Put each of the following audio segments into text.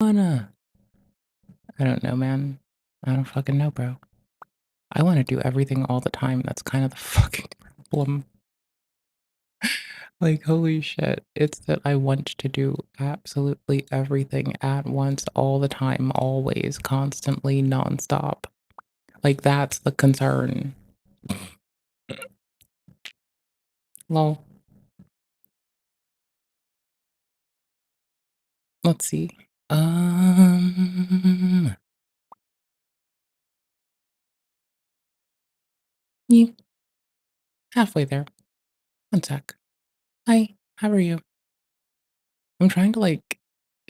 Wanna? I don't know, man. I don't fucking know, bro. I want to do everything all the time. That's kind of the fucking problem. Like, holy shit. It's that I want to do absolutely everything at once, all the time, always, constantly, nonstop. Like, that's the concern. Lol. Let's see. Um, you halfway there. One sec. Hi, how are you? I'm trying to like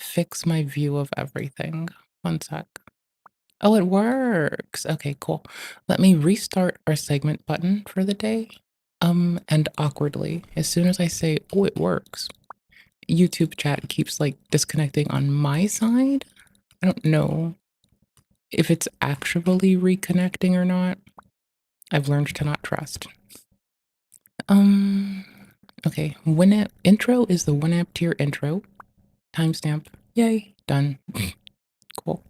fix my view of everything. One sec. Oh, it works. Okay, cool. Let me restart our segment button for the day. And awkwardly, as soon as I say, oh, it works, YouTube chat keeps like disconnecting on my side. I don't know if it's actually reconnecting or not. I've learned to not trust. Um, okay. Winamp intro is the winamp tier intro. Timestamp. Yay. Done. Cool.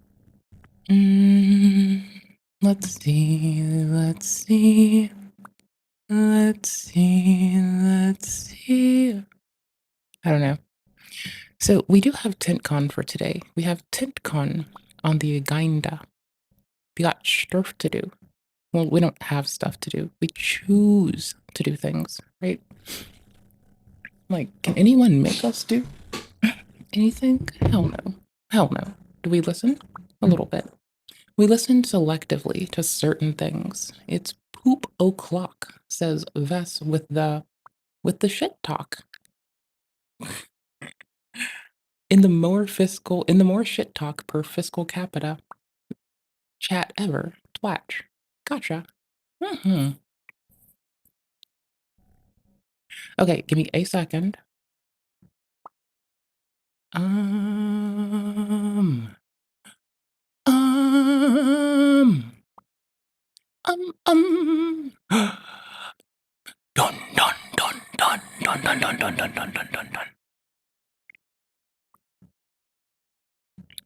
Mm, let's see. Let's see. Let's see. Let's see. I don't know. So we do have TintCon for today. We have TintCon on the agenda. We got stuff to do. Well, we don't have stuff to do. We choose to do things, right? Like, can anyone make us do anything? Hell no. Hell no. Do we listen? A little bit. We listen selectively to certain things. It's poop o'clock, says Vess with the shit talk. In the more shit talk per fiscal capita chat ever. Twatch. Gotcha. Hmm. Okay, give me a second. Um. Um. Um. Dun dun dun dun dun dun dun dun dun dun dun dun dun.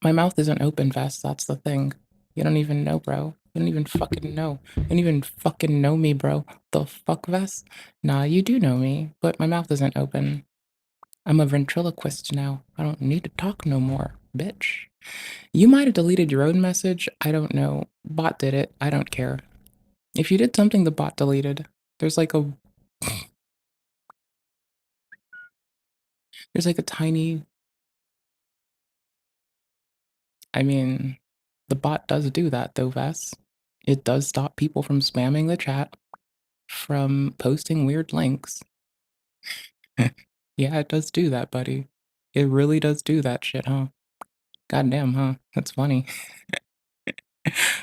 My mouth isn't open, Vest. That's the thing. You don't even know, bro. You don't even fucking know. You don't even fucking know me, bro. The fuck, Vest? Nah, you do know me, but my mouth isn't open. I'm a ventriloquist now. I don't need to talk no more, bitch. You might have deleted your own message. I don't know. Bot did it. I don't care. If you did something the bot deleted, there's like a there's like a tiny I mean, the bot does do that though, Vess. It does stop people from spamming the chat, from posting weird links. Yeah, it does do that, buddy. It really does do that shit, huh? Goddamn, huh? That's funny.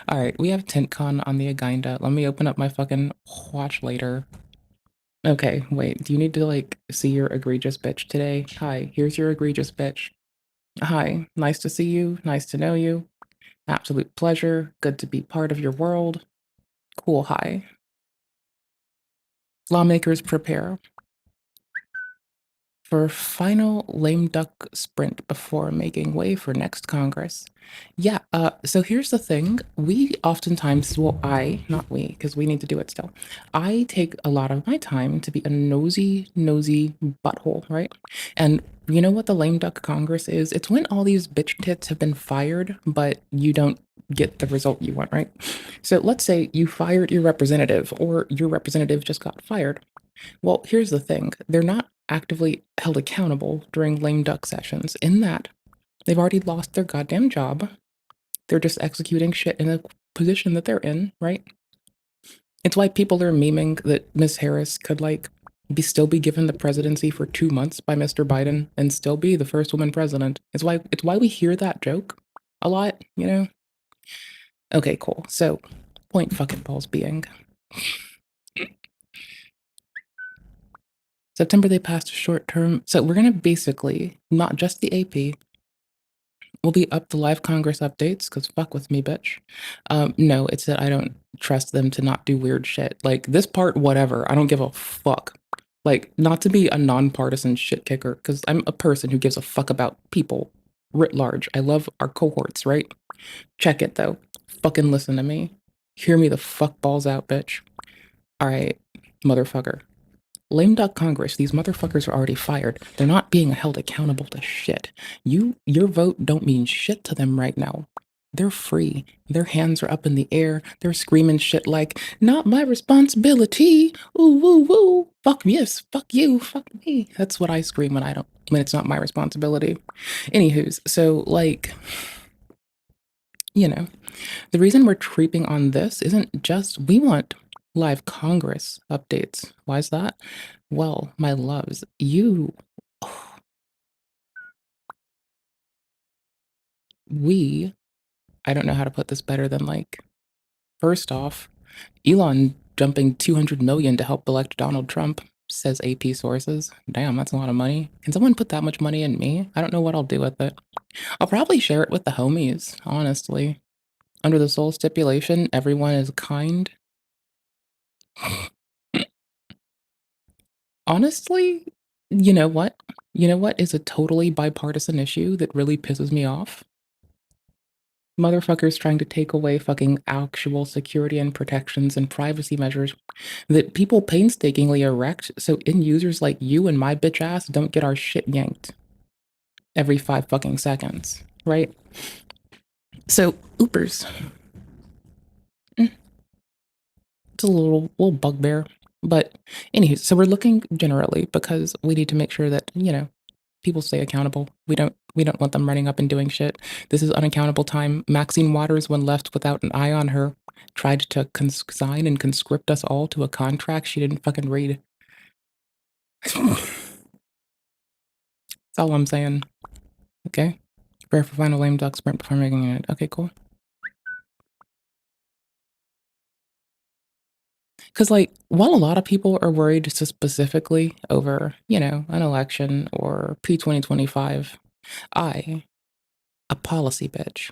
All right, we have TintCon on the agenda. Let me open up my fucking watch later. Okay, wait. Do you need to like see your egregious bitch today? Hi, here's your egregious bitch. Hi, nice to see you. Nice to know you. Absolute pleasure. Good to be part of your world. Cool, hi. Lawmakers prepare for final lame duck sprint before making way for next Congress. Yeah, so here's the thing. We oftentimes, well, not we, because we need to do it still. I take a lot of my time to be a nosy butthole, right? And you know what the lame duck Congress is? It's when all these bitch tits have been fired, but you don't get the result you want, right? So let's say you fired your representative, or your representative just got fired. Well, here's the thing. They're not actively held accountable during lame duck sessions in that they've already lost their goddamn job. They're just executing shit in a position that they're in, right? It's why people are memeing that Miss Harris could like still be given the presidency for 2 months by Mr. Biden and still be the first woman president. It's why we hear that joke a lot, you know? Okay, cool. So point fucking balls being September, they passed a short term. So we're going to basically, not just the AP, we'll be up the live Congress updates because fuck with me, bitch. No, it's that I don't trust them to not do weird shit. Like this part, whatever. I don't give a fuck. Like, not to be a nonpartisan shit kicker because I'm a person who gives a fuck about people. writ large. I love our cohorts, right? Check it though. Fucking listen to me. Hear me the fuck balls out, bitch. Alright, motherfucker. Lame duck Congress, these motherfuckers are already fired. They're not being held accountable to shit. Your vote don't mean shit to them right now. They're free. Their hands are up in the air. They're screaming shit like, not my responsibility. Ooh, woo, woo. Fuck yes. Fuck you. Fuck me. That's what I scream when it's not my responsibility. Anywho's, so like, you know, the reason we're creeping on this isn't just we want live Congress updates. Why is that? Well, my loves, we, I don't know how to put this better than like, first off, Elon dumping 200 million to help elect Donald Trump, says AP sources. Damn, that's a lot of money. Can someone put that much money in me? I don't know what I'll do with it. I'll probably share it with the homies, honestly. Under the sole stipulation, everyone is kind. Honestly, you know what? You know what is a totally bipartisan issue that really pisses me off? Motherfuckers trying to take away fucking actual security and protections and privacy measures that people painstakingly erect so end users like you and my bitch ass don't get our shit yanked every 5 fucking seconds, right? So, Oopers. It's a little bugbear. But anywho, so we're looking generally because we need to make sure that, people stay accountable. We don't want them running up and doing shit. This is unaccountable time. Maxine Waters, when left without an eye on her, tried to consign and conscript us all to a contract she didn't fucking read. That's all I'm saying. Okay. Prepare for final lame duck sprint before making it. Okay, cool. Because, like, while a lot of people are worried specifically over, an election or pre 2025, I, a policy bitch,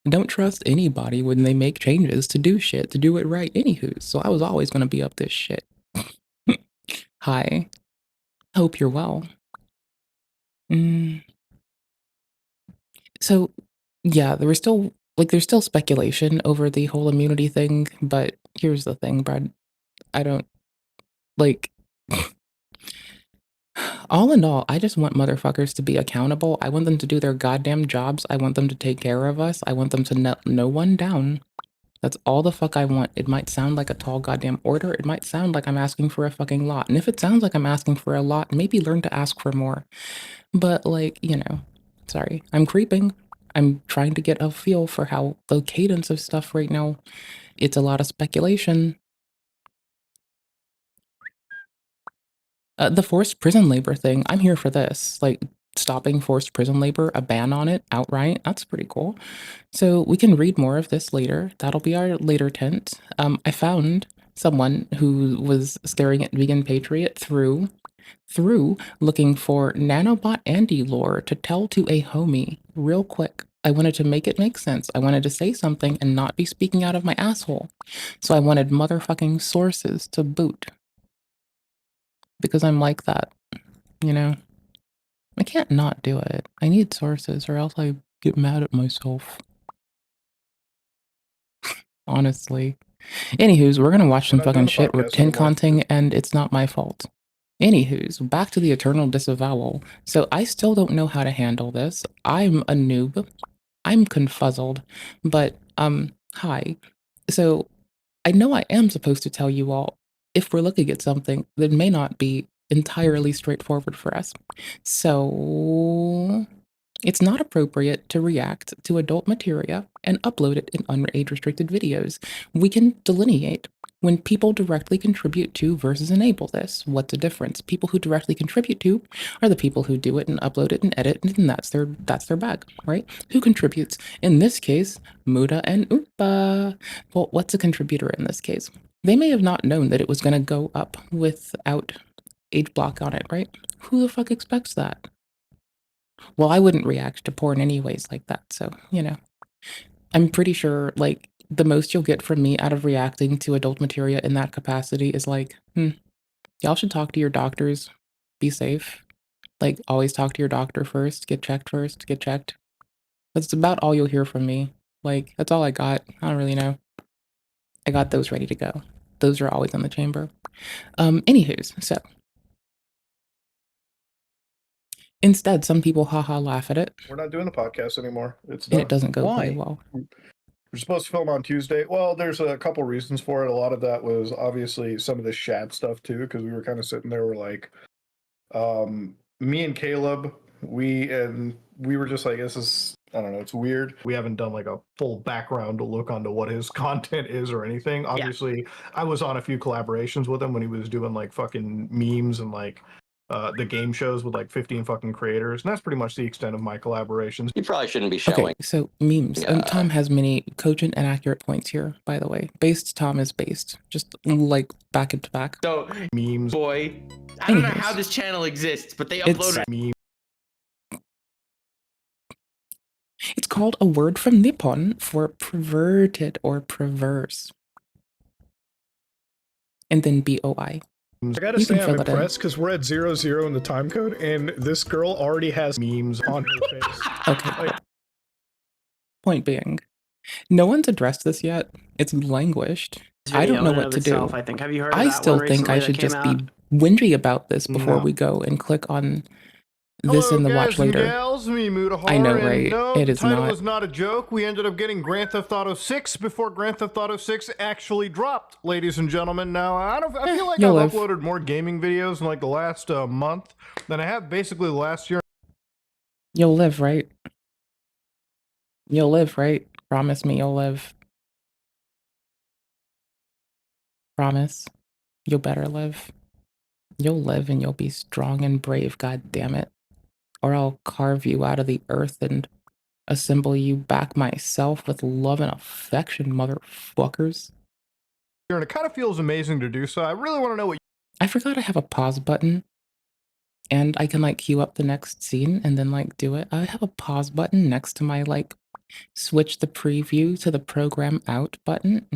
don't trust anybody when they make changes to do shit, to do it right, anywho. So I was always going to be up this shit. Hi. Hope you're well. Mm. So, yeah, there's still speculation over the whole immunity thing, but here's the thing, Brad. I don't, like, all in all, I just want motherfuckers to be accountable. I want them to do their goddamn jobs. I want them to take care of us. I want them to let no one down. That's all the fuck I want. It might sound like a tall goddamn order. It might sound like I'm asking for a fucking lot. And if it sounds like I'm asking for a lot, maybe learn to ask for more. But like, sorry, I'm creeping. I'm trying to get a feel for how the cadence of stuff right now. It's a lot of speculation. The forced prison labor thing, I'm here for this. Like, stopping forced prison labor, a ban on it outright, that's pretty cool. So we can read more of this later. That'll be our later tent. I found someone who was staring at Vegan Patriot through looking for nanobot Andy lore to tell to a homie real quick. I wanted to make it make sense. I wanted to say something and not be speaking out of my asshole. So I wanted motherfucking sources to boot. Because I'm like that, you know? I can't not do it. I need sources or else I get mad at myself. Honestly. Anywho's, we're gonna watch some fucking shit. We're tin conting and it's not my fault. Anywho's, back to the eternal disavowal. So I still don't know how to handle this. I'm a noob. I'm confuzzled. But, hi. So I know I am supposed to tell you all if we're looking at something that may not be entirely straightforward for us. So it's not appropriate to react to adult material and upload it in age-restricted videos. We can delineate when people directly contribute to versus enable this. What's the difference? People who directly contribute to are the people who do it and upload it and edit, and that's their bag, right? Who contributes? In this case, Muda and Oopa. Well, what's a contributor in this case? They may have not known that it was going to go up without age block on it, right? Who the fuck expects that? Well, I wouldn't react to porn anyways like that, so, I'm pretty sure, like, the most you'll get from me out of reacting to adult material in that capacity is like, y'all should talk to your doctors. Be safe. Like, always talk to your doctor first, get checked first, get checked. That's about all you'll hear from me. Like, that's all I got. I don't really know. I got those ready to go. Those are always in the chamber. Anywho's, so instead, some people haha laugh at it, We're not doing the podcast anymore. It's and done. it doesn't go Why? very well. We're supposed to film on Tuesday. Well, there's a couple reasons for it. A lot of that was obviously some of the Shad stuff too, because we were kind of sitting there, we're like, me and Caleb, we were just like, this is, I don't know, it's weird. We haven't done like a full background look onto what his content is or anything. Obviously, I was on a few collaborations with him when he was doing like fucking memes and like the game shows with like 15 fucking creators, and that's pretty much the extent of my collaborations. You probably shouldn't be showing. Okay, so memes. Tom has many cogent and accurate points here, by the way. Based Tom is based. Just like back to back. So, Memes. boy, I don't know Anyways. how this channel exists, but they It's- uploaded. Meme. It's called a word from Nippon for perverted or perverse. And then BOI. I gotta You say, can I'm fill it in. impressed because we're at 0-0 in the time code, and this girl already has memes on her face. Okay. Like- Point being, no one's addressed this yet. It's languished. I don't know what to do. I think. Have you heard of I that still one think I recently should that just came be out? whingy about this before No. we go and click on this in the watch later. Gals, me Mutahar, I know, and right? No, It the is title not. is not a joke. We ended up getting Grand Theft Auto 6 before Grand Theft Auto 6 actually dropped, ladies and gentlemen. Now, I feel like You'll I've live. uploaded more gaming videos in like the last month than I have basically the last year. You'll live, right? You'll live, right? Promise me you'll live. Promise. You'll better live. You'll live and you'll be strong and brave, god damn it. Or I'll carve you out of the earth and assemble you back myself with love and affection, motherfuckers. And it kind of feels amazing to do so. I really want to know what I forgot I have a pause button. And I can like queue up the next scene and then like do it. I have a pause button next to my like switch the preview to the program out button.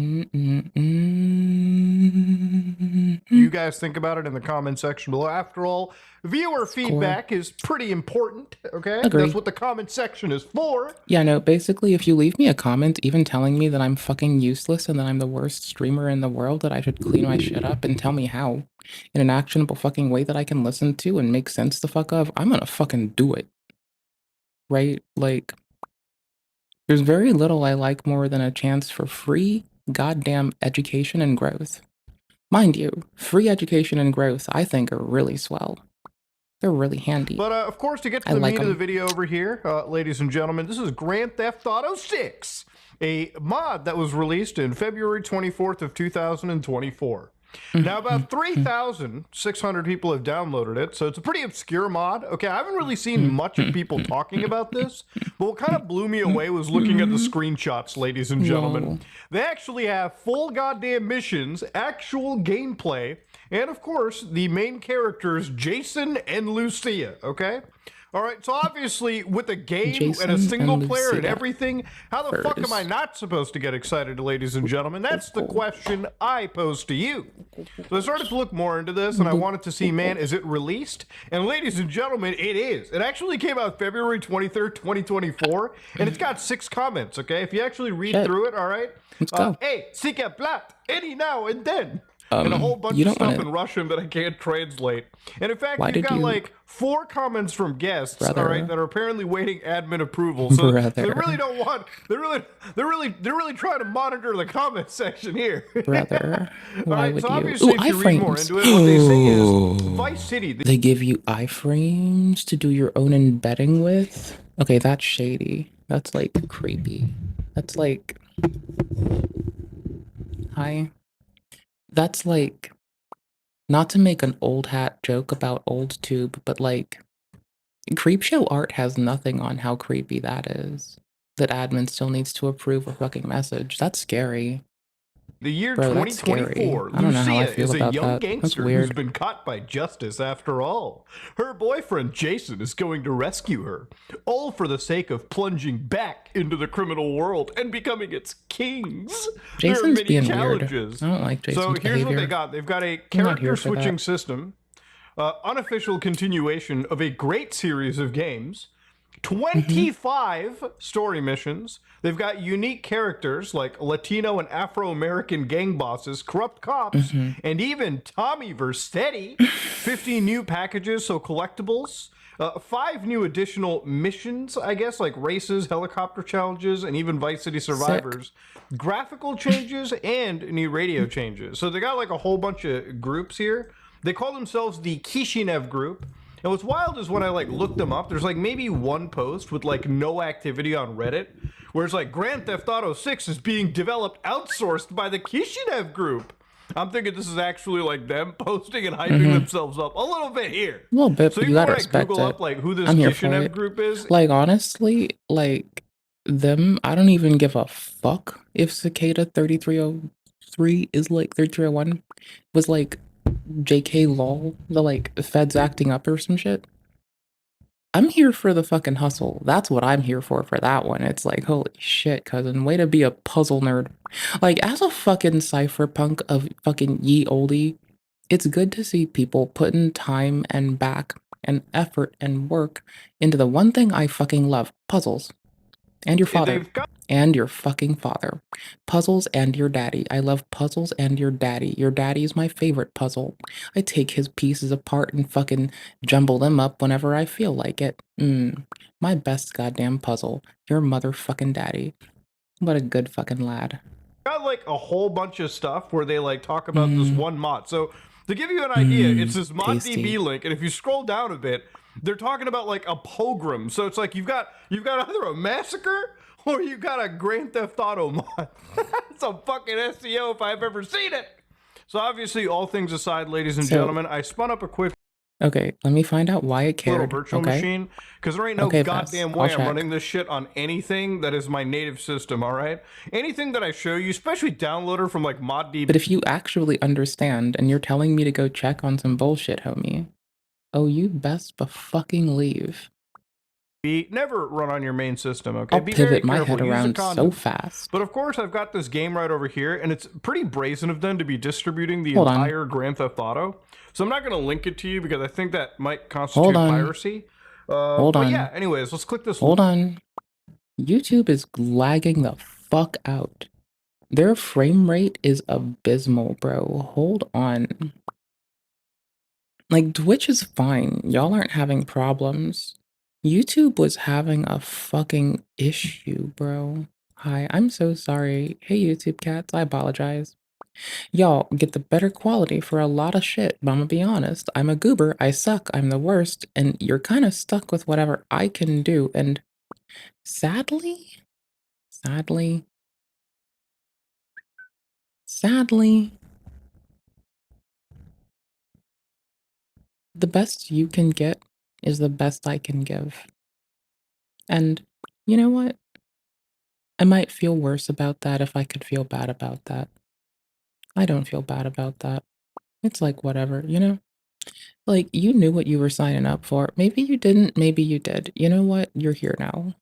you guys think about it in the comment section below. After all, viewer feedback is pretty important, okay? Agree. That's what the comment section is for. Yeah, no, basically, if you leave me a comment even telling me that I'm fucking useless and that I'm the worst streamer in the world, that I should clean my shit up and tell me how in an actionable fucking way that I can listen to and make sense the fuck of, I'm gonna fucking do it. Right? Like, there's very little I like more than a chance for free goddamn education and growth. Mind you, free education and growth I think are really swell. They're really handy. But of course, to get to I the like meat of the 'em. video over here, ladies and gentlemen, this is Grand Theft Auto 6, a mod that was released in February 24th of 2024. Now, about 3,600 people have downloaded it, so it's a pretty obscure mod. Okay, I haven't really seen much of people talking about this, but what kind of blew me away was looking at the screenshots, ladies and gentlemen. Whoa. They actually have full goddamn missions, actual gameplay, and of course, the main characters, Jason and Lucia, okay? All right, so obviously, with a game Jason and a single and player and Lucia. everything, how the fuck am I not supposed to get excited, ladies and gentlemen? That's the question I pose to you. So I started to look more into this, and I wanted to see, man, is it released? And ladies and gentlemen, it is. It actually came out February 23rd, 2024, and it's got 6 comments, okay? If you actually read Shit. through it, all right? Let's go. Hey, sika plat, any now and then. And a whole bunch you of don't stuff wanna- in Russian that I can't translate. And in fact, Why you've did got you- like 4 comments from guests, Brother. all right, that are apparently waiting admin approval. So they Brother. really don't want. They're really trying to monitor the comment section here. Brother, All why right, would so you? obviously, Ooh, if you read more iframes. into it, what they say is Vice City. They give you iframes to do your own embedding with? Okay, that's shady. That's like creepy. That's like... Hi. That's like... Not to make an old hat joke about old tube, but like... Creepshow art has nothing on how creepy that is. That admin still needs to approve a fucking message. That's scary. The year Bro, that's 2024, scary. I don't know how I Lucia feel is a about young that. That's gangster who's weird. been caught by justice after all. Her boyfriend Jason is going to rescue her, all for the sake of plunging back into the criminal world and becoming its kings. There are Jason's many being challenges. weird. I don't like Jason's So here's behavior. what they got. They've got a I'm not character here for switching that. system. unofficial continuation of a great series of games. Mhm. 25 story missions. They've got unique characters like Latino and Afro-American gang bosses, corrupt cops, Mhm. and even Tommy Vercetti. 50 new packages, so collectibles. 5 new additional missions, I guess, like races, helicopter challenges, and even Vice City Sick. Survivors. Graphical changes and new radio changes. So they got like a whole bunch of groups here. They call themselves the Kishinev group. And what's wild is when I like looked them up, there's like maybe one post with like no activity on Reddit, where it's like Grand Theft Auto 6 is being developed outsourced by the Kishinev group. I'm thinking this is actually like them posting and hyping Mhm. themselves up a little bit here. A little bit, So but you even gotta when I respect Google it. up like who this I'm here for Kishinev it. group is, Like, honestly, like, them, I don't even give a fuck if Cicada 3303 is like 3301 was like JK lol, the like feds acting up or some shit. I'm here for the fucking hustle. That's what I'm here for that one. It's like, holy shit, cousin, way to be a puzzle nerd. Like, as a fucking cypherpunk of fucking ye olde, it's good to see people putting time and back and effort and work into the one thing I fucking love, puzzles. And your father. they've got And your fucking father. Puzzles and your daddy. I love puzzles and your daddy. Your daddy is my favorite puzzle. I take his pieces apart and fucking jumble them up whenever I feel like it. My best goddamn puzzle. Your motherfucking daddy. What a good fucking lad. got like a whole bunch of stuff where they like talk about this Mmm. one mod. So to give you an idea, it's Mmm. this mod DB Tasty. link, and if you scroll down a bit, they're talking about like a pogrom. So it's like you've got either a massacre or you got a Grand Theft Auto mod. It's a fucking SEO if I've ever seen it. So obviously, all things aside, ladies and So, gentlemen, I spun up a quick okay, let me find out why it little cared, virtual okay? machine because there ain't no Okay, Vess, goddamn I'll way I'm check. running this shit on anything that is my native system. All right, anything that I show you, especially downloader from like ModDB. But if you actually understand and you're telling me to go check on some bullshit, homie, oh, you best fucking leave. Never run on your main system, okay? I'll Be very pivot my head careful. Use a around so condom. fast. But of course, I've got this game right over here, and it's pretty brazen of them to be distributing the Hold on. entire Grand Theft Auto. So I'm not going to link it to you because I think that might Hold constitute on. piracy. Hold But on. yeah, anyways, let's click this. Hold on. YouTube is lagging the fuck out. Their frame rate is abysmal, bro. Hold on. Like, Twitch is fine. Y'all aren't having problems. YouTube was having a fucking issue, bro. Hi, I'm so sorry. Hey, YouTube cats, I apologize. Y'all get the better quality for a lot of shit, but I'ma be honest. I'm a goober, I suck, I'm the worst, and you're kind of stuck with whatever I can do, and sadly, sadly, sadly, the best you can get is the best I can give. And you know what? I might feel worse about that if I could feel bad about that. I don't feel bad about that. It's like whatever, you know? Like, you knew what you were signing up for. Maybe you didn't, maybe you did. You know what? You're here now.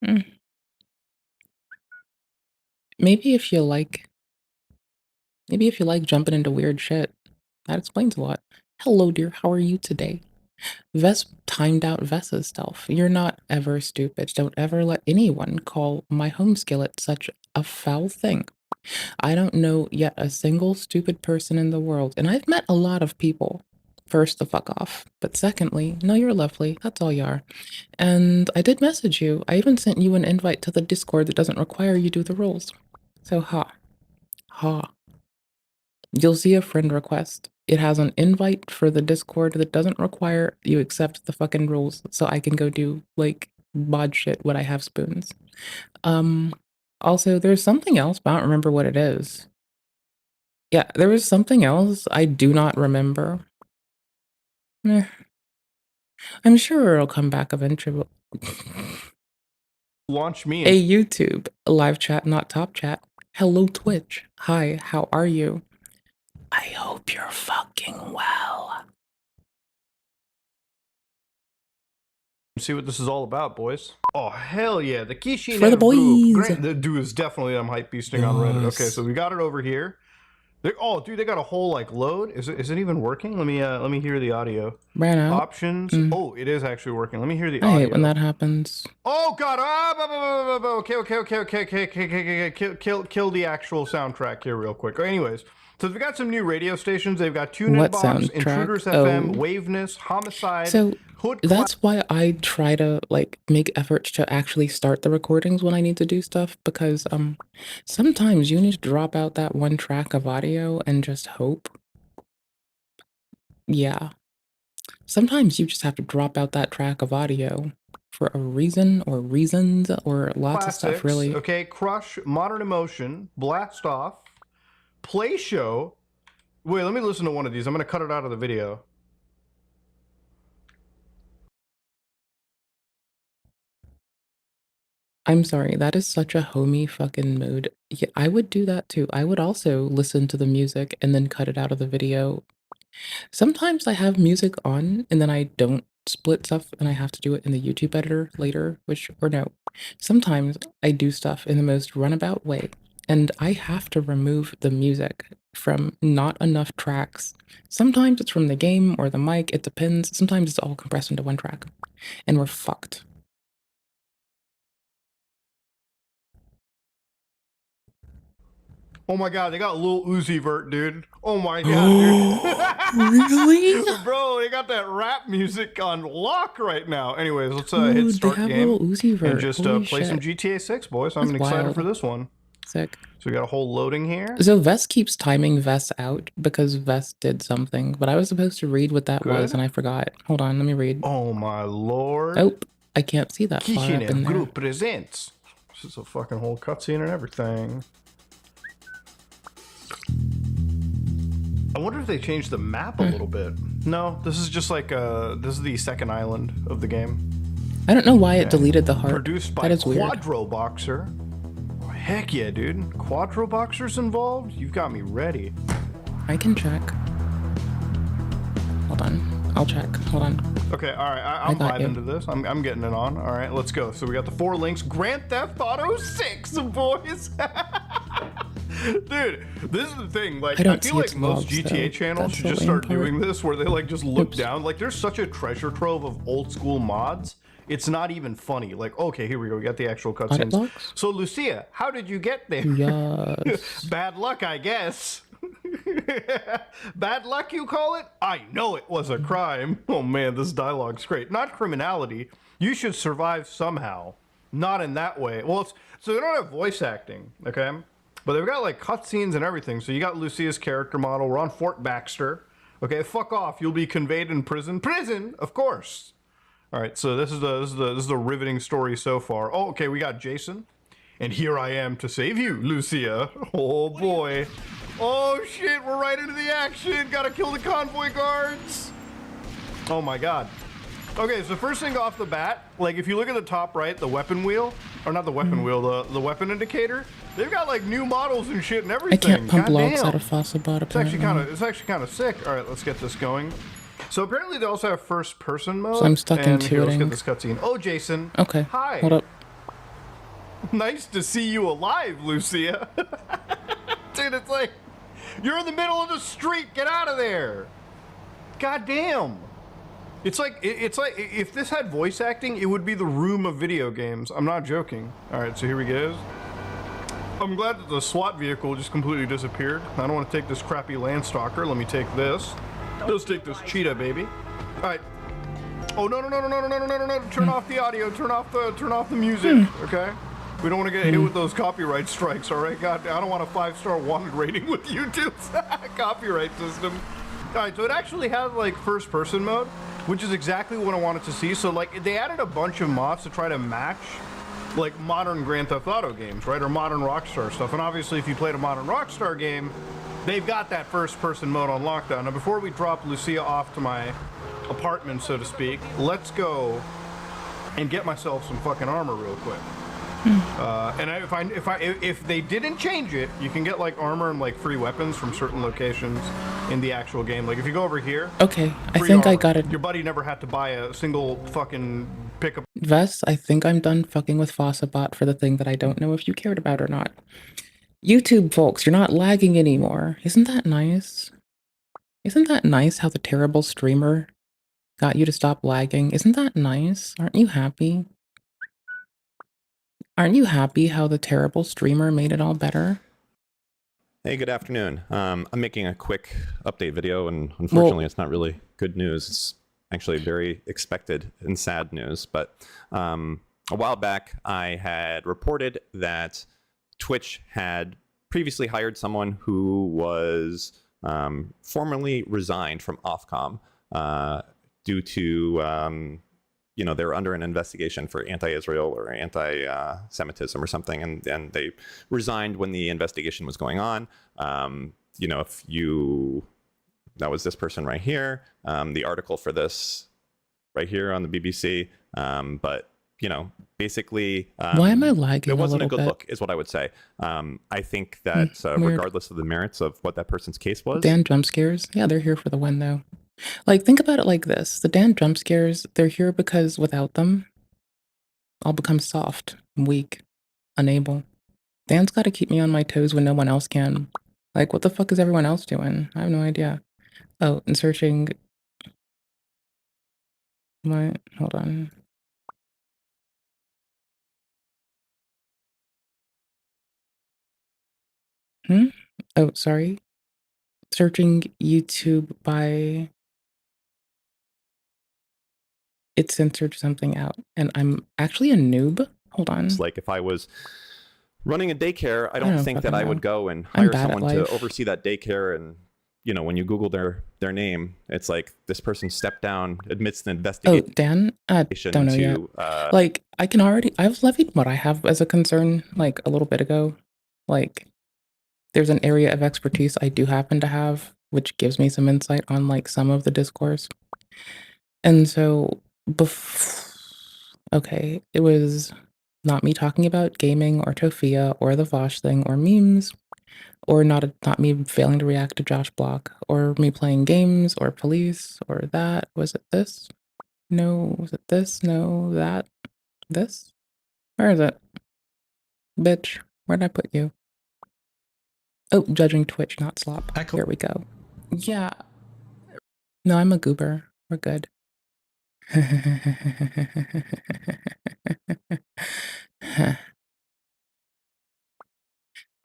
Mm. Maybe if you like jumping into weird shit, that explains a lot. Hello, dear. How are you today? Vess timed out Vessa's stealth. You're not ever stupid. Don't ever let anyone call my home skillet such a foul thing. I don't know yet a single stupid person in the world, and I've met a lot of people. First, the fuck off. But secondly, no, you're lovely. That's all you are. And I did message you. I even sent you an invite to the Discord that doesn't require you do the rules. So, ha. Ha. You'll see a friend request. It has an invite for the Discord that doesn't require you accept the fucking rules so I can go do, like, bod shit when I have spoons. Also, there's something else, but I don't remember what it is. Yeah, there was something else I do not remember. Eh. I'm sure it'll come back eventually. Launch me. Hey, YouTube. Live chat, not top chat. Hello, Twitch. Hi, how are you? I hope you're fucking well. See what this is all about, boys. Oh, hell yeah. The Kishinev For the group. boys. The dude is definitely I'm hype beasting on Reddit. Okay, so we got it over here. Oh, dude, they got a whole like load. Is it even working? Let me hear the audio. Ran out. Options. Oh, it is actually working. Let me hear the I audio. hate when that happens. Oh God! Okay. Kill the actual soundtrack here real quick. Anyways, so we've got some new radio stations. They've got Tune In What Box, soundtrack? Intruders FM, Waveness, Homicide, So Hood. that's why I try to like make efforts to actually start the recordings when I need to do stuff, because sometimes you need to drop out that one track of audio and just hope. Yeah. Sometimes you just have to drop out that track of audio for a reason or reasons or lots of stuff, really. Okay, Crush, Modern Emotion, Blast Off, Play Show. Wait, let me listen to one of these. I'm going to cut it out of the video. I'm sorry, that is such a homie fucking mood. Yeah, I would do that too. I would also listen to the music and then cut it out of the video. Sometimes I have music on and then I don't split stuff and I have to do it in the YouTube editor later, or no. Sometimes I do stuff in the most runabout way and I have to remove the music from not enough tracks. Sometimes it's from the game or the mic, it depends. Sometimes it's all compressed into one track and we're fucked. Oh my God, they got Lil Uzi Vert, dude. Oh my God, dude. Really? Bro, they got that rap music on lock right now. Anyways, let's Dude, hit start they have game Lil Uzi Vert. and just Holy play some shit. GTA 6, boys. I'm That's excited wild. for this one. Sick. So we got a whole loading here. So Vest keeps timing Vest out because Vest did something, but I was supposed to read what that was and I forgot. Hold on, let me read. Oh my lord. Oh, I can't see that far up in there. Group presents. This is a fucking whole cutscene and everything. I wonder if they changed the map a little bit. No, this is just like this is the second island of the game. I don't know why it deleted the heart. Produced by That is weird. Quadro Boxer. Oh, heck yeah, dude. Quadro Boxer's involved? You've got me ready. I can check. Hold on. I'll check. Hold on. Okay, all right. I'm got you. vibing to this. I'm getting it on. All right, let's go. So we got the 4 links. Grand Theft Auto 6, boys. Dude, this is the thing. Like, I feel like most GTA channels should just start doing this, where they like just look down. Like, there's such a treasure trove of old school mods. It's not even funny. Like, okay, here we go. We got the actual cutscenes. So, Lucia, how did you get there? Yes. Bad luck, I guess. Bad luck, you call it? I know it was a crime. Oh man, this dialogue's great. Not criminality. You should survive somehow. Not in that way. Well, so they don't have voice acting, okay? But they've got like cutscenes and everything. So you got Lucia's character model. We're on Fort Baxter. Okay, fuck off. You'll be conveyed in prison. Prison, of course. All right, so this is the riveting story so far. Oh, okay, we got Jason. And here I am to save you, Lucia. Oh boy. Oh shit, we're right into the action. Gotta kill the convoy guards. Oh my god. Okay, so first thing off the bat, like if you look at the top right, the weapon wheel, or not the weapon wheel, the weapon indicator, they've got like new models and shit and everything. I can't pump logs out of Fossabot, apparently. It's actually kind of sick. All right, let's get this going. So apparently they also have first person mode. So I'm stuck in here, let's tuning. get this cutscene. Oh, Jason. Okay. Hi. Hold up. Nice to see you alive, Lucia. Dude, it's like, you're in the middle of the street. Get out of there. God damn. It's like if this had voice acting, it would be the room of video games. I'm not joking. All right, so here we go. I'm glad that the SWAT vehicle just completely disappeared. I don't want to take this crappy Landstalker. Let me take this. Let's take this Cheetah, baby. All right. Oh no! Turn off the audio. Turn off the music. Okay. We don't want to get hit with those copyright strikes. All right. God, I don't want a 5-star wanted rating with YouTube's copyright system. All right. So it actually has like first person mode, which is exactly what I wanted to see. So like they added a bunch of mods to try to match like modern Grand Theft Auto games, right? Or modern Rockstar stuff. And obviously if you played a modern Rockstar game, they've got that first person mode on lockdown. Now before we drop Lucia off to my apartment, so to speak, let's go and get myself some fucking armor real quick. And if they didn't change it, you can get like armor and like free weapons from certain locations in the actual game. Like if you go over here, okay, I think I got it. Your buddy never had to buy a single fucking pickup. Vest, I think I'm done fucking with Fossabot for the thing that I don't know if you cared about or not. YouTube folks, you're not lagging anymore. Isn't that nice? Isn't that nice how the terrible streamer got you to stop lagging? Isn't that nice? Aren't you happy? Aren't you happy how the terrible streamer made it all better? Hey, good afternoon. I'm making a quick update video, and unfortunately, it's not really good news. It's actually very expected and sad news. But a while back, I had reported that Twitch had previously hired someone who was formerly resigned from Ofcom due to they were under an investigation for anti-Israel or anti-Semitism or something, and they resigned when the investigation was going on. That was this person right here, the article for this right here on the BBC. But basically, why am I lagging? It wasn't a little good bit? look, is what I would say. I think that regardless of the merits of what that person's case was, Dan jump scares, yeah, they're here for the win though. Like, think about it like this. The Dan jump scares, they're here because without them, I'll become soft, weak, unable. Dan's got to keep me on my toes when no one else can. Like, what the fuck is everyone else doing? I have no idea. Oh, and searching... What? Hold on. Oh, sorry. Searching YouTube by... It censored something out, and I'm actually a noob. Hold on. it's like if I was running a daycare, I don't think that fucking I know. would go and I'm hire bad at someone to life. oversee that daycare. And when you Google their name, it's like this person stepped down, admits the Oh, investigation. Dan? Don't know yet. Like, I've levied what I have as a concern, like, a little bit ago. Like, there's an area of expertise I do happen to have, which gives me some insight on, like, some of the discourse. And so, okay, it was not me talking about gaming or Tofia or the Vosh thing or memes, or not me failing to react to Josh Block, or me playing games or police or that. Was it this? No. Was it this? No. That? This? Where is it? Bitch, where'd I put you? Oh, judging Twitch, not slop. Here we go. Yeah. No, I'm a goober. We're good.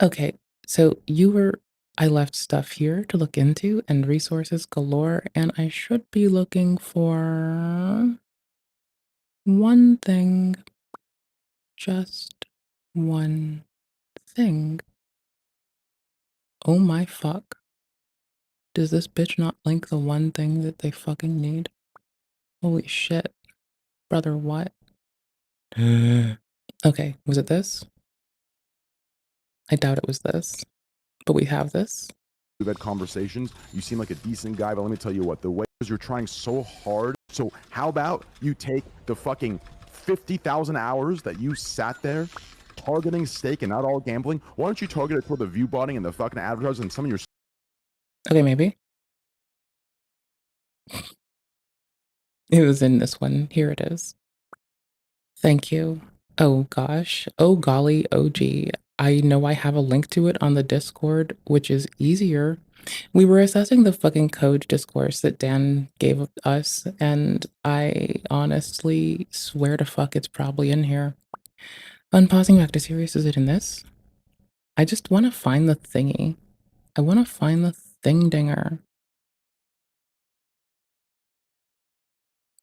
Okay, so I left stuff here to look into and resources galore, and I should be looking for one thing. Just one thing. Oh my fuck. Does this bitch not link the one thing that they fucking need? Holy shit. Brother, what? Okay, was it this? I doubt it was this. But we have this. We've had conversations. You seem like a decent guy, but let me tell you what, the way you're trying so hard. So how about you take the fucking 50,000 hours that you sat there targeting steak and not all gambling? Why don't you target it toward the view botting and the fucking advertisers and some of your... Okay, maybe. It was in this one. Here it is. Thank you. Oh gosh. Oh golly. Oh gee. I know I have a link to it on the Discord, which is easier. We were assessing the fucking code discourse that Dan gave us, and I honestly swear to fuck it's probably in here. Unpausing back to serious, is it in this? I just want to find the thingy. I want to find the thing-dinger.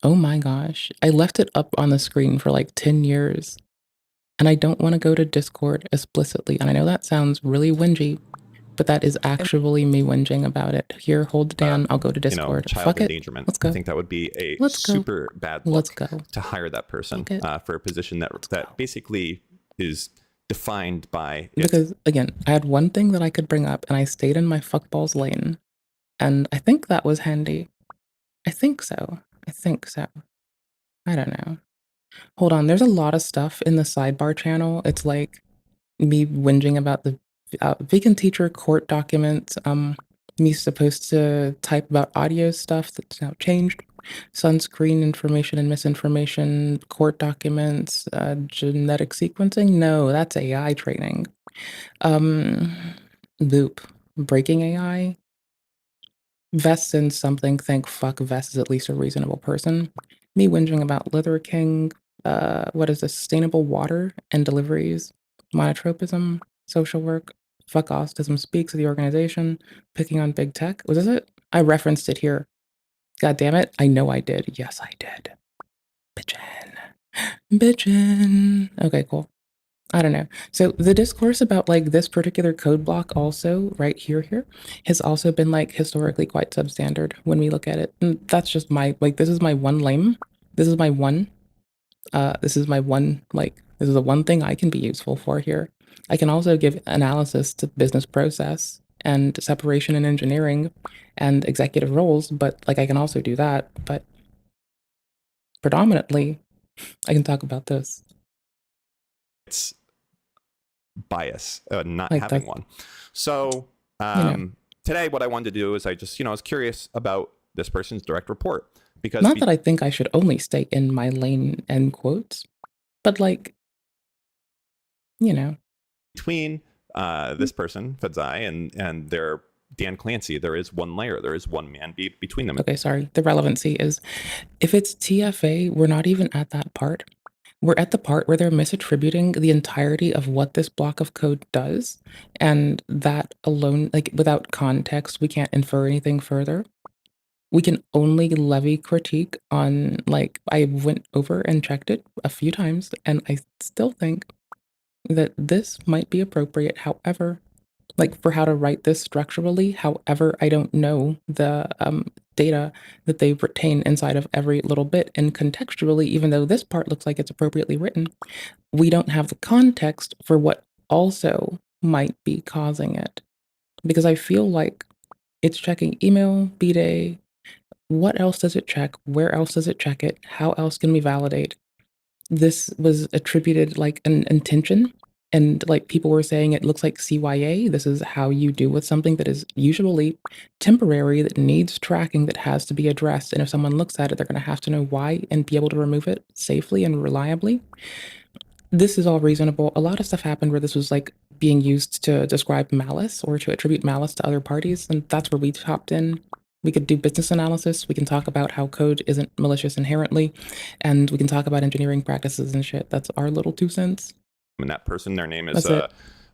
Oh my gosh. I left it up on the screen for like 10 years. And I don't want to go to Discord explicitly. And I know that sounds really whingy, but that is actually me whinging about it. Here, hold Dan. I'll go to Discord. Child Fuck it. endangerment. Let's go. I think that would be a Let's go. super bad look Let's go. to hire that person Okay. for a position that basically is defined by Because again, I had one thing that I could bring up and I stayed in my fuckballs lane. And I think that was handy. I think so. I don't know. Hold on, there's a lot of stuff in the sidebar channel. It's like me whinging about the vegan teacher court documents, me supposed to type about audio stuff that's now changed, sunscreen information and misinformation, court documents, genetic sequencing. No, that's AI training. Um, Loop. Breaking AI. Vest sends something, think fuck Vest is at least a reasonable person. Me whinging about Lither King, what is this? Sustainable water and deliveries, monotropism, social work, fuck autism speaks of the organization, picking on big tech. Was this it? I referenced it here. God damn it. I know I did. Yes, I did. Bitchin'. Bitchin'. Okay, cool. I don't know. So the discourse about like this particular code block also right here has also been like historically quite substandard when we look at it. And that's just my like this is my one lame. This is my one this is my one like this is the one thing I can be useful for here. I can also give analysis to business process and separation in engineering and executive roles, but like I can also do that, but predominantly I can talk about this. It's bias, not Like having that's, one. So you know, today, what I wanted to do is I just, I was curious about this person's direct report because not that I think I should only stay in my lane, end quotes, but like, you know, between this person, Fedzai, and their Dan Clancy, there is one layer, there is one man between them. okay, sorry. The relevancy is if it's TFA, we're not even at that part. We're at the part where they're misattributing the entirety of what this block of code does. And that alone, like without context, we can't infer anything further. We can only levy critique on, like, I went over and checked it a few times, and I still think that this might be appropriate. However, like for how to write this structurally, however, I don't know the data that they retain inside of every little bit. And contextually, even though this part looks like it's appropriately written, we don't have the context for what also might be causing it. Because I feel like it's checking email, B-Day. What else does it check? Where else does it check it? How else can we validate? This was attributed like an intention, and like people were saying it looks like CYA. This is how you do with something that is usually temporary, that needs tracking, that has to be addressed. And if someone looks at it, they're going to have to know why and be able to remove it safely and reliably. This is all reasonable. A lot of stuff happened where this was like being used to describe malice or to attribute malice to other parties, and that's where we hopped in. We could do business analysis. We can talk about how code isn't malicious inherently, and we can talk about engineering practices and shit. That's our little 2 cents. And that person, their name is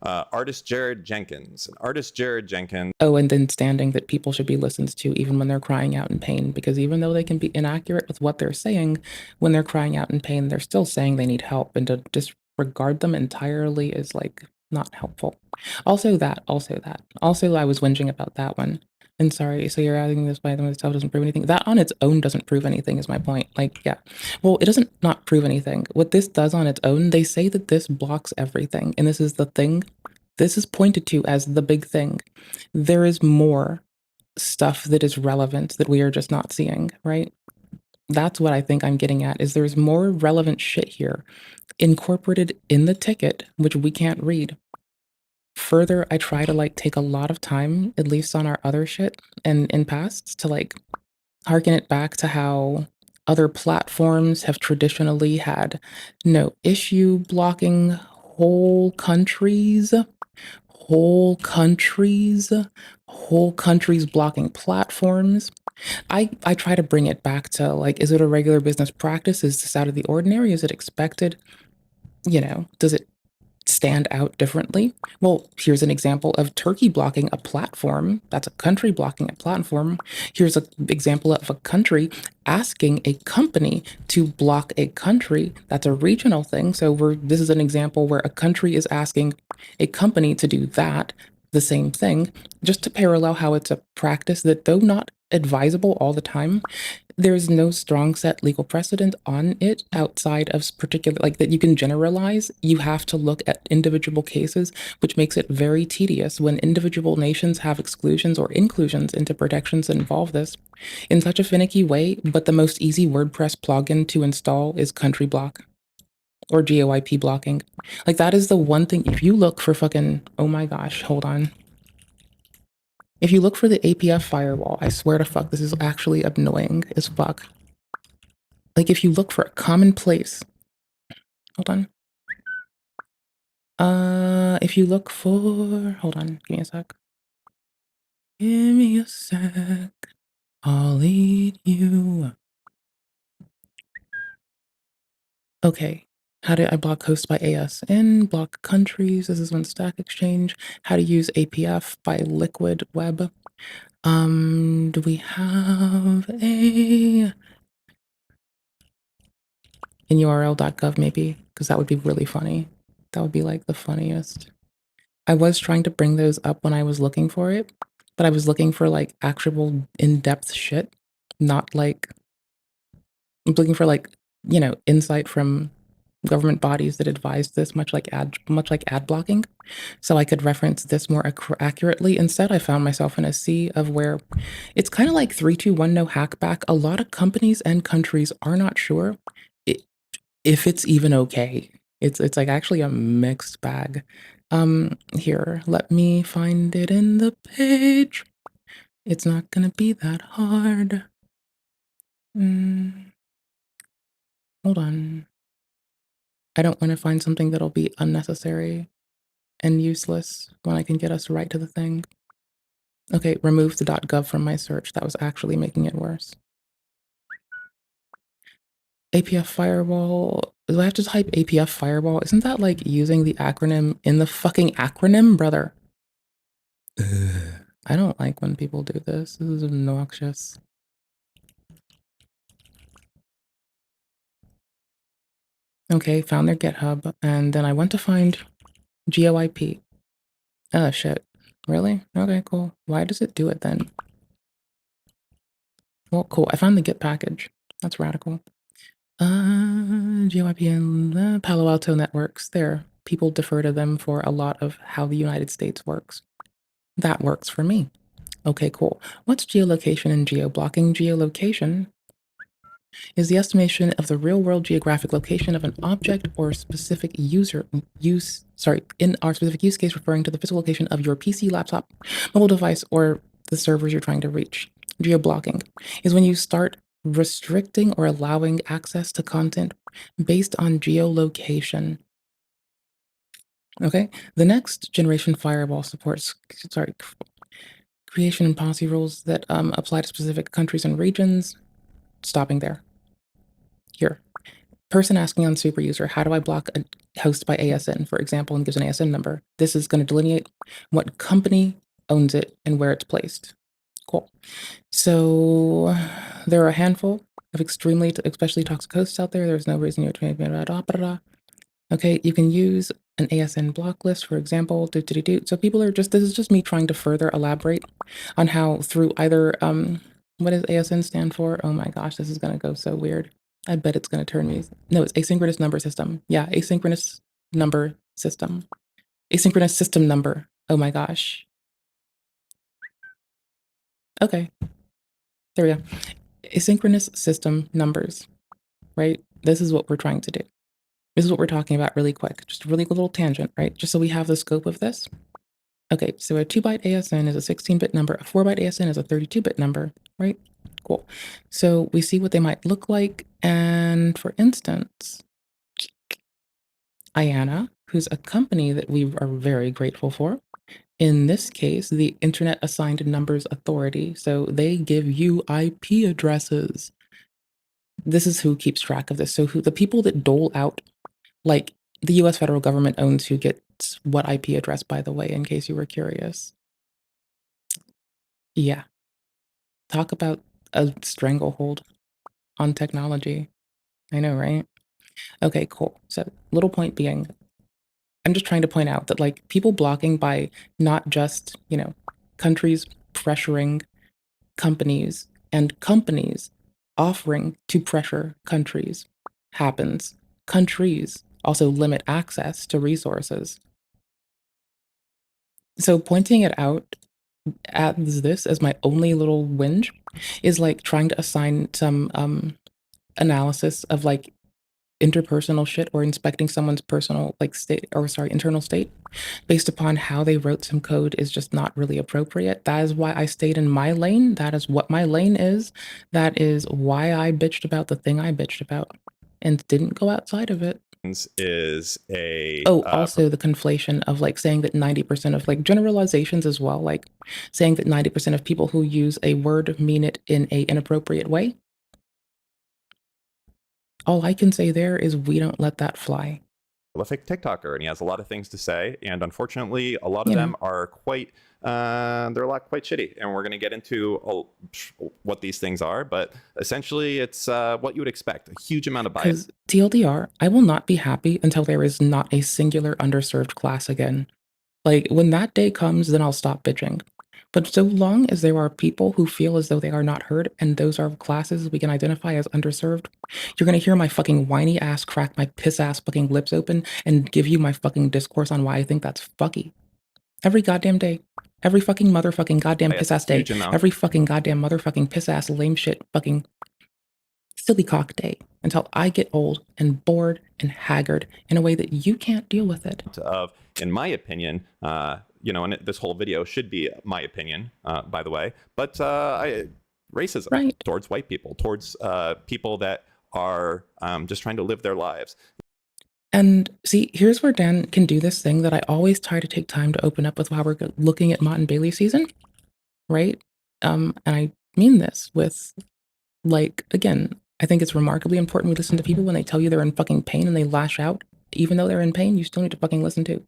artist Jared Jenkins. And artist Jared Jenkins. Oh, and then standing that people should be listened to even when they're crying out in pain, because even though they can be inaccurate with what they're saying, when they're crying out in pain, they're still saying they need help, and to disregard them entirely is like not helpful. Also, I was whinging about that one. And sorry, so you're adding this by them itself doesn't prove anything. That on its own doesn't prove anything is my point. Like, yeah. Well, it doesn't not prove anything. What this does on its own, they say that this blocks everything. And this is the thing. This is pointed to as the big thing. There is more stuff that is relevant that we are just not seeing, right? That's what I think I'm getting at, is there's more relevant shit here incorporated in the ticket, which we can't read. Further, I try to like take a lot of time, at least on our other shit and in past, to like harken it back to how other platforms have traditionally had no issue blocking whole countries blocking platforms. I try to bring it back to like, is it a regular business practice? Is this out of the ordinary? Is it expected? You know, does it stand out differently? Well, here's an example of Turkey blocking a platform. That's a country blocking a platform. Here's an example of a country asking a company to block a country. That's a regional thing. So this is an example where a country is asking a company to do that, the same thing, just to parallel how it's a practice that, though not advisable all the time, there's no strong set legal precedent on it outside of particular, like that you can generalize. You have to look at individual cases, which makes it very tedious when individual nations have exclusions or inclusions into protections that involve this in such a finicky way. But the most easy WordPress plugin to install is country block or GOIP blocking. Like that is the one thing. If you look for fucking, oh my gosh, hold on. If you look for the APF firewall, I swear to fuck, this is actually annoying as fuck. Like if you look for a common place, hold on. If you look for, hold on, give me a sec. Give me a sec. I'll lead you. Okay. How do I block hosts by ASN, block countries? This is on Stack Exchange. How to use APF by Liquid Web. Do we have a in url.gov maybe? Because that would be really funny. That would be like the funniest. I was trying to bring those up when I was looking for it, but I was looking for like actual in-depth shit, not like I'm looking for like, insight from government bodies that advise this, much like ad blocking, so I could reference this more accurately. Instead, I found myself in a sea of where it's kind of like 321 no hackback. A lot of companies and countries are not sure if it's even okay. It's like actually a mixed bag. Here, let me find it in the page. It's not gonna be that hard. Hold on. I don't want to find something that'll be unnecessary and useless when I can get us right to the thing. Okay, remove the .gov from my search. That was actually making it worse. APF firewall. Do I have to type APF firewall? Isn't that like using the acronym in the fucking acronym, brother? Ugh. I don't like when people do this. This is obnoxious. Okay, found their GitHub, and then I went to find GeoIP. Oh shit. Really? Okay, cool. Why does it do it then? Well, cool. I found the Git package. That's radical. GeoIP and Palo Alto networks. There. People defer to them for a lot of how the United States works. That works for me. Okay, cool. What's geolocation and geoblocking? Geolocation is the estimation of the real-world geographic location of an object or specific in our specific use case, referring to the physical location of your PC, laptop, mobile device, or the servers you're trying to reach. Geoblocking is when you start restricting or allowing access to content based on geolocation. Okay, the next generation firewall supports, creation and policy rules that apply to specific countries and regions. Stopping there. Here. Person asking on super user, how do I block a host by ASN, for example, and gives an ASN number. This is going to delineate what company owns it and where it's placed. Cool. So there are a handful of especially toxic hosts out there. There's no reason you're trying to. Okay, you can use an ASN block list, for example. So people are this is just me trying to further elaborate on how through either, what does ASN stand for? Oh my gosh, this is going to go so weird. I bet it's going to turn me. No, it's asynchronous number system. Yeah, asynchronous number system. Asynchronous system number. Oh my gosh. Okay. There we go. Asynchronous system numbers, right? This is what we're trying to do. This is what we're talking about really quick. Just a really little tangent, right? Just so we have the scope of this. Okay, so a 2-byte ASN is a 16-bit number. A 4-byte ASN is a 32-bit number, right? Cool. So we see what they might look like. And for instance, IANA, who's a company that we are very grateful for, in this case, the Internet Assigned Numbers Authority. So they give you IP addresses. This is who keeps track of this. So the people that dole out, like the US federal government owns who gets what IP address, by the way, in case you were curious. Yeah. Talk about a stranglehold on technology. I know, right? Okay, cool. So little point being, I'm just trying to point out that like people blocking by not just, countries pressuring companies and companies offering to pressure countries happens. Countries also limit access to resources. So pointing it out as this as my only little whinge is like trying to assign some analysis of like interpersonal shit or inspecting someone's personal internal state based upon how they wrote some code is just not really appropriate. That is why I stayed in my lane. That is what my lane is. That is why I bitched about the thing I bitched about and didn't go outside of it. is a Oh, also the conflation of like saying that 90% of like generalizations as well, like saying that 90% of people who use a word mean it in a inappropriate way. All I can say there is we don't let that fly. prolific TikToker, and he has a lot of things to say. And unfortunately, a lot of You know. them are quite, they're a lot quite shitty. And we're going to get into what these things are. But essentially, it's what you would expect, a huge amount of bias. Because TLDR, I will not be happy until there is not a singular underserved class again. Like, when that day comes, then I'll stop bitching. But so long as there are people who feel as though they are not heard, and those are classes we can identify as underserved, you're gonna hear my fucking whiny ass crack my piss ass fucking lips open and give you my fucking discourse on why I think that's fucky. Every goddamn day. Every fucking motherfucking goddamn piss ass day. Huge amount. Every fucking goddamn motherfucking piss ass lame shit fucking silly cock day until I get old and bored and haggard in a way that you can't deal with it. Of, in my opinion, you know, and this whole video should be my opinion, by the way, but racism Right. towards white people, towards people that are just trying to live their lives. And see, here's where Dan can do this thing that I always try to take time to open up with while we're looking at Mott and Bailey season, right? And I mean this with, like, again, I think it's remarkably important we listen to people when they tell you they're in fucking pain and they lash out. Even though they're in pain, you still need to fucking listen to,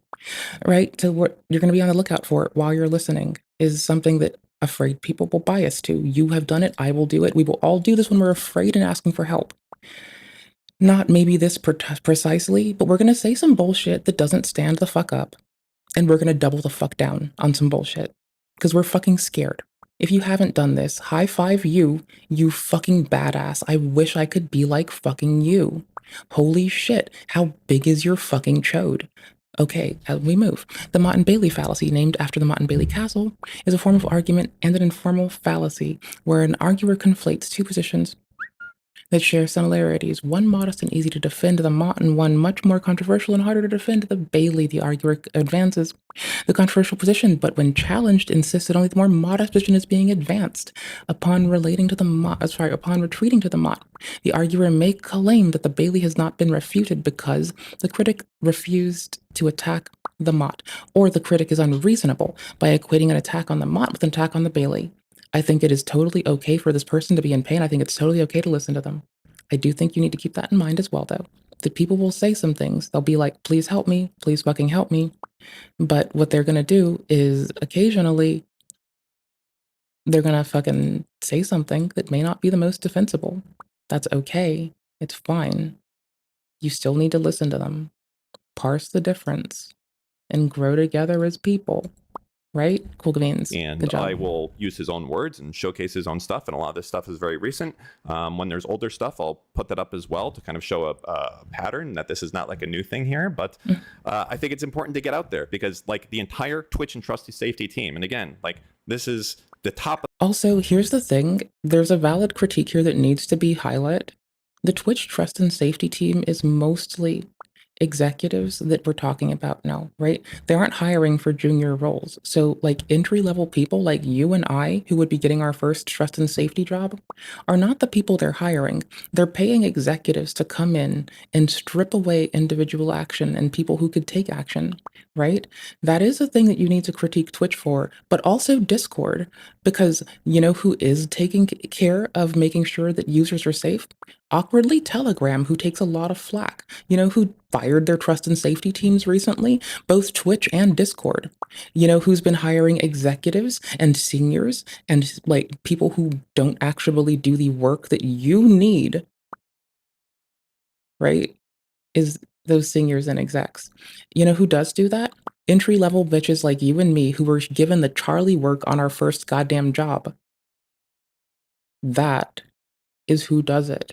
right? So what you're going to be on the lookout for while you're listening is something that afraid people will bias to. You have done it. I will do it. We will all do this when we're afraid and asking for help. Not maybe this precisely, but we're going to say some bullshit that doesn't stand the fuck up. And we're going to double the fuck down on some bullshit. Because we're fucking scared. If you haven't done this, high five you, you fucking badass. I wish I could be like fucking you. Holy shit, how big is your fucking chode? Okay, as we move. The Mott and Bailey fallacy, named after the Mott and Bailey Castle, is a form of argument and an informal fallacy where an arguer conflates two positions that share similarities, one modest and easy to defend, the Mott, and one much more controversial and harder to defend, the Bailey. The arguer advances the controversial position, but when challenged, insists that only the more modest position is being advanced. Upon retreating to the Mott, the arguer may claim that the Bailey has not been refuted because the critic refused to attack the Mott, or the critic is unreasonable by equating an attack on the Mott with an attack on the Bailey. I think it is totally okay for this person to be in pain. I think it's totally okay to listen to them. I do think you need to keep that in mind as well, though. That people will say some things. They'll be like, please help me. Please fucking help me. But what they're going to do is occasionally they're going to fucking say something that may not be the most defensible. That's okay. It's fine. You still need to listen to them. Parse the difference and grow together as people. Right? Cool beans. And I will use his own words and showcase his own stuff. And a lot of this stuff is very recent. When there's older stuff, I'll put that up as well to kind of show a pattern that this is not like a new thing here. But I think it's important to get out there because like the entire Twitch and Trusty Safety team. And again, like this is the top. Also, here's the thing. There's a valid critique here that needs to be highlighted. The Twitch Trust and Safety team is mostly executives that we're talking about now, right? They aren't hiring for junior roles. So like entry-level people like you and I, who would be getting our first trust and safety job, are not the people they're hiring. They're paying executives to come in and strip away individual action and people who could take action, right? That is a thing that you need to critique Twitch for, but also Discord, because you know who is taking care of making sure that users are safe? Awkwardly, Telegram, who takes a lot of flack. You know who fired their trust and safety teams recently? Both Twitch and Discord. You know who's been hiring executives and seniors and like people who don't actually do the work that you need, right? Is those seniors and execs. You know who does do that? Entry-level bitches like you and me who were given the Charlie work on our first goddamn job. That is who does it.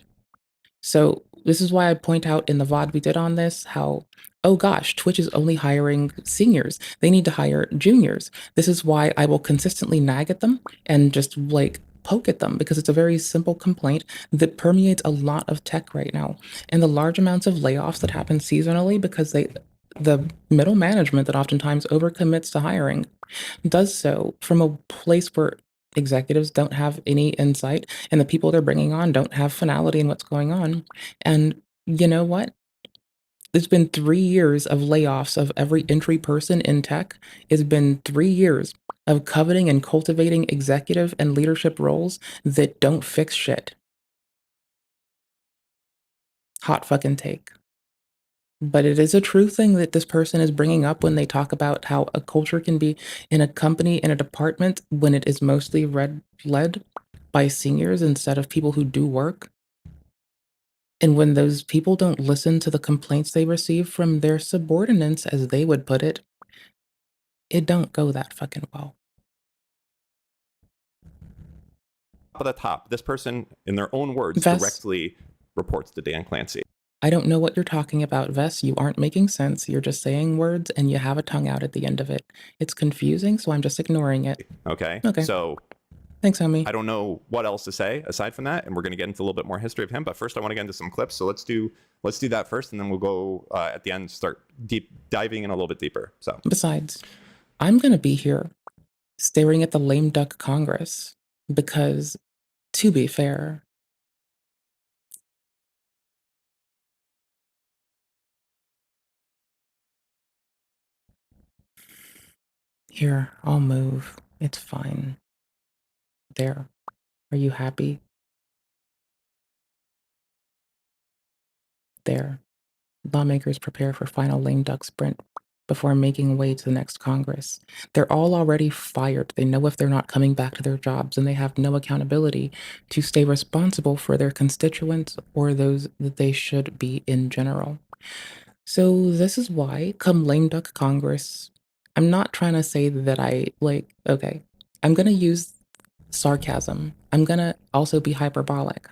So this is why I point out in the VOD we did on this, how, oh gosh, Twitch is only hiring seniors. They need to hire juniors. This is why I will consistently nag at them and just like poke at them, because it's a very simple complaint that permeates a lot of tech right now. And the large amounts of layoffs that happen seasonally because the middle management that oftentimes overcommits to hiring does so from a place where executives don't have any insight and the people they're bringing on don't have finality in what's going on. And you know what? It's been 3 years of layoffs of every entry person in tech. It's been 3 years of coveting and cultivating executive and leadership roles that don't fix shit. Hot fucking take. But it is a true thing that this person is bringing up when they talk about how a culture can be in a company, in a department, when it is mostly led by seniors instead of people who do work. And when those people don't listen to the complaints they receive from their subordinates, as they would put it don't go that fucking well. At the top, this person, in their own words, Vess, directly reports to Dan Clancy. I don't know what you're talking about, Vess. You aren't making sense. You're just saying words and you have a tongue out at the end of it. It's confusing, so I'm just ignoring it. Okay. Okay. So thanks, homie. I don't know what else to say aside from that, and we're going to get into a little bit more history of him. But first, I want to get into some clips. So let's do that first, and then we'll go at the end start diving in a little bit deeper. So besides, I'm going to be here staring at the lame duck Congress because, to be fair, here, I'll move. It's fine. There. Are you happy? There. Lawmakers prepare for final lame duck sprint before making way to the next Congress. They're all already fired. They know if they're not coming back to their jobs, and they have no accountability to stay responsible for their constituents or those that they should be in general. So this is why, come lame duck Congress, I'm not trying to say that okay, I'm going to use sarcasm. I'm going to also be hyperbolic.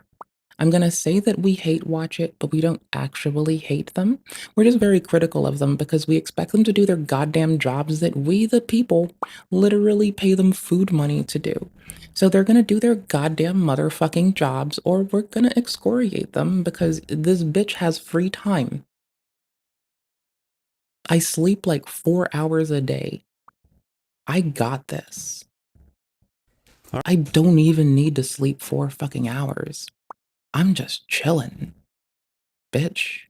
I'm going to say that we hate watch it, but we don't actually hate them. We're just very critical of them because we expect them to do their goddamn jobs that we, the people, literally pay them food money to do. So they're going to do their goddamn motherfucking jobs, or we're going to excoriate them because this bitch has free time. I sleep like 4 hours a day. I got this. I don't even need to sleep 4 fucking hours. I'm just chilling. Bitch.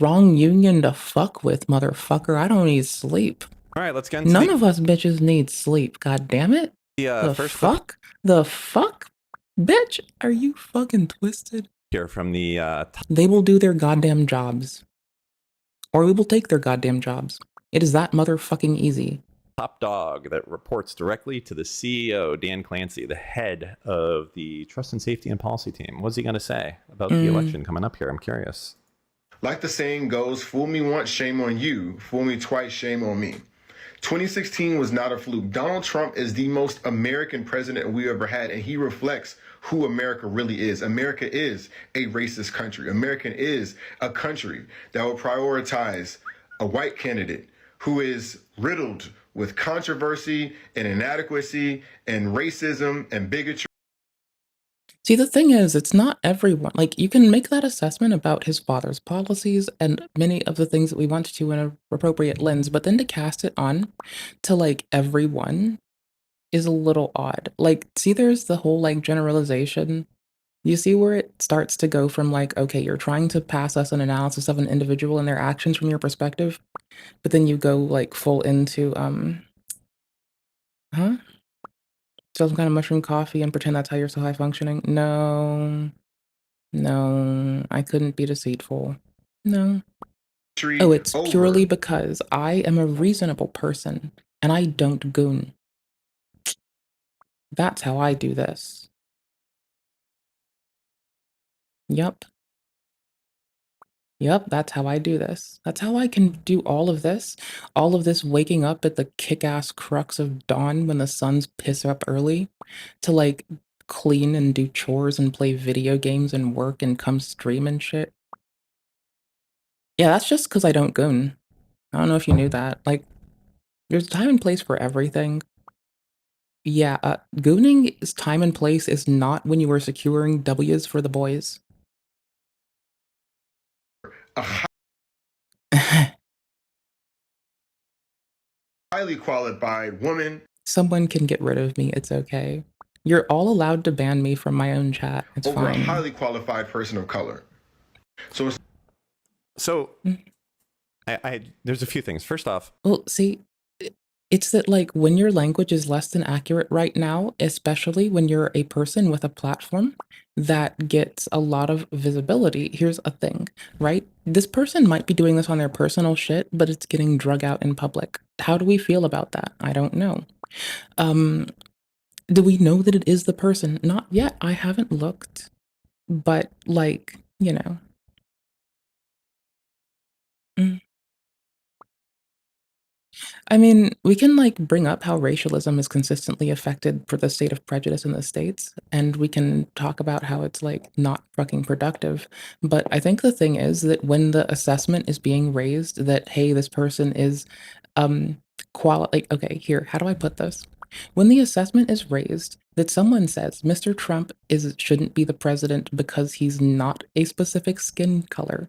Wrong union to fuck with, motherfucker. I don't need sleep. all right, let's get into None of us bitches need sleep. God damn it. The first fuck? The fuck? Bitch, are you fucking twisted? here from the They will do their goddamn jobs. Or we will take their goddamn jobs. It is that motherfucking easy. top dog that reports directly to the CEO, Dan Clancy, the head of the Trust and Safety and Policy team. What's he going to say about the election coming up here? I'm curious. Like the saying goes, fool me once, shame on you. Fool me twice, shame on me. 2016 was not a fluke. Donald Trump is the most American president we ever had, and he reflects who America really is. America is a racist country. America is a country that will prioritize a white candidate who is riddled with controversy and inadequacy and racism and bigotry. See, the thing is, it's not everyone. Like, you can make that assessment about his father's policies and many of the things that we want to in an appropriate lens, but then to cast it on to, like, everyone is a little odd. Like, see, there's the whole, like, generalization. You see where it starts to go from, like, okay, you're trying to pass us an analysis of an individual and their actions from your perspective, but then you go, like, full into, huh? Some kind of mushroom coffee and pretend that's how you're so high functioning? No. No, I couldn't be deceitful. No. Oh, it's purely because I am a reasonable person and I don't goon. That's how I do this. Yup. Yep, that's how I do this. That's how I can do all of this waking up at the kick-ass crux of dawn when the sun's piss up early to, like, clean and do chores and play video games and work and come stream and shit. Yeah, that's just because I don't goon. I don't know if you knew that. Like, there's a time and place for everything. Yeah, gooning's time and place is not when you are securing W's for the boys. Highly qualified woman. Someone can get rid of me. It's okay. You're all allowed to ban me from my own chat. It's over fine. a highly qualified person of color. So it's So Mm. there's a few things. First off, Well, see, it's that like when your language is less than accurate right now, especially when you're a person with a platform that gets a lot of visibility. Here's a thing, right? This person might be doing this on their personal shit, but it's getting drug out in public. How do we feel about that? I don't know. Um, do we know that it is the person? Not yet. I haven't looked, but like, you know. Mm. I mean, we can like bring up how racialism is consistently affected for the state of prejudice in the States, and we can talk about how it's like not fucking productive. But I think the thing is that when the assessment is being raised that, hey, this person is like, okay, here, how do I put this? When the assessment is raised that someone says Mr. Trump shouldn't be the president because he's not a specific skin color,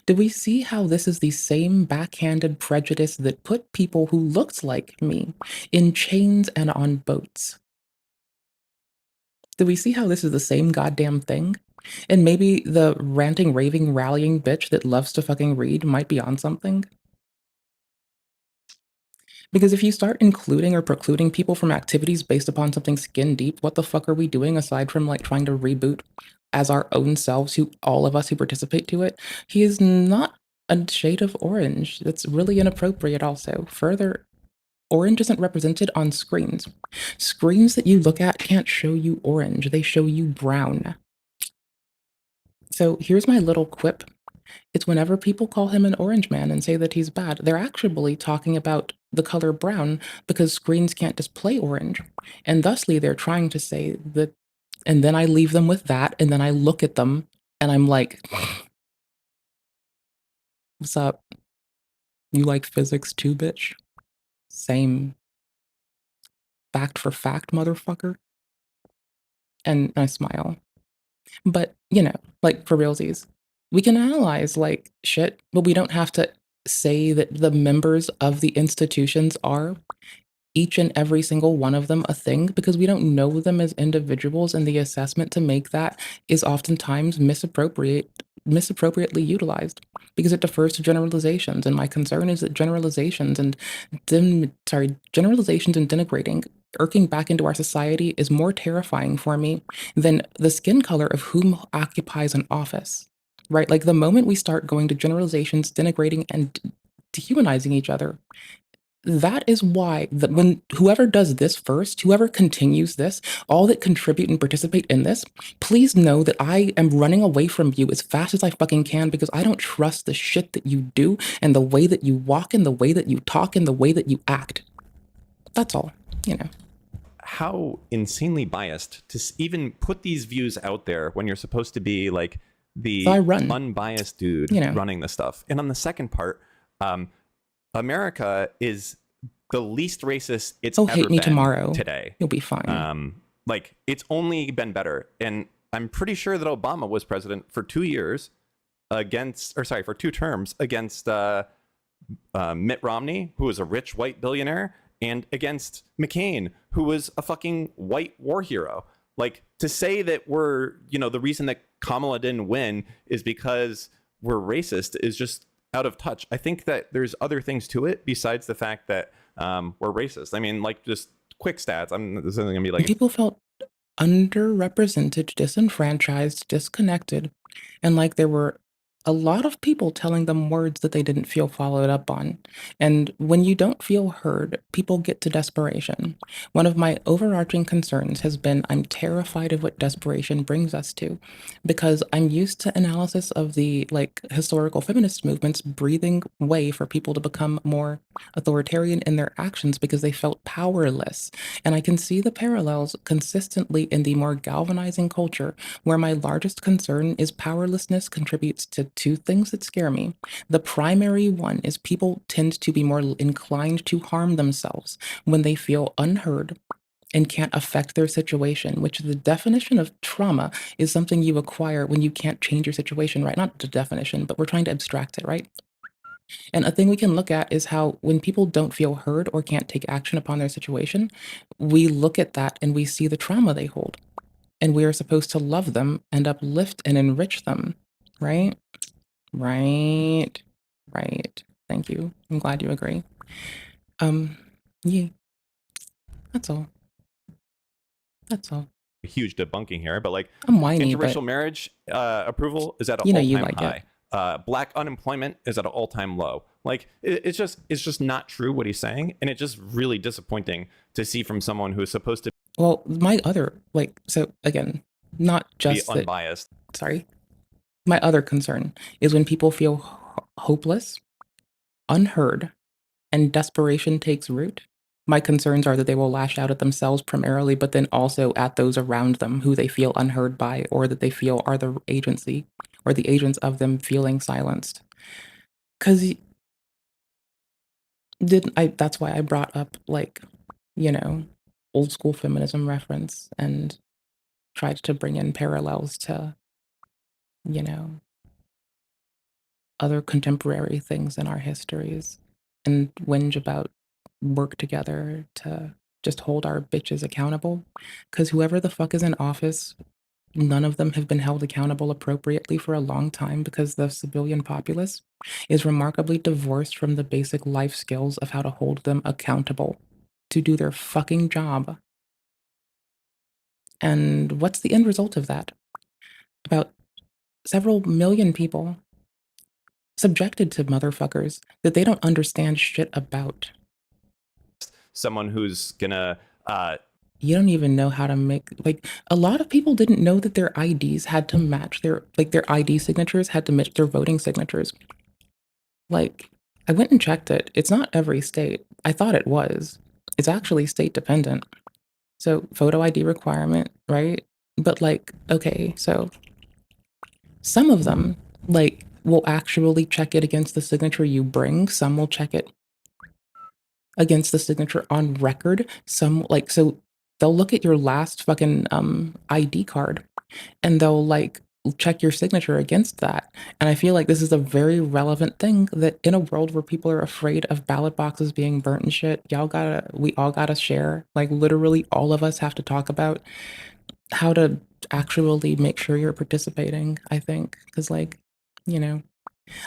do we see how this is the same backhanded prejudice that put people who looked like me in chains and on boats? Do we see how this is the same goddamn thing? And maybe the ranting, raving, rallying bitch that loves to fucking read might be on something? Because if you start including or precluding people from activities based upon something skin deep, what the fuck are we doing aside from like trying to reboot as our own selves, who all of us who participate to it? He is not a shade of orange. That's really inappropriate also. Further, orange isn't represented on screens. Screens that you look at can't show you orange, they show you brown. So here's my little quip. It's whenever people call him an orange man and say that he's bad, they're actually talking about the color brown because screens can't display orange. And thusly, they're trying to say that, and then I leave them with that, and then I look at them and I'm like, what's up? You like physics too, bitch? Same. Fact for fact, motherfucker. And I smile. But, you know, like for realsies, we can analyze like shit, but we don't have to say that the members of the institutions are each and every single one of them a thing because we don't know them as individuals, and the assessment to make that is oftentimes misappropriately utilized because it defers to generalizations. And my concern is that generalizations and denigrating irking back into our society is more terrifying for me than the skin color of whom occupies an office. Right? Like the moment we start going to generalizations, denigrating and dehumanizing each other, that is why that when whoever does this first, whoever continues this, all that contribute and participate in this, please know that I am running away from you as fast as I fucking can because I don't trust the shit that you do and the way that you walk and the way that you talk and the way that you act. That's all, you know. how insanely biased to even put these views out there when you're supposed to be like the So I run. unbiased dude You know. running this stuff. And on the second part, America is the least racist it's Oh, ever hate me been tomorrow. today. You'll be fine. Like it's only been better. And I'm pretty sure that Obama was president for 2 years for 2 terms against Mitt Romney, who was a rich white billionaire, and against McCain, who was a fucking white war hero. Like to say that we're, the reason that Kamala didn't win is because we're racist is just out of touch. I think that there's other things to it besides the fact that we're racist. I mean, like just quick stats. This isn't gonna be like People felt underrepresented, disenfranchised, disconnected, and like there were a lot of people telling them words that they didn't feel followed up on. And when you don't feel heard, people get to desperation. One of my overarching concerns has been I'm terrified of what desperation brings us to because I'm used to analysis of the like historical feminist movements breathing way for people to become more authoritarian in their actions because they felt powerless. And I can see the parallels consistently in the more galvanizing culture where my largest concern is powerlessness contributes to 2 things that scare me. The primary one is people tend to be more inclined to harm themselves when they feel unheard and can't affect their situation, which the definition of trauma is something you acquire when you can't change your situation, right? Not the definition, but we're trying to abstract it, right? And a thing we can look at is how when people don't feel heard or can't take action upon their situation, we look at that and we see the trauma they hold. And we are supposed to love them and uplift and enrich them, right? Right. Right. Thank you. I'm glad you agree. Yeah. That's all. That's all. Huge debunking here, but like I'm whiny, but interracial marriage approval is at an you know you all-time like high. it. Black unemployment is at an all-time low. Like it's just not true what he's saying, and it's just really disappointing to see from someone who is supposed to Well, my other so again, not be just that. unbiased. Sorry. My other concern is when people feel hopeless, unheard, and desperation takes root. My concerns are that they will lash out at themselves primarily, but then also at those around them who they feel unheard by, or that they feel are the agency or the agents of them feeling silenced. Because that's why I brought up, like, you know, old school feminism reference and tried to bring in parallels to, you know, other contemporary things in our histories and whinge about work together to just hold our bitches accountable. Because whoever the fuck is in office, none of them have been held accountable appropriately for a long time because the civilian populace is remarkably divorced from the basic life skills of how to hold them accountable to do their fucking job. And what's the end result of that? About several million people subjected to motherfuckers that they don't understand shit about. Someone who's gonna You don't even know how to make, like, a lot of people didn't know that their IDs had to match their ID signatures had to match their voting signatures. Like, I went and checked it. It's not every state. I thought it was. It's actually state dependent. So, photo ID requirement, right? But like, okay, so some of them, like, will actually check it against the signature you bring. Some will check it against the signature on record. Some, like, so they'll look at your last fucking ID card and they'll like check your signature against that. And I feel like this is a very relevant thing that in a world where people are afraid of ballot boxes being burnt and shit, we all gotta share. Like literally all of us have to talk about how to actually make sure you're participating, I think. Cause like, you know,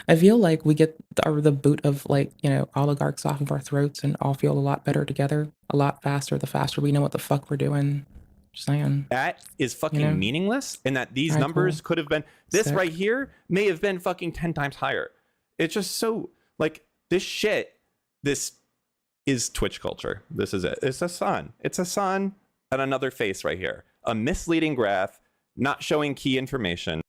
I feel like we get the boot of like, you know, oligarchs off of our throats and all feel a lot better together, a lot faster, the faster we know what the fuck we're doing. Just saying, that is you fucking know? meaningless, and that these All right, numbers cool. could have been this Sick. right here may have been fucking 10 times higher. It's just so like this shit. This is Twitch culture. This is it. It's a sun. It's a sun and another face right here. A misleading graph, not showing key information,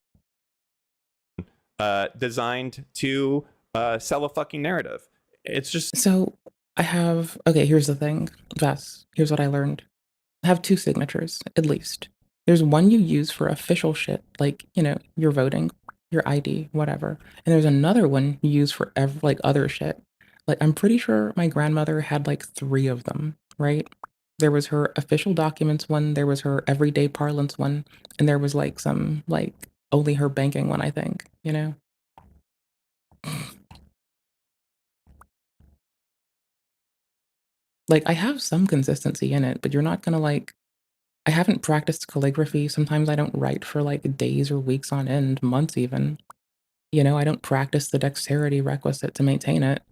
designed to sell a fucking narrative. It's just So I have, okay, here's the thing, Vess, here's what I learned. I have two signatures, at least. There's one you use for official shit, like, you know, your voting, your ID, whatever. And there's another one you use for like other shit. Like, I'm pretty sure my grandmother had like three of them, right? There was her official documents one, there was her everyday parlance one, and there was like some, like, only her banking one, I think, you know? Like, I have some consistency in it, but you're not gonna like, I haven't practiced calligraphy. Sometimes I don't write for like days or weeks on end, months even. You know, I don't practice the dexterity requisite to maintain it.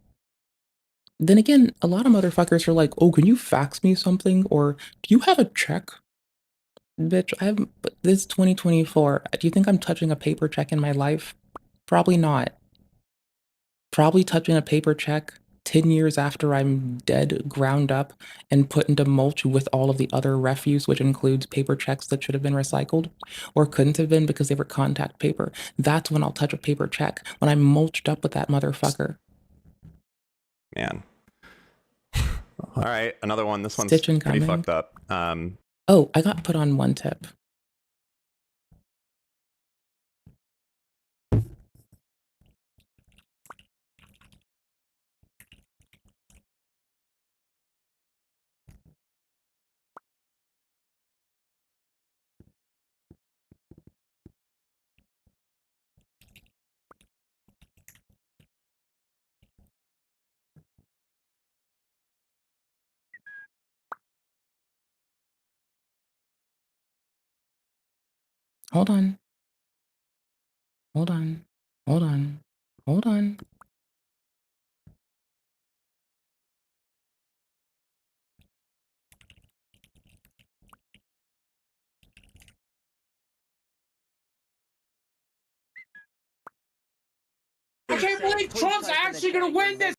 Then again, a lot of motherfuckers are like, oh, can you fax me something? Or do you have a check? Bitch, but this is 2024. Do you think I'm touching a paper check in my life? Probably not. Probably touching a paper check 10 years after I'm dead, ground up, and put into mulch with all of the other refuse, which includes paper checks that should have been recycled or couldn't have been because they were contact paper. That's when I'll touch a paper check, when I'm mulched up with that motherfucker. man. All right, another one. This one's Stitch pretty incoming. fucked up. Oh, I got put on one tip. Hold on. Hold on. Hold on. Hold on. I can't believe Trump's actually gonna win this.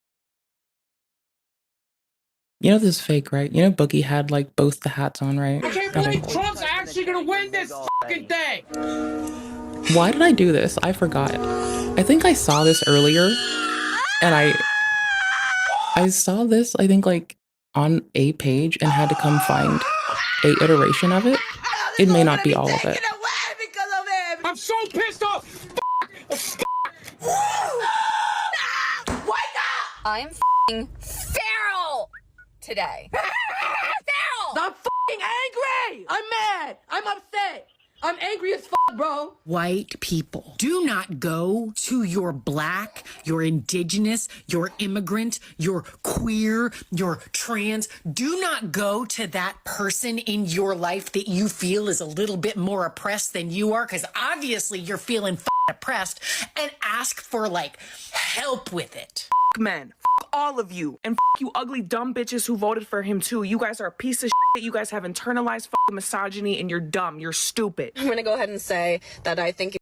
You know this is fake, right? You know Boogie had like both the hats on, right? I can't Okay, believe cool. Trump's actually gonna win this fucking thing. Why did I do this? I forgot. I think I saw this earlier, and I saw this, I think, like, on a page and had to come find a iteration of it. It may not be all of it. I'm so pissed off. I'm f***ing feral today. Feral! I'm f***ing angry! I'm mad! I'm upset! I'm angry as f***, bro! White people, do not go to your black, your indigenous, your immigrant, your queer, your trans. Do not go to that person in your life that you feel is a little bit more oppressed than you are, because obviously you're feeling oppressed, and ask for, like, help with it. Men, all of you, and you ugly dumb bitches who voted for him too. You guys are a piece of shit. You guys have internalized misogyny, and you're dumb. You're stupid. I'm gonna go ahead and say that I think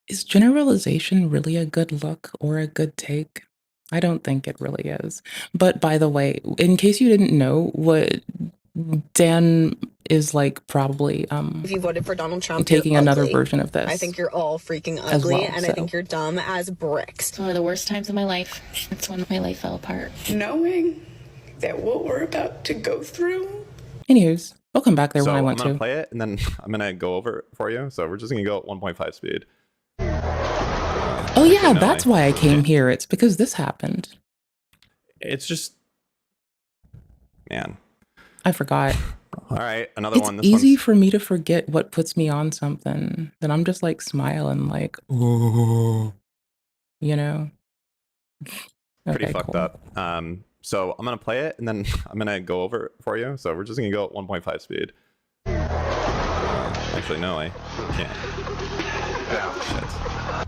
Is generalization really a good look or a good take? I don't think it really is. But by the way, in case you didn't know, what Dan is like probably if you voted for Donald Trump, taking you're another ugly. version of this. I think you're all freaking as ugly, well, and I think you're dumb as bricks. It's one of the worst times of my life. It's when my life fell apart. Knowing that what we're about to go through. Anyways, I'll come back there So when I I'm want gonna to. play it, and then I'm gonna go over it for you. So we're just gonna go at 1.5 speed. Oh yeah, that's why I came here. It's because this happened. It's just, man. I forgot. All right, another It's one. This easy one's for me to forget what puts me on something. Then I'm just like smiling, like, oh, you know. pretty Okay, fucked cool. up. So I'm gonna play it, and then I'm gonna go over it for you. So we're just gonna go at 1.5 speed. Actually, no, I can't. Shit.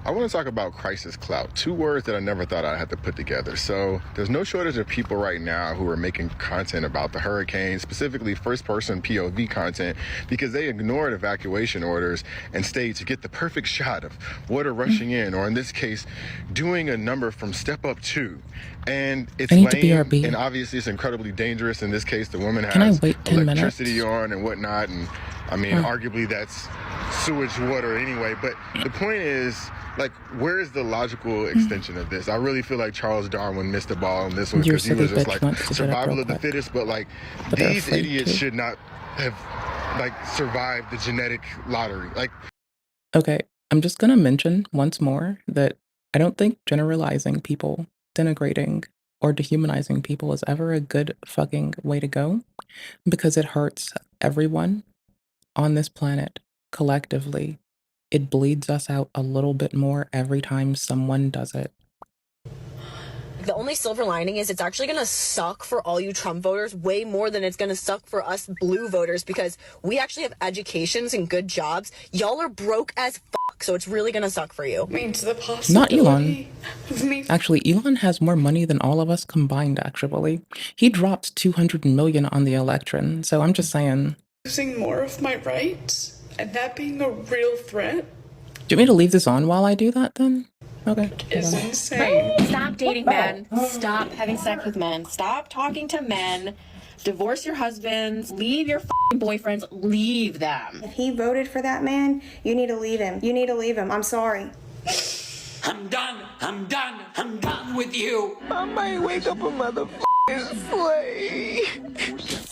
I want to talk about crisis clout. Two words that I never thought I'd have to put together. So there's no shortage of people right now who are making content about the hurricane, specifically first-person POV content, because they ignored evacuation orders and stayed to get the perfect shot of water rushing in, or in this case, doing a number from Step Up 2. And it's I need to lame, BRB. and obviously it's incredibly dangerous. In this case, the woman Can I has wait 10 electricity minutes? on and whatnot, and I mean, arguably that's sewage water anyway. But the point is, like, where is the logical extension of this? I really feel like Charles Darwin missed the ball on this one, Your because he was silly just bitch like wants to get up survival real of the quick. fittest. But like, But they're these afraid idiots to. should not have like survived the genetic lottery. Like, Okay, I'm just gonna mention once more that I don't think generalizing people, denigrating, or dehumanizing people is ever a good fucking way to go, because it hurts everyone on this planet collectively. It bleeds us out a little bit more every time someone does it. The only silver lining is it's actually gonna suck for all you Trump voters way more than it's gonna suck for us blue voters, because we actually have educations and good jobs. Y'all are broke as fuck, so it's really gonna suck for you. Means the possibility Not Elon. of me Actually, Elon has more money than all of us combined, actually. He dropped 200 million on the election, so I'm just saying. losing more of my rights and that being a real threat Do you want me to leave this on while I do that then? Okay. is hold on. insane. Stop dating men. Stop having sex with men. Stop talking to men. Divorce your husbands. Leave your boyfriends. Leave them. If he voted for that man, you need to leave him. You need to leave him. I'm sorry. I'm done. I'm done. I'm done with you. I might wake up a motherfucking slave.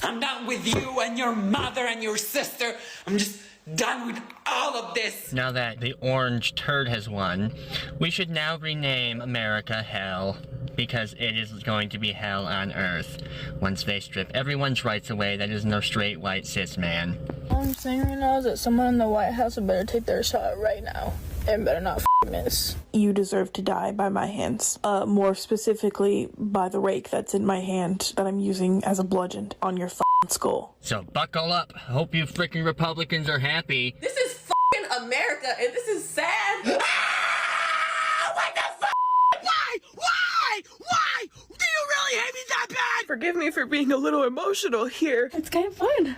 I'm done with you and your mother and your sister. I'm just done with all of this. Now that the orange turd has won, we should now rename America Hell, because it is going to be hell on earth once they strip everyone's rights away that is no straight white cis man. All I'm saying right now is that someone in the White House would better take their shot right now and better not miss. You deserve to die by my hands. More specifically, by the rake that's in my hand that I'm using as a bludgeon on your skull. So buckle up. Hope you freaking Republicans are happy. This is f***ing America, and this is sad. forgive me for being a little emotional here. It's kind of fun.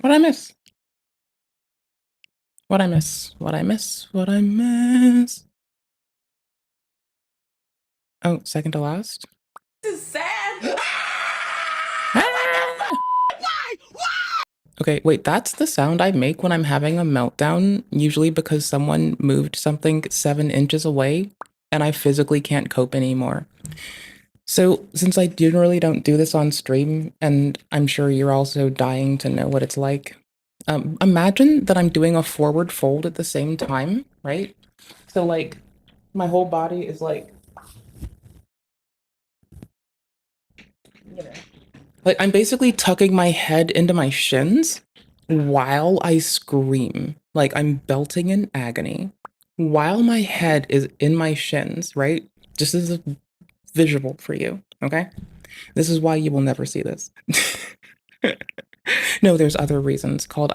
What'd I miss? What'd I miss? What'd I miss? What'd I miss? Oh, second to last? This is sad. Okay, wait, that's the sound I make when I'm having a meltdown, usually because someone moved something 7 inches away and I physically can't cope anymore. So, since I generally don't do this on stream, and I'm sure you're also dying to know what it's like, imagine that I'm doing a forward fold at the same time, right? So, like, my whole body is like, you know, like I'm basically tucking my head into my shins while I scream. Like I'm belting in agony while my head is in my shins, right? Just as a visual for you, okay? This is why you will never see this. No, there's other reasons called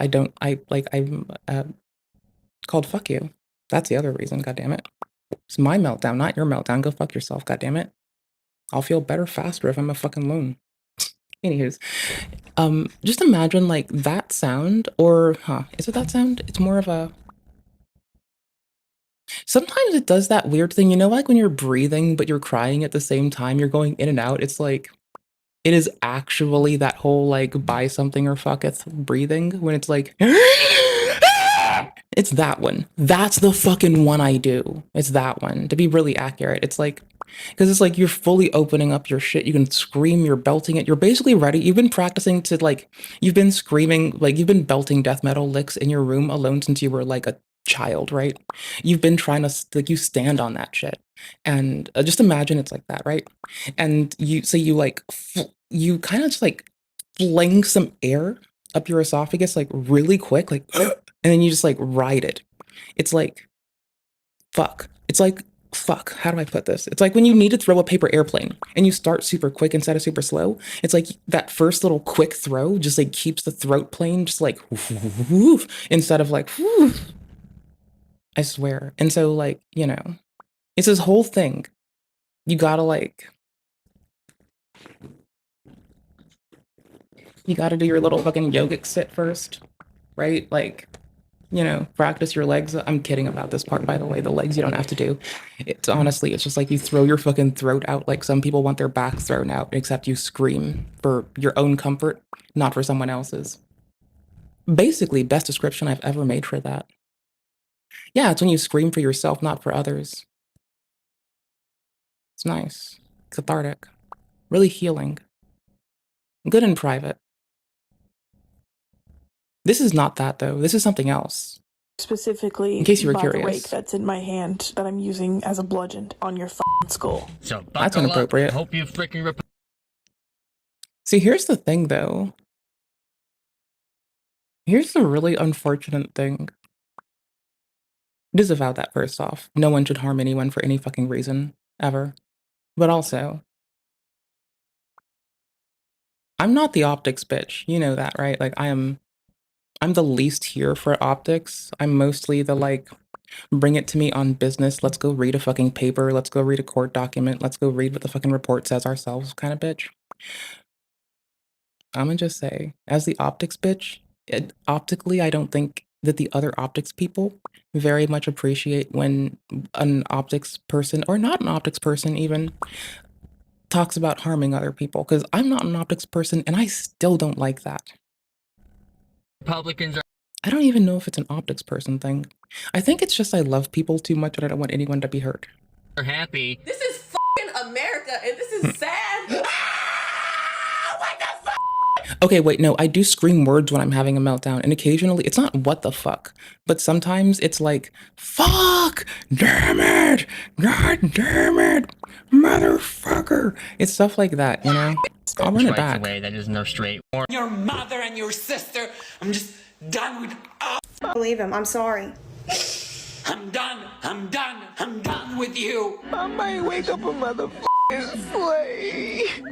called fuck you. That's the other reason, goddammit. It's my meltdown, not your meltdown. Go fuck yourself, goddammit. I'll feel better faster if I'm a fucking loon. Anywho's, just imagine like that sound, or is it that sound? It's more of a. Sometimes it does that weird thing, you know, like when you're breathing but you're crying at the same time, you're going in and out. It's like it is actually that whole like buy something or fucketh breathing when it's like it's that one. That's the fucking one I do. It's that one. To be really accurate, it's like because it's like you're fully opening up your shit. You can scream, you're belting it. You're basically ready. You've been practicing to like, you've been screaming, like you've been belting death metal licks in your room alone since you were like a child, right? You've been trying to, like, you stand on that shit. And just imagine it's like that, right? And you like, you kind of just like fling some air up your esophagus, like really quick, like, and then you just like ride it. It's like, fuck. It's like, fuck, how do I put this? It's like when you need to throw a paper airplane and you start super quick instead of super slow. It's like that first little quick throw just like keeps the throat plane just like woof, instead of like woof. I swear. And so like, you know, it's this whole thing. You gotta do your little fucking yogic sit first, right? Like, you know, practice your legs. I'm kidding about this part, by the way. The legs you don't have to do. It's honestly, it's just like you throw your fucking throat out like some people want their back thrown out, except you scream for your own comfort, not for someone else's. Basically, best description I've ever made for that. Yeah, it's when you scream for yourself, not for others. It's nice. Cathartic. Really healing. Good in private. This is not that, though. This is something else. Specifically, in case you were by the curious. rake that's in my hand that I'm using as a bludgeon on your f***ing skull. So That's inappropriate. Hope you freaking See, here's the thing, though. Here's the really unfortunate thing. Disavow that first off. No one should harm anyone for any fucking reason, ever. But also, I'm not the optics bitch. You know that, right? Like, I'm the least here for optics. I'm mostly the, like, bring it to me on business. Let's go read a fucking paper. Let's go read a court document. Let's go read what the fucking report says ourselves kind of bitch. I'm gonna just say, as the optics bitch, optically, I don't think that the other optics people very much appreciate when an optics person, or not an optics person even, talks about harming other people, because I'm not an optics person and I still don't like that. Republicans are. I don't even know if it's an optics person thing. I think it's just I love people too much and I don't want anyone to be hurt. Are happy. This is fucking America, and this is sad. Okay, wait, no, I do scream words when I'm having a meltdown, and occasionally, it's not what the fuck, but sometimes it's like, fuck, damn it, god damn it, motherfucker. It's stuff like that, you know? I'll run it back. Away, that is no straight. Your mother and your sister, I'm just done with all. Leave him. I'm sorry. I'm done. I'm done. I'm done with you. I might wake up a motherfucking slave.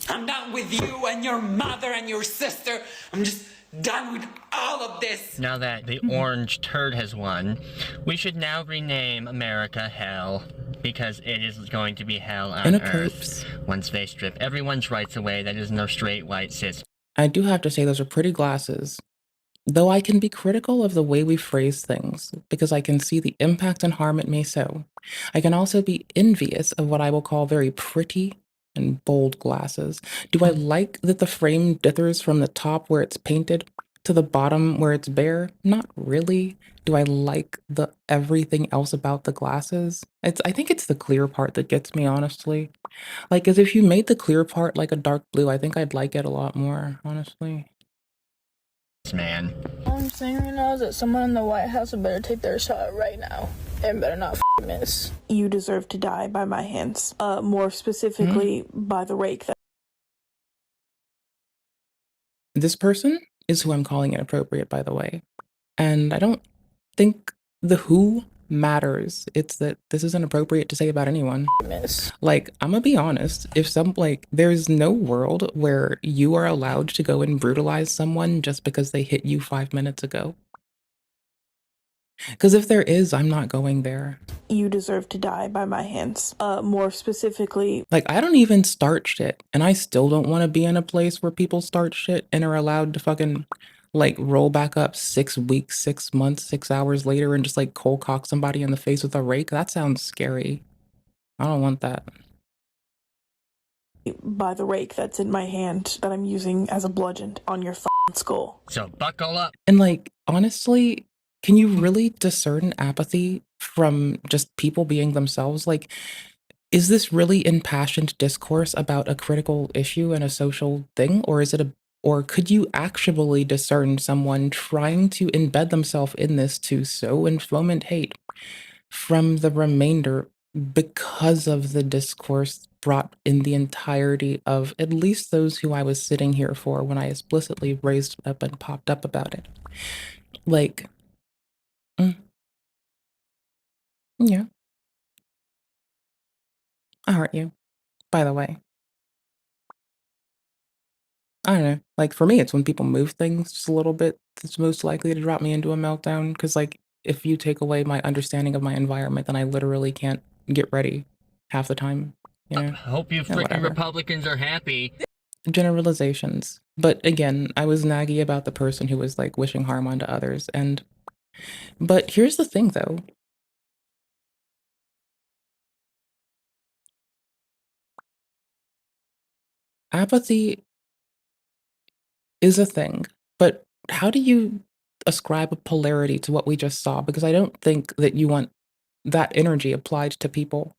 I'm done with you and your mother and your sister. I'm just done with all of this. Now that the orange turd has won, we should now rename America Hell, because it is going to be hell on Earth once they strip everyone's rights away that is no straight white cis. I do have to say those are pretty glasses. Though I can be critical of the way we phrase things, because I can see the impact and harm it may sow, I can also be envious of what I will call very pretty and bold glasses. Do I like that the frame dithers from the top where it's painted to the bottom where it's bare? Not really. Do I like the everything else about the glasses? I think it's the clear part that gets me, honestly. Like, as if you made the clear part like a dark blue, I think I'd like it a lot more, honestly. Man. All I'm saying right now is that someone in the White House would better take their shot right now and better not miss. You deserve to die by my hands. More specifically, by the rake that. This person is who I'm calling inappropriate, by the way. And I don't think the who matters. It's that this is inappropriate to say about anyone. Like, I'm gonna be honest, if there's no world where you are allowed to go and brutalize someone just because they hit you 5 minutes ago. Because if there is, I'm not going there. You deserve to die by my hands. More specifically, like, I don't even start shit, and I still don't want to be in a place where people start shit and are allowed to fucking like roll back up 6 weeks, 6 months, 6 hours later and just like cold cock somebody in the face with a rake. That sounds scary. I don't want that. By the rake that's in my hand that I'm using as a bludgeon on your skull. So buckle up. And like, honestly, can you really discern apathy from just people being themselves? Like, is this really impassioned discourse about a critical issue and a social thing? Or could you actually discern someone trying to embed themselves in this to sow and foment hate from the remainder because of the discourse brought in the entirety of at least those who I was sitting here for when I explicitly raised up and popped up about it? Like, yeah. I heart you, by the way. I don't know. Like, for me, it's when people move things just a little bit that's most likely to drop me into a meltdown. Because, like, if you take away my understanding of my environment, then I literally can't get ready half the time. You know? Hope you freaking whatever. Republicans are happy. Generalizations. But again, I was naggy about the person who was like wishing harm onto others. But here's the thing, though. Apathy is a thing, but how do you ascribe a polarity to what we just saw? Because I don't think that you want that energy applied to people.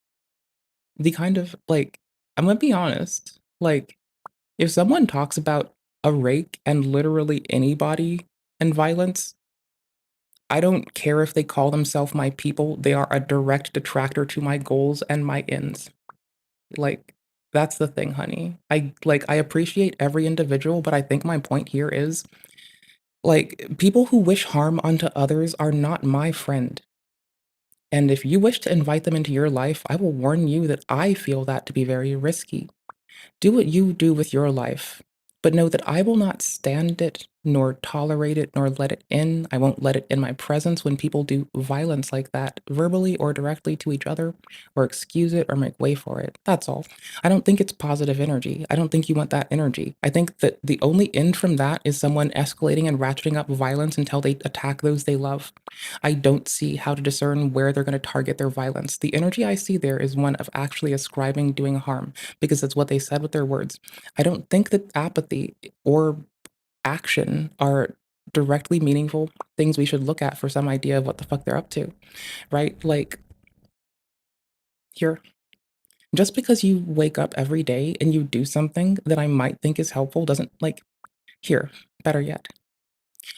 The kind of, like, I'm gonna be honest, like, if someone talks about a rake and literally anybody and violence, I don't care if they call themselves my people, they are a direct detractor to my goals and my ends. Like, that's the thing, honey. I appreciate every individual, but I think my point here is, like, people who wish harm onto others are not my friend. And if you wish to invite them into your life, I will warn you that I feel that to be very risky. Do what you do with your life, but know that I will not stand it, nor tolerate it, nor let it in. I won't let it in my presence when people do violence like that, verbally or directly to each other, or excuse it or make way for it. That's all. I don't think it's positive energy. I don't think you want that energy. I think that the only end from that is someone escalating and ratcheting up violence until they attack those they love. I don't see how to discern where they're going to target their violence. The energy I see there is one of actually ascribing doing harm, because that's what they said with their words. I don't think that apathy or action are directly meaningful things we should look at for some idea of what the fuck they're up to, right? Like, here, just because you wake up every day and you do something that I might think is helpful doesn't, here, better yet.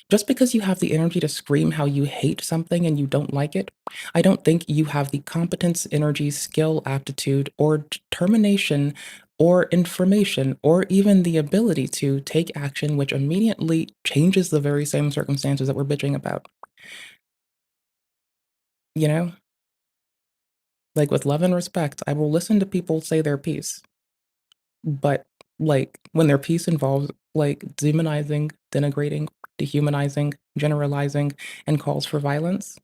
Just because you have the energy to scream how you hate something and you don't like it, I don't think you have the competence, energy, skill, aptitude, or determination or information, or even the ability to take action which immediately changes the very same circumstances that we're bitching about. You know? Like, with love and respect, I will listen to people say their piece. But, like, when their piece involves, like, demonizing, denigrating, dehumanizing, generalizing, and calls for violence,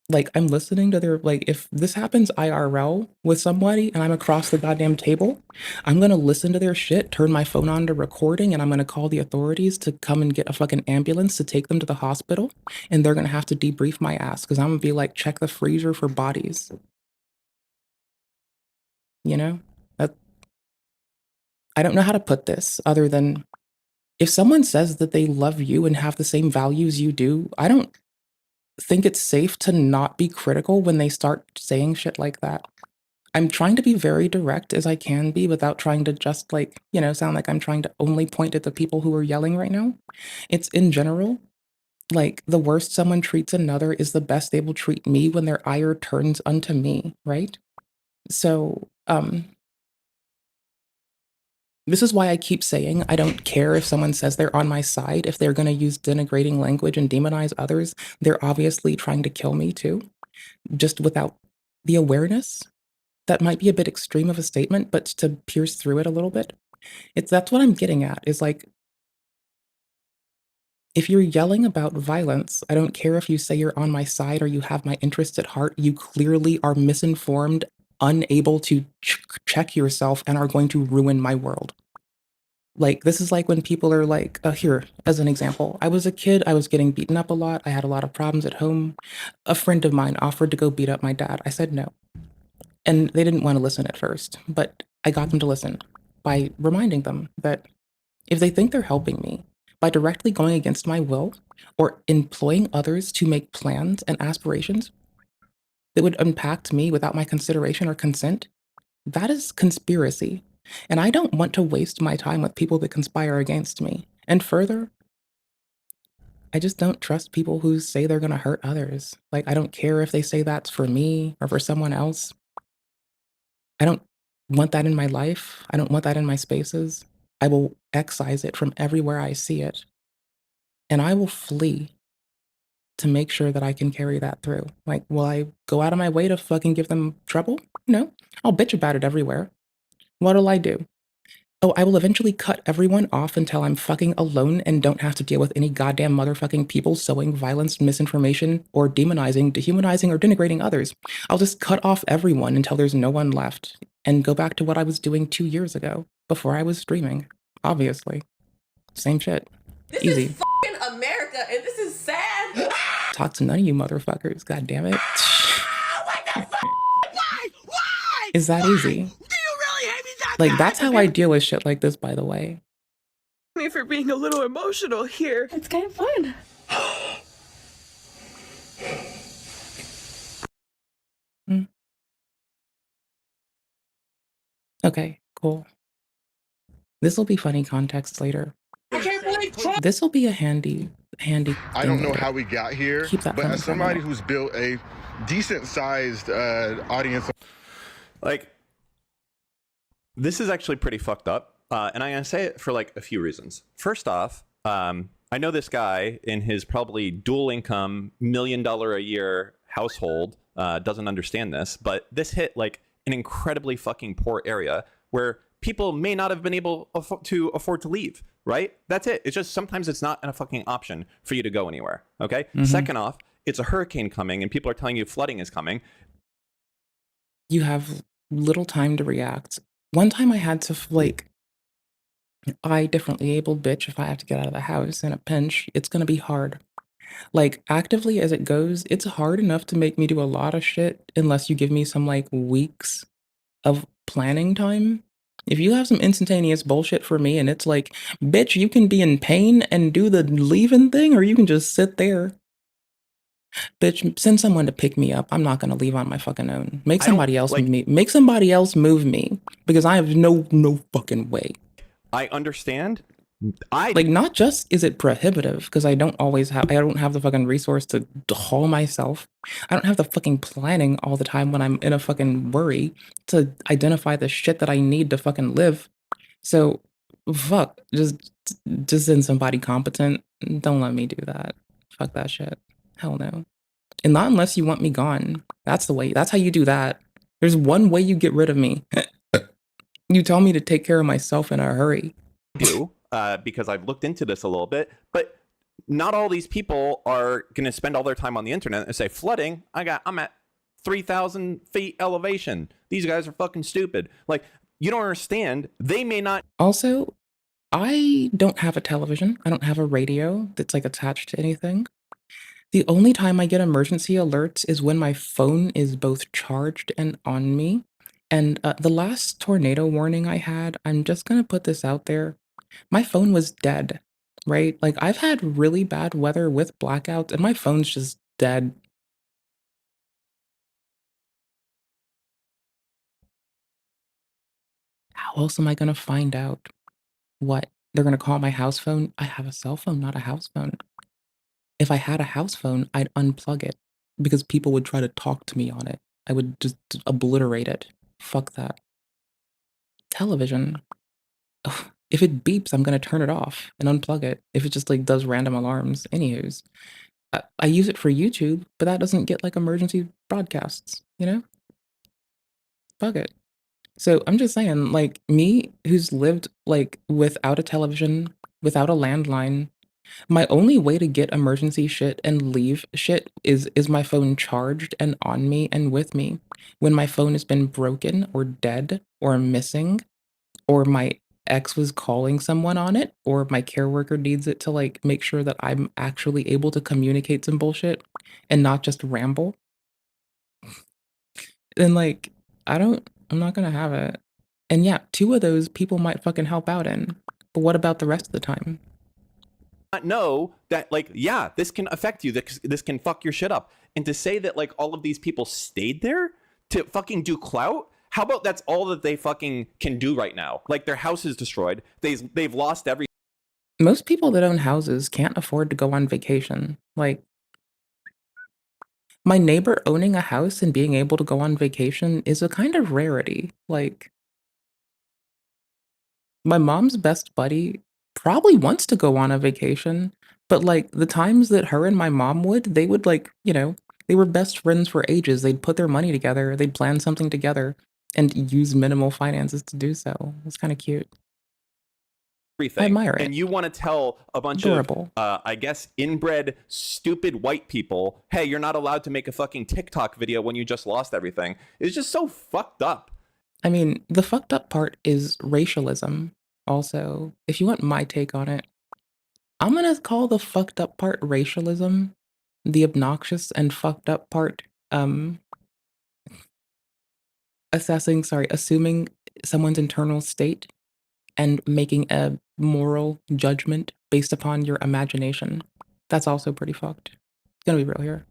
like, I'm listening to their like, if this happens IRL with somebody and I'm across the goddamn table, I'm gonna listen to their shit, turn my phone on to recording, and I'm gonna call the authorities to come and get a fucking ambulance to take them to the hospital, and they're gonna have to debrief my ass because I'm gonna be like, "Check the freezer for bodies." You know? That I don't know how to put this other than if someone says that they love you and have the same values you do, I don't think it's safe to not be critical when they start saying shit like that. I'm trying to be very direct as I can be without trying to just like, you know, sound like I'm trying to only point at the people who are yelling right now. It's in general, like the worst someone treats another is the best they will treat me when their ire turns unto me, right? So, this is why I keep saying I don't care if someone says they're on my side. If they're going to use denigrating language and demonize others, they're obviously trying to kill me too, just without the awareness. That might be a bit extreme of a statement, but to pierce through it a little bit, that's what I'm getting at is like, if you're yelling about violence, I don't care if you say you're on my side or you have my interests at heart, you clearly are misinformed, unable to check yourself, and are going to ruin my world. Like, this is like when people are like, here, as an example, I was a kid, I was getting beaten up a lot, I had a lot of problems at home. A friend of mine offered to go beat up my dad. I said no. And they didn't want to listen at first, but I got them to listen by reminding them that if they think they're helping me by directly going against my will or employing others to make plans and aspirations that would impact me without my consideration or consent, that is conspiracy. And I don't want to waste my time with people that conspire against me. And further, I just don't trust people who say they're going to hurt others. Like, I don't care if they say that's for me or for someone else. I don't want that in my life. I don't want that in my spaces. I will excise it from everywhere I see it. And I will flee to make sure that I can carry that through. Like, will I go out of my way to fucking give them trouble? No. I'll bitch about it everywhere. What'll I do? Oh, I will eventually cut everyone off until I'm fucking alone and don't have to deal with any goddamn motherfucking people sowing violence, misinformation, or demonizing, dehumanizing, or denigrating others. I'll just cut off everyone until there's no one left and go back to what I was doing 2 years ago before I was streaming. Obviously. Same shit. This Easy. is fucking America, and this is sad. Talk to none of you motherfuckers, god damn it. What the fuck? Why? Is that easy? Do you really hate me that Like, bad? that's how I deal with shit like this, by the way. Me for being a little emotional here. It's kind of fun. Okay, cool. This will be funny context later. I can't believe Trump. This will be a handy I don't thing know later. how we got here, Keep that but coming as from somebody me. who's built a decent-sized audience, Like, this is actually pretty fucked up, and I'm gonna say it for like a few reasons. First off, I know this guy in his probably dual income $1 million a year household doesn't understand this, but this hit like an incredibly fucking poor area where people may not have been able to afford to leave, right? That's it. It's just sometimes it's not a fucking option for you to go anywhere, okay? Second off, it's a hurricane coming and people are telling you flooding is coming. You have little time to react. One time I had to, like, I differently abled bitch, if I have to get out of the house in a pinch, it's gonna be hard. Like, actively as it goes, it's hard enough to make me do a lot of shit unless you give me some, like, weeks of planning time. If you have some instantaneous bullshit for me and it's like, bitch, you can be in pain and do the leaving thing, or you can just sit there. Bitch, send someone to pick me up. I'm not gonna leave on my fucking own. Make somebody else make somebody else move me because I have no fucking way. I understand, like, not just is it prohibitive, because I don't have the fucking resource to haul myself. I don't have the fucking planning all the time when I'm in a fucking worry to identify the shit that I need to fucking live. So, fuck, just send somebody competent. Don't let me do that. Fuck that shit. Hell no. And not unless you want me gone. That's the way. That's how you do that. There's one way you get rid of me. You tell me to take care of myself in a hurry. Do because I've looked into this a little bit, but not all these people are going to spend all their time on the internet and say flooding. I'm at 3,000 feet elevation. These guys are fucking stupid. Like, you don't understand. They may not. Also, I don't have a television. I don't have a radio that's like attached to anything. The only time I get emergency alerts is when my phone is both charged and on me. And the last tornado warning I had, I'm just gonna put this out there. My phone was dead, right? Like, I've had really bad weather with blackouts, and my phone's just dead. How else am I gonna find out? What? They're gonna call my house phone? I have a cell phone, not a house phone. If I had a house phone, I'd unplug it because people would try to talk to me on it. I would just obliterate it. Fuck that. Television. Ugh, if it beeps, I'm gonna turn it off and unplug it. If it just like does random alarms. Anywho's, I use it for YouTube, but that doesn't get like emergency broadcasts, you know? Fuck it. So I'm just saying, like, me who's lived like without a television, without a landline, my only way to get emergency shit and leave shit is my phone charged and on me and with me. When my phone has been broken or dead or missing, or my ex was calling someone on it, or my care worker needs it to like make sure that I'm actually able to communicate some bullshit and not just ramble, then like I'm not gonna have it. And yeah, 2 of those people might fucking help out in. But what about the rest of the time? Not know that, like, yeah, this can affect you. This can fuck your shit up. And to say that like all of these people stayed there to fucking do clout, how about that's all that they fucking can do right now? Like, their house is destroyed. They've lost every. Most people that own houses can't afford to go on vacation. Like, my neighbor owning a house and being able to go on vacation is a kind of rarity. Like, my mom's best buddy probably wants to go on a vacation, but like the times that her and my mom would, they would like, they were best friends for ages. They'd put their money together, they'd plan something together and use minimal finances to do so. It's kind of cute. I admire it. And you want to tell a bunch Adorable. of, I guess, inbred, stupid white people, hey, you're not allowed to make a fucking TikTok video when you just lost everything. It's just so fucked up. I mean, the fucked up part is racialism. Also, if you want my take on it, I'm gonna call the fucked up part racialism, the obnoxious and fucked up part, assuming someone's internal state and making a moral judgment based upon your imagination. That's also pretty fucked. Gonna be real here.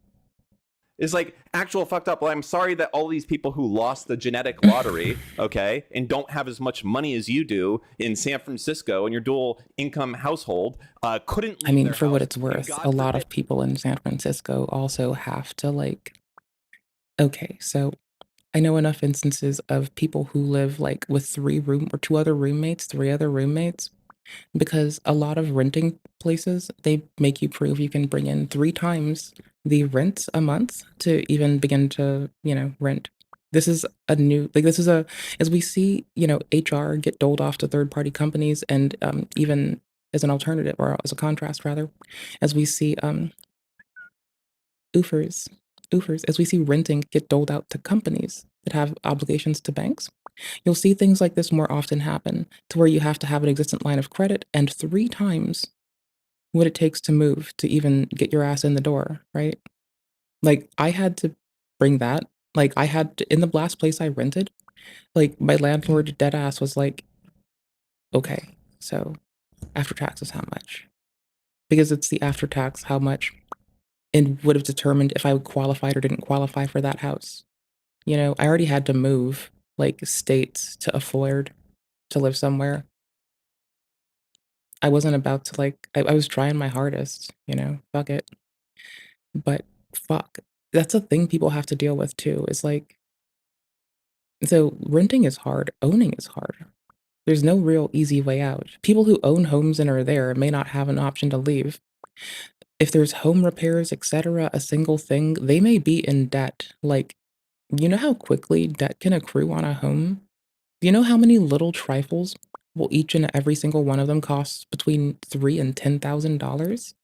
Is like actual fucked up. Well, I'm sorry that all these people who lost the genetic lottery, okay, and don't have as much money as you do in San Francisco in your dual income household, couldn't. I mean, for what it's worth, a lot of people in San Francisco also have to like. Okay, so I know enough instances of people who live like with 2 other roommates, 3 other roommates, because a lot of renting places, they make you prove you can bring in 3 times the rent a month to even begin to, rent. This is a new, like, this is as we see, HR get doled off to third party companies and even as an alternative or as a contrast rather, as we see oofers, as we see renting get doled out to companies that have obligations to banks. You'll see things like this more often happen to where you have to have an existent line of credit and 3 times what it takes to move to even get your ass in the door, right? Like, I had to bring that. Like, I had to, in the last place I rented, like, my landlord dead ass was like, okay, so after taxes, how much? Because it's the after tax, how much, and would have determined if I qualified or didn't qualify for that house. I already had to move like states to afford to live somewhere. I wasn't about to, like I was trying my hardest, you know? Fuck it. But fuck, that's a thing people have to deal with too, is like so renting is hard, owning is hard. There's no real easy way out. People who own homes and are there may not have an option to leave. If there's home repairs, etc., a single thing, they may be in debt. Like, you know how quickly debt can accrue on a home? Do you know how many little trifles will each and every single one of them cost between $3,000 and $10,000?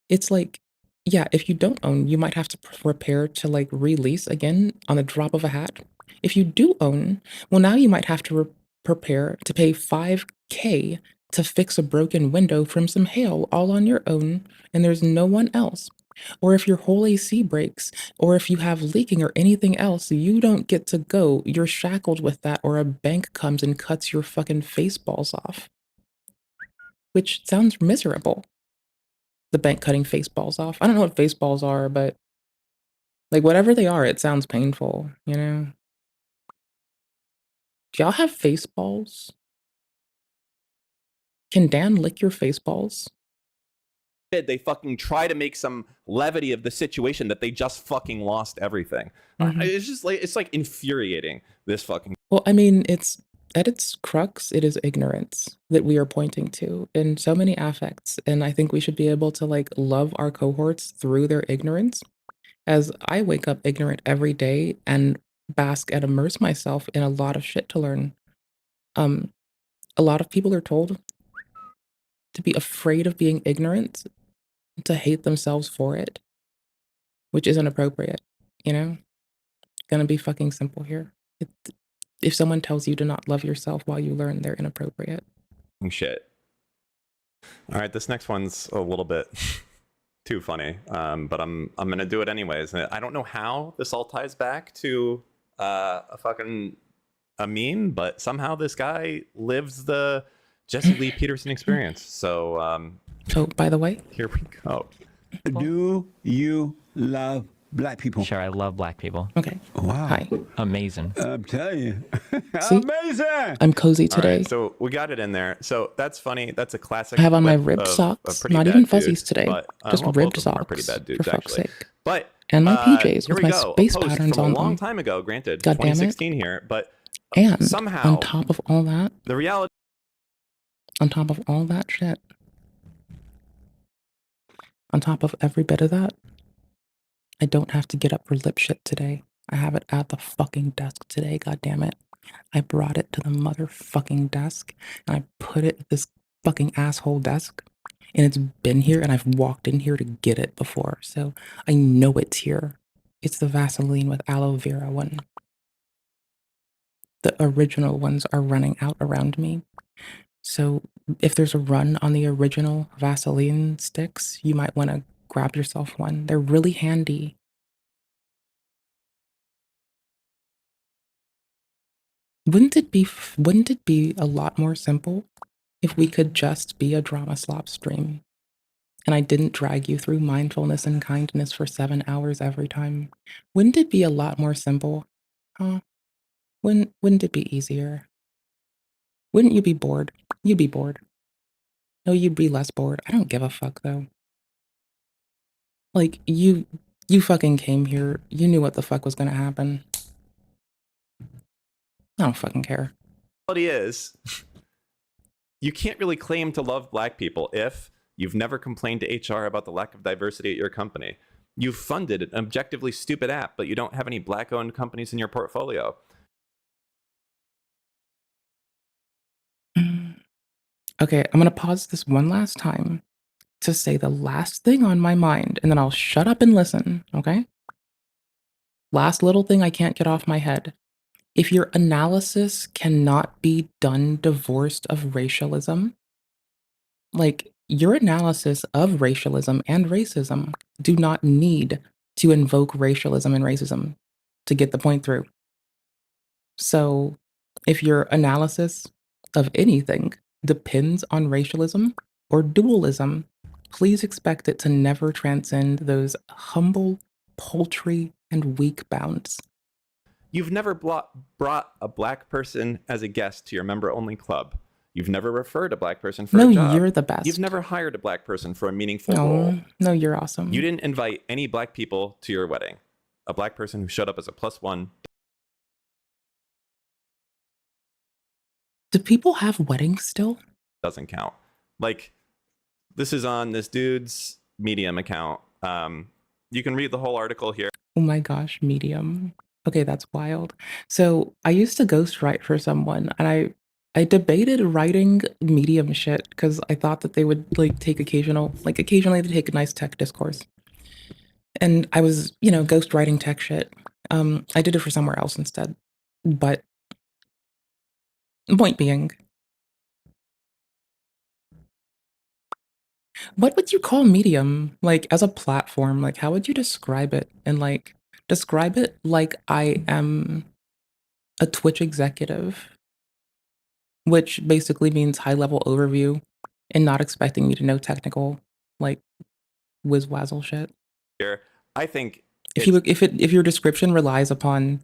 It's like, yeah, if you don't own, you might have to prepare to like release again on the drop of a hat. If you do own, well, now you might have to prepare to pay $5K to fix a broken window from some hail all on your own, and there's no one else. Or if your whole AC breaks, or if you have leaking or anything else, you don't get to go. You're shackled with that, or a bank comes and cuts your fucking face balls off. Which sounds miserable. The bank cutting face balls off. I don't know what face balls are, but like whatever they are, it sounds painful, you know? Do y'all have face balls? Can Dan lick your face balls? They fucking try to make some levity of the situation that they just fucking lost everything. It's just like, it's like infuriating, this fucking. Well, I mean, it's at its crux, it is ignorance that we are pointing to in so many affects. And I think we should be able to like love our cohorts through their ignorance. As I wake up ignorant every day and bask and immerse myself in a lot of shit to learn. A lot of people are told to be afraid of being ignorant, to hate themselves for it, which isn't appropriate, you know? Gonna be fucking simple here. If someone tells you to not love yourself while you learn, they're inappropriate. Shit. All right, this next one's a little bit too funny, but I'm gonna do it anyways. And I don't know how this all ties back to a meme, but somehow this guy lives the Jesse Lee Peterson experience. So, by the way, here we go. Do you love black people? Sure, I love black people. Okay. Wow. Hi. Amazing. I'm telling you. See? Amazing. I'm cozy today. All right, so we got it in there. So that's funny. That's a classic. I have on my clip ribbed of socks, a pretty not bad even dude, fuzzies today. but, Just well, ribbed both of them are socks, pretty bad dudes, for fuck's actually. sake. But and my PJs here with we my go. space A post patterns from on a long them. time ago, granted, God damn it. 2016 here, but And somehow on top of all that, the reality. on top of all that shit, on top of every bit of that, I don't have to get up for lip shit today. I have it at the fucking desk today, god damn it. I brought it to the motherfucking desk, and I put it at this fucking asshole desk, and it's been here, and I've walked in here to get it before, so I know it's here. It's the Vaseline with aloe vera one. The original ones are running out around me. So if there's a run on the original Vaseline sticks, you might want to grab yourself one. They're really handy. Wouldn't it be a lot more simple if we could just be a drama slop stream and I didn't drag you through mindfulness and kindness for 7 hours every time? Wouldn't it be a lot more simple? Huh? Wouldn't it be easier? Wouldn't you be bored? You'd be bored. No, you'd be less bored. I don't give a fuck though. Like you fucking came here. You knew what the fuck was gonna happen. I don't fucking care. The reality is, you can't really claim to love black people if you've never complained to HR about the lack of diversity at your company. You've funded an objectively stupid app, but you don't have any black-owned companies in your portfolio. Okay, I'm gonna pause this one last time to say the last thing on my mind, and then I'll shut up and listen, okay? Last little thing I can't get off my head. If your analysis cannot be done divorced of racialism, like your analysis of racialism and racism do not need to invoke racialism and racism to get the point through. So if your analysis of anything depends on racialism or dualism, please expect it to never transcend those humble, paltry, and weak bounds. You've never brought a black person as a guest to your member-only club. You've never referred a black person for No, a job. you're the best. You've never hired a black person for a meaningful No, role. no, you're awesome. You didn't invite any black people to your wedding. A black person who showed up as a +1. Do people have weddings still? Doesn't count. Like, this is on this dude's Medium account. You can read the whole article here. Oh my gosh, Medium. Okay, that's wild. So I used to ghostwrite for someone, and I debated writing Medium shit because I thought that they would like take occasionally they take a nice tech discourse. And I was, ghostwriting tech shit. I did it for somewhere else instead. But point being, what would you call Medium? Like, as a platform, like, how would you describe it? And, like, describe it like I am a Twitch executive, which basically means high-level overview and not expecting me to know technical, like, whiz-wazzle shit. Here, I think If your description relies upon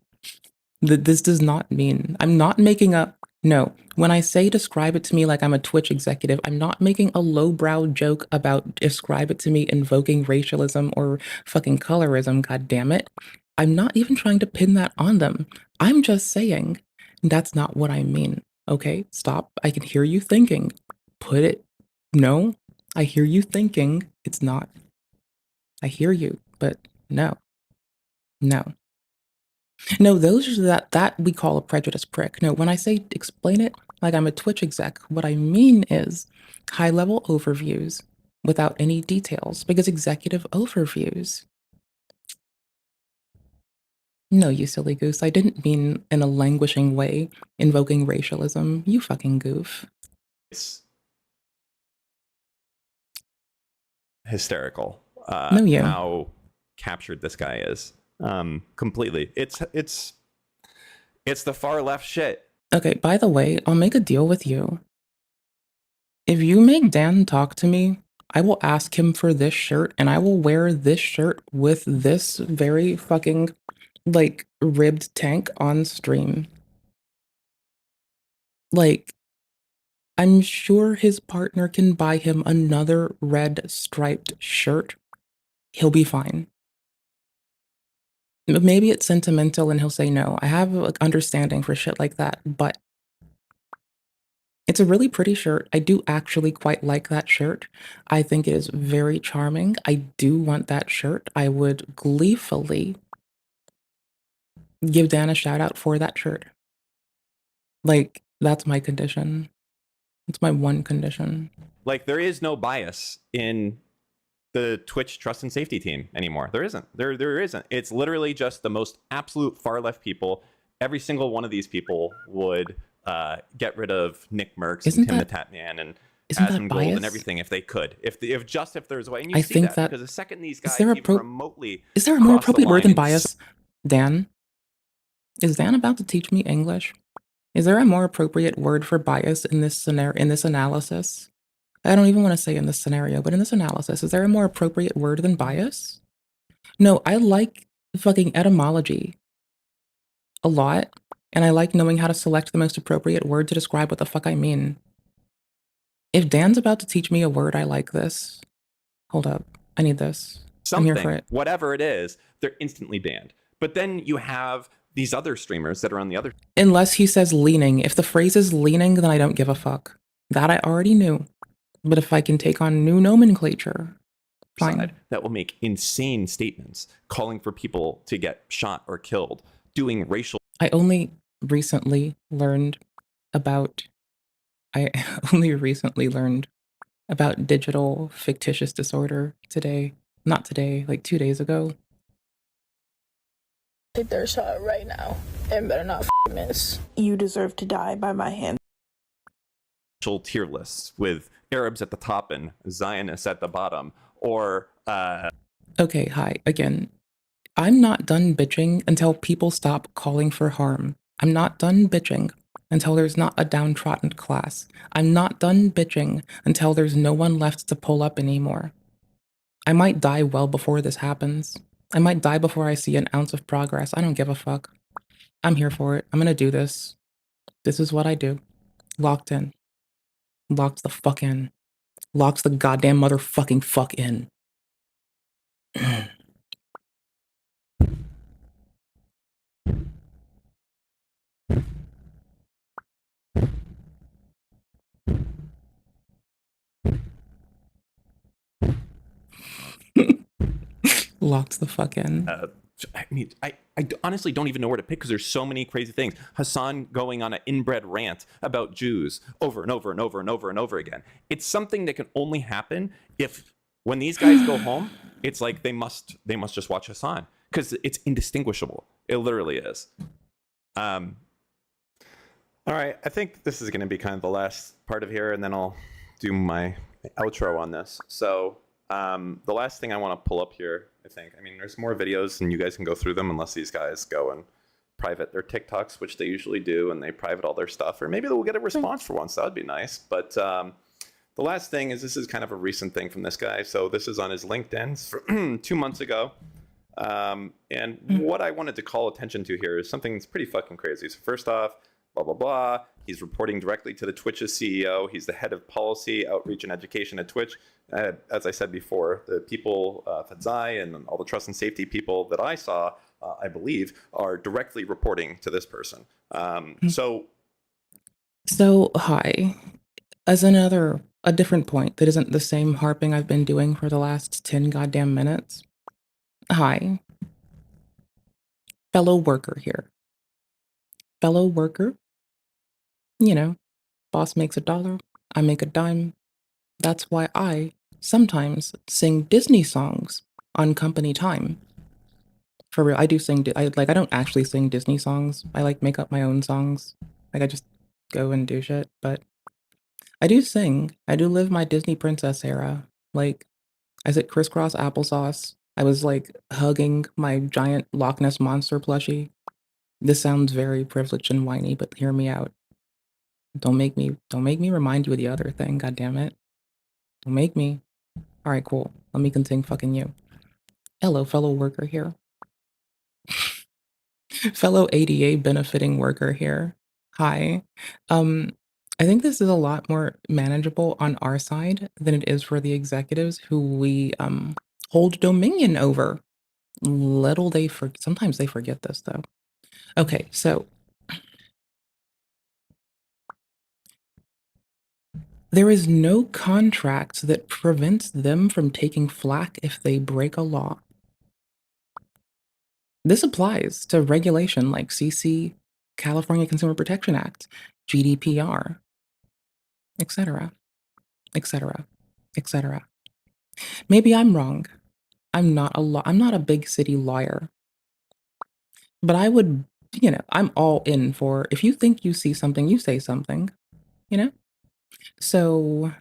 this does not mean I'm not making up. No, when I say describe it to me like I'm a Twitch executive, I'm not making a lowbrow joke about describe it to me invoking racialism or fucking colorism, god damn it. I'm not even trying to pin that on them. I'm just saying that's not what I mean. Okay, stop. I can hear you thinking. No, I hear you thinking. It's not. I hear you, but no. No. No, those are that we call a prejudice prick. No, when I say explain it like I'm a Twitch exec, what I mean is high-level overviews without any details, because executive overviews. No, you silly goose. I didn't mean in a languishing way, invoking racialism. You fucking goof. It's hysterical. No, you. How captured this guy is. Completely. It's the far left shit. Okay, by the way, I'll make a deal with you. If you make Dan talk to me, I will ask him for this shirt, and I will wear this shirt with this very fucking, like, ribbed tank on stream. Like, I'm sure his partner can buy him another red striped shirt. He'll be fine. Maybe it's sentimental and he'll say no. I have like understanding for shit like that, but it's a really pretty shirt. I do actually quite like that shirt. I think it is very charming. I do want that shirt. I would gleefully give Dan a shout out for that shirt. Like, that's my condition. It's my one condition. Like, there is no bias in the Twitch trust and safety team anymore. There isn't. There isn't. It's literally just the most absolute far left people. Every single one of these people would get rid of Nick Merckx and Tim the Tatman and Adam Gold and everything if they could. If there's a way, and you see that because the second these guys even remotely is there a more appropriate word than bias? Dan? Is Dan about to teach me English? Is there a more appropriate word for bias in this scenario, in this analysis? I don't even want to say in this scenario, but in this analysis, is there a more appropriate word than bias? No, I like fucking etymology a lot, and I like knowing how to select the most appropriate word to describe what the fuck I mean. If Dan's about to teach me a word I like this, hold up, I need this. I'm here for it. Whatever it is, they're instantly banned. But then you have these other streamers that are on the other. Unless he says leaning. If the phrase is leaning, then I don't give a fuck. That I already knew. But if I can take on new nomenclature, fine. That will make insane statements calling for people to get shot or killed, doing racial. I only recently learned about digital fictitious disorder today. Not today, like 2 days ago. Take their shot right now and better not miss. You deserve to die by my hand. Tier lists with Arabs at the top and Zionists at the bottom, or Okay, hi again. I'm not done bitching until people stop calling for harm. I'm not done bitching until there's not a downtrodden class. I'm not done bitching until there's no one left to pull up anymore. I might die well before this happens. I might die before I see an ounce of progress. I don't give a fuck. I'm here for it. I'm gonna do this. This is what I do. Locked in. Locked the fuck in. Locks the goddamn motherfucking fuck in. Locks the fuck in. I mean, I honestly don't even know where to pick because there's so many crazy things. Hassan going on an inbred rant about Jews over and over and over and over and over again. It's something that can only happen if when these guys go home, it's like they must just watch Hassan because it's indistinguishable. It literally is. All right, I think this is going to be kind of the last part of here, and then I'll do my outro on this. So the last thing I want to pull up here, I think, I mean, there's more videos and you guys can go through them unless these guys go and private their TikToks, which they usually do, and they private all their stuff, or maybe they'll get a response for once. That would be nice. But the last thing is, this is kind of a recent thing from this guy. So this is on his LinkedIn 2 months ago. And what I wanted to call attention to here is something that's pretty fucking crazy. So first off, blah, blah, blah. He's reporting directly to the Twitch's CEO. He's the head of policy, outreach, and education at Twitch. As I said before, the people, Fadzai and all the trust and safety people that I saw, I believe, are directly reporting to this person. So hi. As a different point that isn't the same harping I've been doing for the last 10 goddamn minutes. Hi. Fellow worker here. Fellow worker. You know, boss makes $1, I make a dime. That's why I sometimes sing Disney songs on company time. For real, I do sing, I don't actually sing Disney songs. I like make up my own songs. Like I just go and do shit, but I do sing. I do live my Disney princess era. Like I said, crisscross applesauce. I was like hugging my giant Loch Ness monster plushie. This sounds very privileged and whiny, but hear me out. Don't make me remind you of the other thing, god damn it. Don't make me. Alright, cool. Let me continue fucking you. Hello, fellow worker here. Fellow ADA benefiting worker here. Hi. I think this is a lot more manageable on our side than it is for the executives who we hold dominion over. Sometimes they forget this though. Okay, so there is no contract that prevents them from taking flack if they break a law. This applies to regulation like CC, California Consumer Protection Act, GDPR, etc., etc., etc. Maybe I'm wrong. I'm not a big city lawyer. But I would, I'm all in for if you think you see something, you say something, you know? So,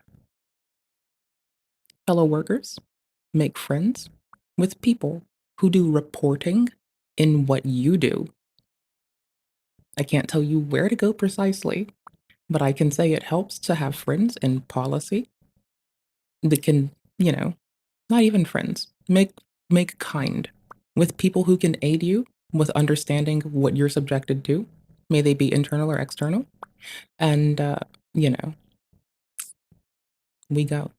fellow workers, make friends with people who do reporting in what you do. I can't tell you where to go precisely, but I can say it helps to have friends in policy that can, not even friends, make kind with people who can aid you with understanding what you're subjected to. May they be internal or external. And, we go.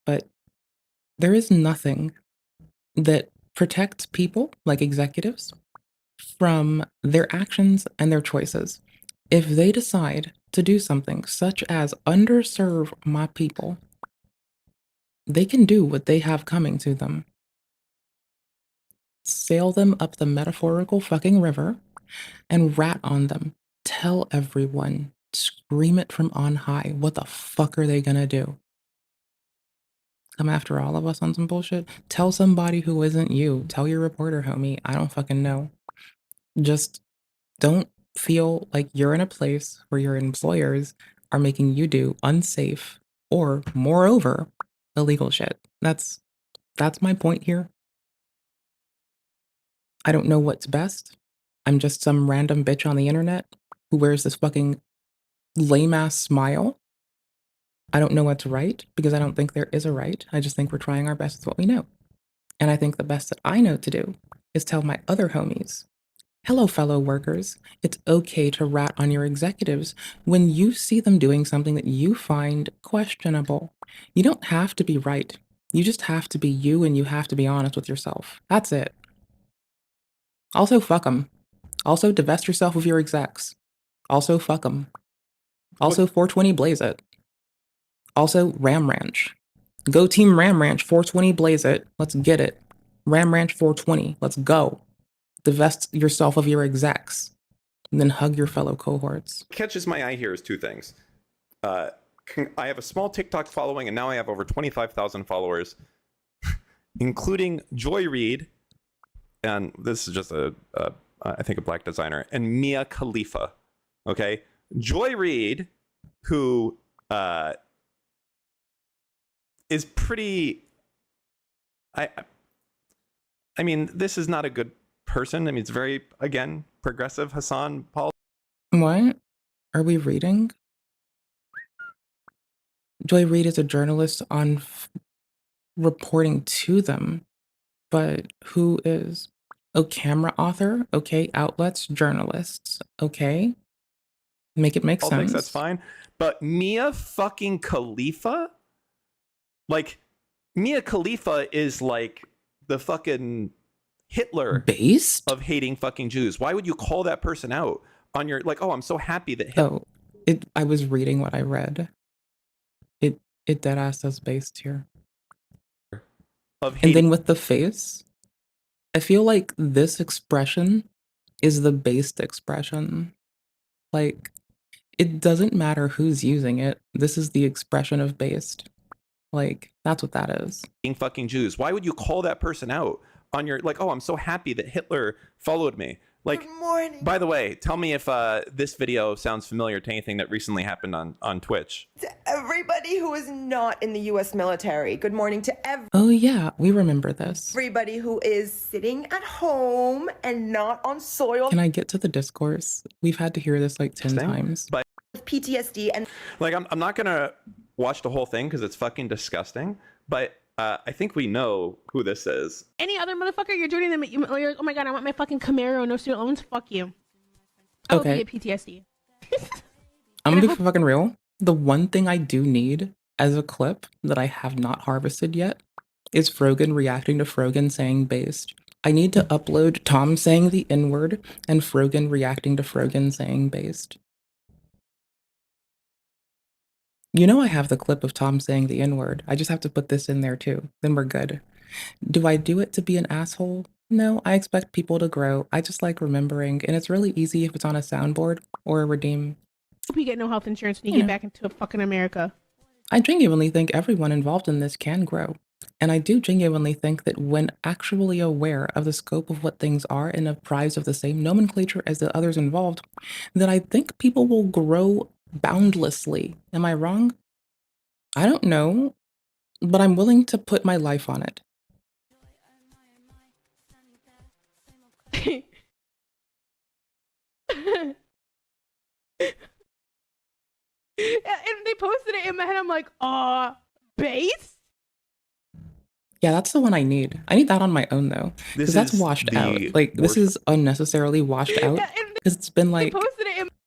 But there is nothing that protects people, like executives, from their actions and their choices. If they decide to do something such as underserve my people, they can do what they have coming to them. Sail them up the metaphorical fucking river and rat on them. Tell everyone, scream it from on high. What the fuck are they gonna do? Come after all of us on some bullshit? Tell somebody who isn't you. Tell your reporter homie. I don't fucking know. Just don't feel like you're in a place where your employers are making you do unsafe or, moreover, illegal shit. That's my point here. I don't know what's best. I'm just some random bitch on the internet who wears this fucking lame-ass smile. I don't know what's right because I don't think there is a right. I just think we're trying our best with what we know. And I think the best that I know to do is tell my other homies Hello, fellow workers. It's okay to rat on your executives when you see them doing something that you find questionable. You don't have to be right. You just have to be you, and you have to be honest with yourself. That's it. Also, fuck them. Also, divest yourself of your execs. Also, fuck them. Also, 420 blaze it. Also, Ram Ranch. Go Team Ram Ranch, 420 blaze it. Let's get it. Ram Ranch 420. Let's go. Divest yourself of your execs. And then hug your fellow cohorts. What catches my eye here is two things. I have a small TikTok following, and now I have over 25,000 followers, including Joy Reid, and this is just I think a black designer, and Mia Khalifa. Okay, Joy Reid, who is pretty. I mean, this is not a good person. I mean, it's very, again, progressive. Hassan Paul. What are we reading? Joy Reid is a journalist on reporting to them, but who is? Oh, camera author? Okay, outlets, journalists. Okay, make it make Politics, sense. that's fine. But Mia fucking Khalifa? Like, Mia Khalifa is like the fucking Hitler based of hating fucking Jews. Why would you call that person out on your, like, oh, I'm so happy that I was reading what I read. It dead ass says based here. And then with the face, I feel like this expression is the based expression. Like, it doesn't matter who's using it. This is the expression of based. Like, that's what that is. Fucking Jews. Why would you call that person out on your, like, oh, I'm so happy that Hitler followed me. Like, good morning. By the way, tell me if this video sounds familiar to anything that recently happened on Twitch. To everybody who is not in the U.S. military, good morning to Oh yeah, we remember this. everybody who is sitting at home and not on soil. Can I get to the discourse? We've had to hear this like 10 times. But with PTSD and like, I'm not gonna watch the whole thing because it's fucking disgusting. But I think we know who this is. Any other motherfucker, you're joining them. You're like, oh my god, I want my fucking Camaro, no student loans. Fuck you. I will Okay. be at PTSD. I'm gonna be fucking real. The one thing I do need as a clip that I have not harvested yet is Frogan reacting to Frogan saying based. I need to upload Tom saying the N-word and Frogan reacting to Frogan saying based. You know I have the clip of Tom saying the N-word. I just have to put this in there too. Then we're good. Do I do it to be an asshole? No, I expect people to grow. I just like remembering, and it's really easy if it's on a soundboard or a redeem. Hope you get no health insurance when you Yeah. get back into fucking America. I genuinely think everyone involved in this can grow. And I do genuinely think that when actually aware of the scope of what things are and apprised of the same nomenclature as the others involved, that I think people will grow boundlessly. Am I wrong? I don't know, but I'm willing to put my life on it. And they posted it in my head. I'm like, base? Yeah, that's the one I need. I need that on my own though, because that's washed out. Like this is unnecessarily washed out because it's been like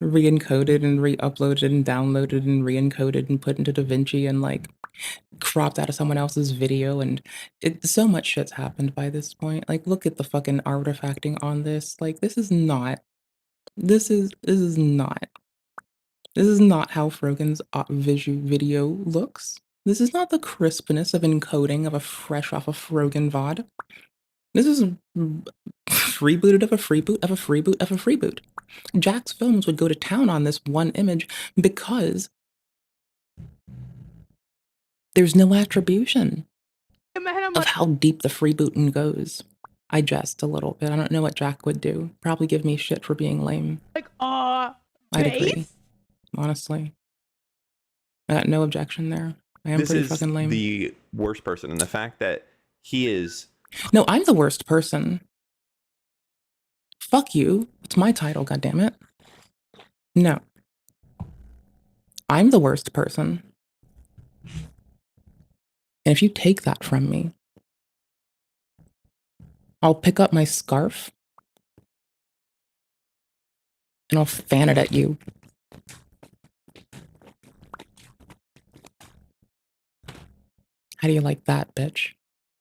re-encoded and re-uploaded and downloaded and re-encoded and put into DaVinci and like cropped out of someone else's video, and so much shit's happened by this point. Like, look at the fucking artifacting on this. Like, this is not how Frogan's video looks. This is not the crispness of encoding of a fresh off a Frogan VOD. This is freebooted of a freeboot of a freeboot of a freeboot. Jack's Films would go to town on this one image because there's no attribution of how deep the freebooting goes. I jest a little bit. I don't know what Jack would do. Probably give me shit for being lame. Like, I'd agree. Honestly. I got no objection there. I am This pretty is fucking lame. the worst person, and the fact that he is. No, I'm the worst person. Fuck you. It's my title, goddammit. No. I'm the worst person. And if you take that from me, I'll pick up my scarf And I'll fan it at you. How do you like that, bitch?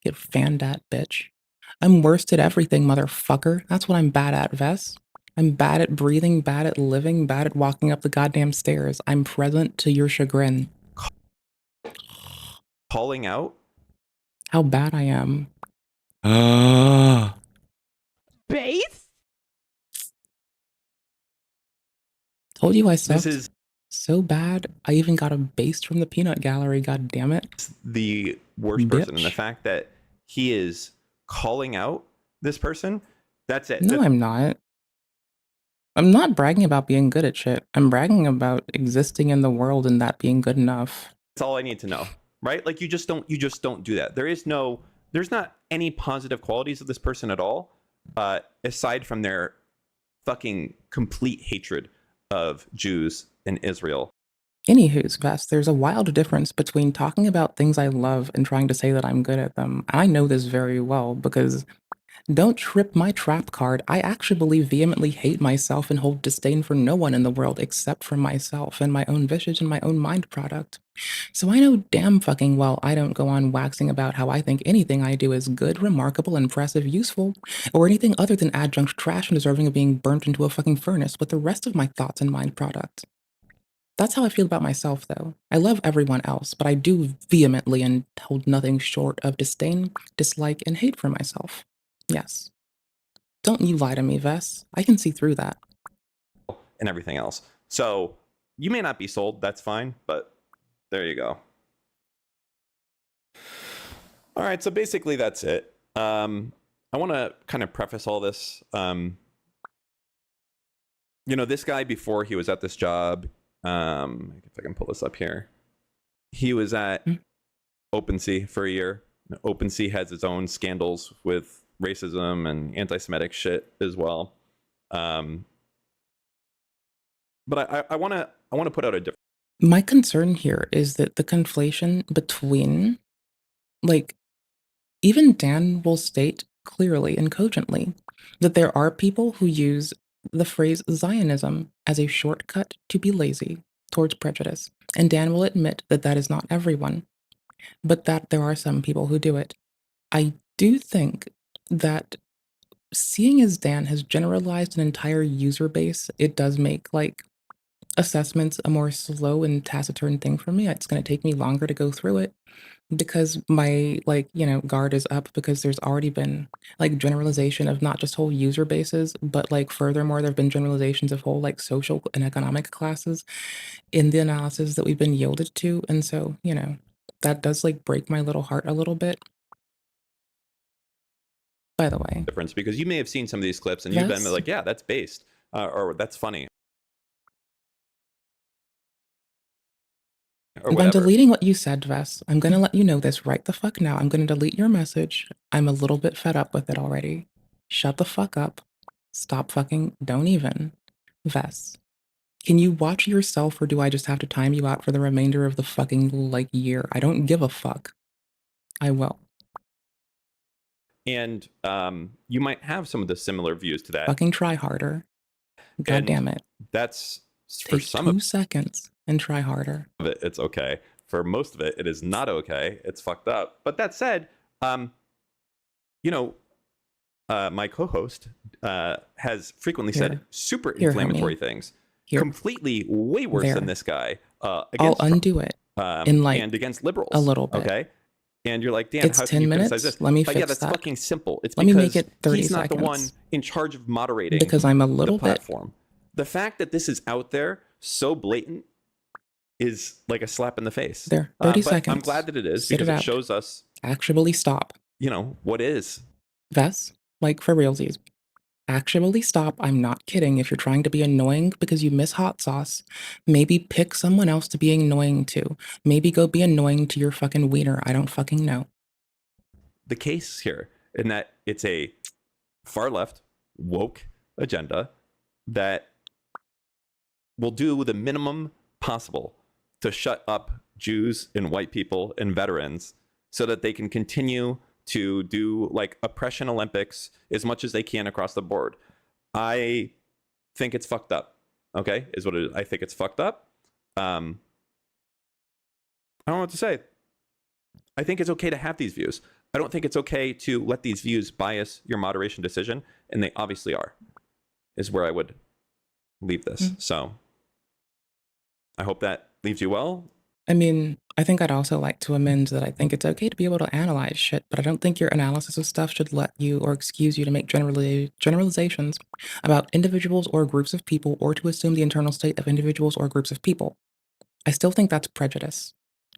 Get fanned at, bitch. I'm worst at everything, motherfucker. That's what I'm bad at, Vess. I'm bad at breathing, bad at living, bad at walking up the goddamn stairs. I'm present to your chagrin. Calling out? How bad I am. Base? Told you I sucked. This is so bad. I even got a base from the peanut gallery, god damn it. the worst person. And the Bitch. fact that he is calling out this person, that's it. No, I'm not. I'm not bragging about being good at shit. I'm bragging about existing in the world and that being good enough. That's all I need to know, right? Like you just don't do that. There's not any positive qualities of this person at all, aside from their fucking complete hatred of Jews and Israel. Anywho's, Vest, there's a wild difference between talking about things I love and trying to say that I'm good at them. I know this very well because don't trip my trap card. I actually vehemently hate myself and hold disdain for no one in the world except for myself and my own visage and my own mind product. So I know damn fucking well I don't go on waxing about how I think anything I do is good, remarkable, impressive, useful, or anything other than adjunct trash and deserving of being burnt into a fucking furnace with the rest of my thoughts and mind product. That's how I feel about myself, though. I love everyone else, but I do vehemently and hold nothing short of disdain, dislike, and hate for myself. Yes. Don't you lie to me, Vess. I can see through that. And everything else. So you may not be sold, that's fine, but there you go. All right, so basically that's it. I want to kind of preface all this. This guy, before he was at this job, if I can pull this up here, he was at OpenSea for a year. OpenSea has its own scandals with racism and anti-Semitic shit as well. But I want to put out a different. My concern here is that the conflation between, like, even Dan will state clearly and cogently that there are people who use the phrase Zionism as a shortcut to be lazy towards prejudice, and Dan will admit that that is not everyone, but that there are some people who do it. I do think that seeing as Dan has generalized an entire user base, it does make, like, assessments a more slow and taciturn thing for me. It's going to take me longer to go through it because my, guard is up because there's already been, like, generalization of not just whole user bases, but, like, furthermore, there have been generalizations of whole, like, social and economic classes in the analysis that we've been yielded to. And so, that does, like, break my little heart a little bit. By the way. Difference, because you may have seen some of these clips and you've been like, yeah, that's based, or that's funny. If I'm deleting what you said, Vess, I'm gonna let you know this right the fuck now. I'm gonna delete your message. I'm a little bit fed up with it already. Shut the fuck up. Stop fucking. Don't even. Vess. Can you watch yourself or do I just have to time you out for the remainder of the fucking, year? I don't give a fuck. I will. And you might have some of the similar views to that. Fucking try harder. God damn it. That's for Take some 2 seconds and try harder. of it, it's okay. For most of it, it is not okay. It's fucked up. But that said, my co-host has frequently said super inflammatory things. Completely way worse than this guy. I'll undo it and against liberals. A little bit. Okay. And you're like, Dan, It's how 10 can you minutes. criticize this? Let me But fix yeah, that's that. fucking simple. It's Let because me make it 30 he's not seconds. the one in charge of moderating Because I'm a little the platform. The fact that this is out there so blatant is like a slap in the face. There, 30 but seconds. I'm glad that it is Sit because it it out. shows us, Actually stop. what is. Vess, for realsies. Actually stop. I'm not kidding. If you're trying to be annoying because you miss hot sauce, maybe pick someone else to be annoying to. Maybe go be annoying to your fucking wiener. I don't fucking know. The case here in that it's a far left woke agenda that will do the minimum possible to shut up Jews and white people and veterans so that they can continue to do oppression Olympics as much as they can across the board. I think it's fucked up. Okay, is what it is. I think it's fucked up. I don't know what to say. I think it's okay to have these views. I don't think it's okay to let these views bias your moderation decision, and they obviously are, is where I would leave this. So I hope that leaves you well. I mean, I think I'd also like to amend that I think it's okay to be able to analyze shit, but I don't think your analysis of stuff should let you or excuse you to make generalizations about individuals or groups of people, or to assume the internal state of individuals or groups of people. I still think that's prejudice.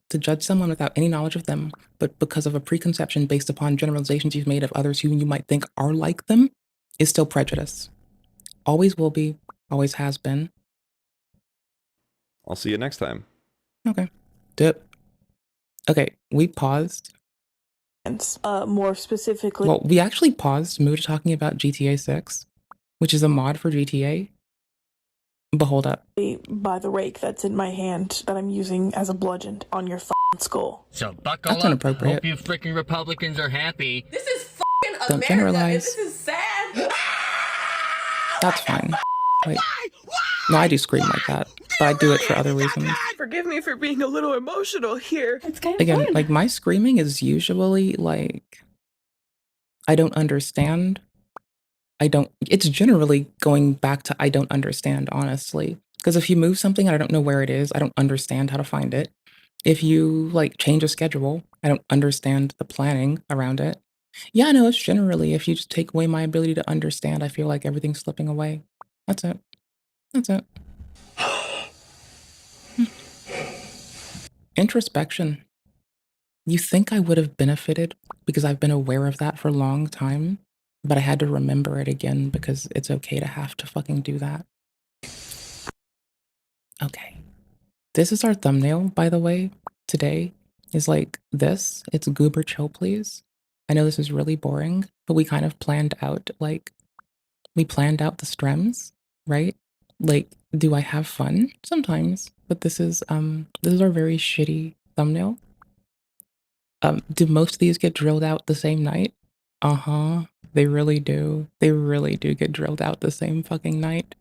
To judge someone without any knowledge of them, but because of a preconception based upon generalizations you've made of others who you might think are like them, is still prejudice. Always will be, always has been. I'll see you next time. Okay. Dip. Okay, we paused. More specifically. Well, we actually paused Mood talking about GTA 6, which is a mod for GTA. But hold up. By the rake that's in my hand that I'm using as a bludgeon on your skull. So buckle That's up. inappropriate. Hope you freaking Republicans are happy. This is fucking Don't America, generalize. and this is sad. That's fine. Wait. No, I do scream like that, but I do it for other reasons. Forgive me for being a little emotional here. It's kind of Again, fun. like my screaming is usually like, I don't understand. It's generally going back to I don't understand, honestly. Because if you move something and I don't know where it is, I don't understand how to find it. If you like change a schedule, I don't understand the planning around it. Yeah, no, it's generally if you just take away my ability to understand, I feel like everything's slipping away. That's it. That's it. Introspection. You think I would have benefited because I've been aware of that for a long time, but I had to remember it again because it's okay to have to fucking do that. Okay. This is our thumbnail, by the way, today. Is like this. It's Goober chill, please. I know this is really boring, but we kind of planned out, like, we planned out the strems, right? Like, do I have fun? Sometimes. But this is our very shitty thumbnail. Do most of these get drilled out the same night? Uh-huh. They really do. They really do get drilled out the same fucking night.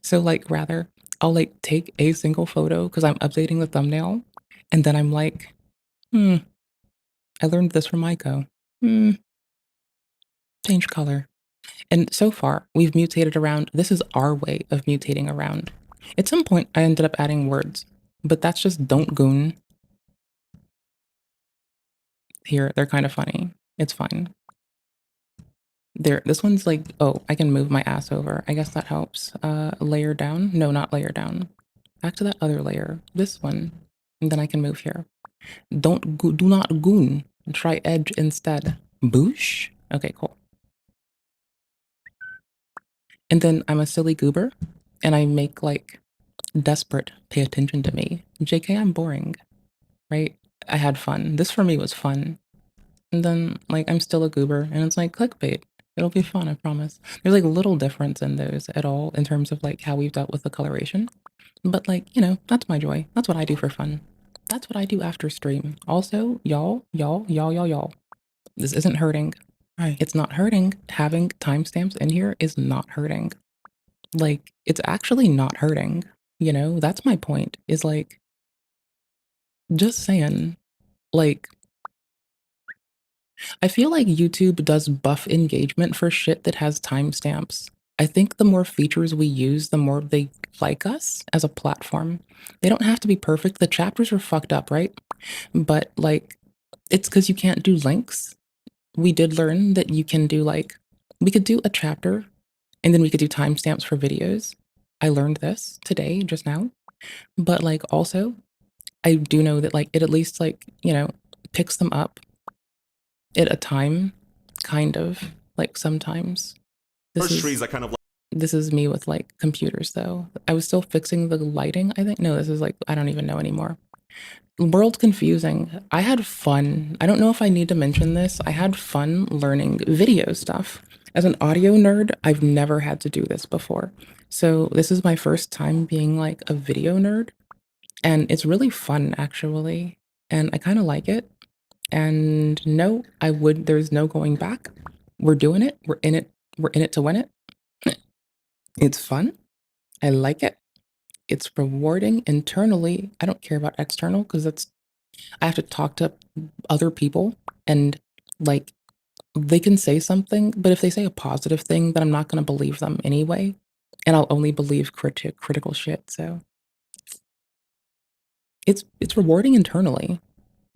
So like rather, I'll like take a single photo because I'm updating the thumbnail, and then I'm like, I learned this from Ico. Change color. And so far, we've mutated around. This is our way of mutating around. At some point, I ended up adding words, but that's just don't goon. Here, they're kind of funny. It's fine. There, this one's like, oh, I can move my ass over. I guess that helps. Layer down? No, not layer down. Back to that other layer. This one. And then I can move here. Do not goon. Try edge instead. Boosh? Okay, cool. And then I'm a silly goober, and I make like desperate pay attention to me. JK, I'm boring, right? I had fun. This for me was fun. And then like I'm still a goober, and it's like clickbait. It'll be fun, I promise. There's like little difference in those at all in terms of like how we've dealt with the coloration. But like, you know, that's my joy. That's what I do for fun. That's what I do after stream. Also, y'all. This isn't hurting. Right. It's not hurting. Having timestamps in here is not hurting. Like, it's actually not hurting. You know, that's my point. Is like, just saying, like, I feel like YouTube does buff engagement for shit that has timestamps. I think the more features we use, the more they like us as a platform. They don't have to be perfect. The chapters are fucked up, right? But like, it's because you can't do links. We did learn that you can do like, we could do a chapter and then we could do timestamps for videos. I learned this today, just now. But like also, I do know that like it at least like, you know, picks them up at a time, kind of, like sometimes. This is me with like computers though. I was still fixing the lighting, I think. No, this is like, I don't even know anymore. World confusing. I had fun. I don't know if I need to mention this. I had fun learning video stuff. As an audio nerd, I've never had to do this before. So this is my first time being like a video nerd. And it's really fun actually. And I kind of like it. And no, there's no going back. We're doing it. We're in it to win it. It's fun. I like it. It's rewarding internally. I don't care about external because I have to talk to other people and like they can say something, but if they say a positive thing, then I'm not gonna believe them anyway, and I'll only believe critical shit. So it's rewarding internally.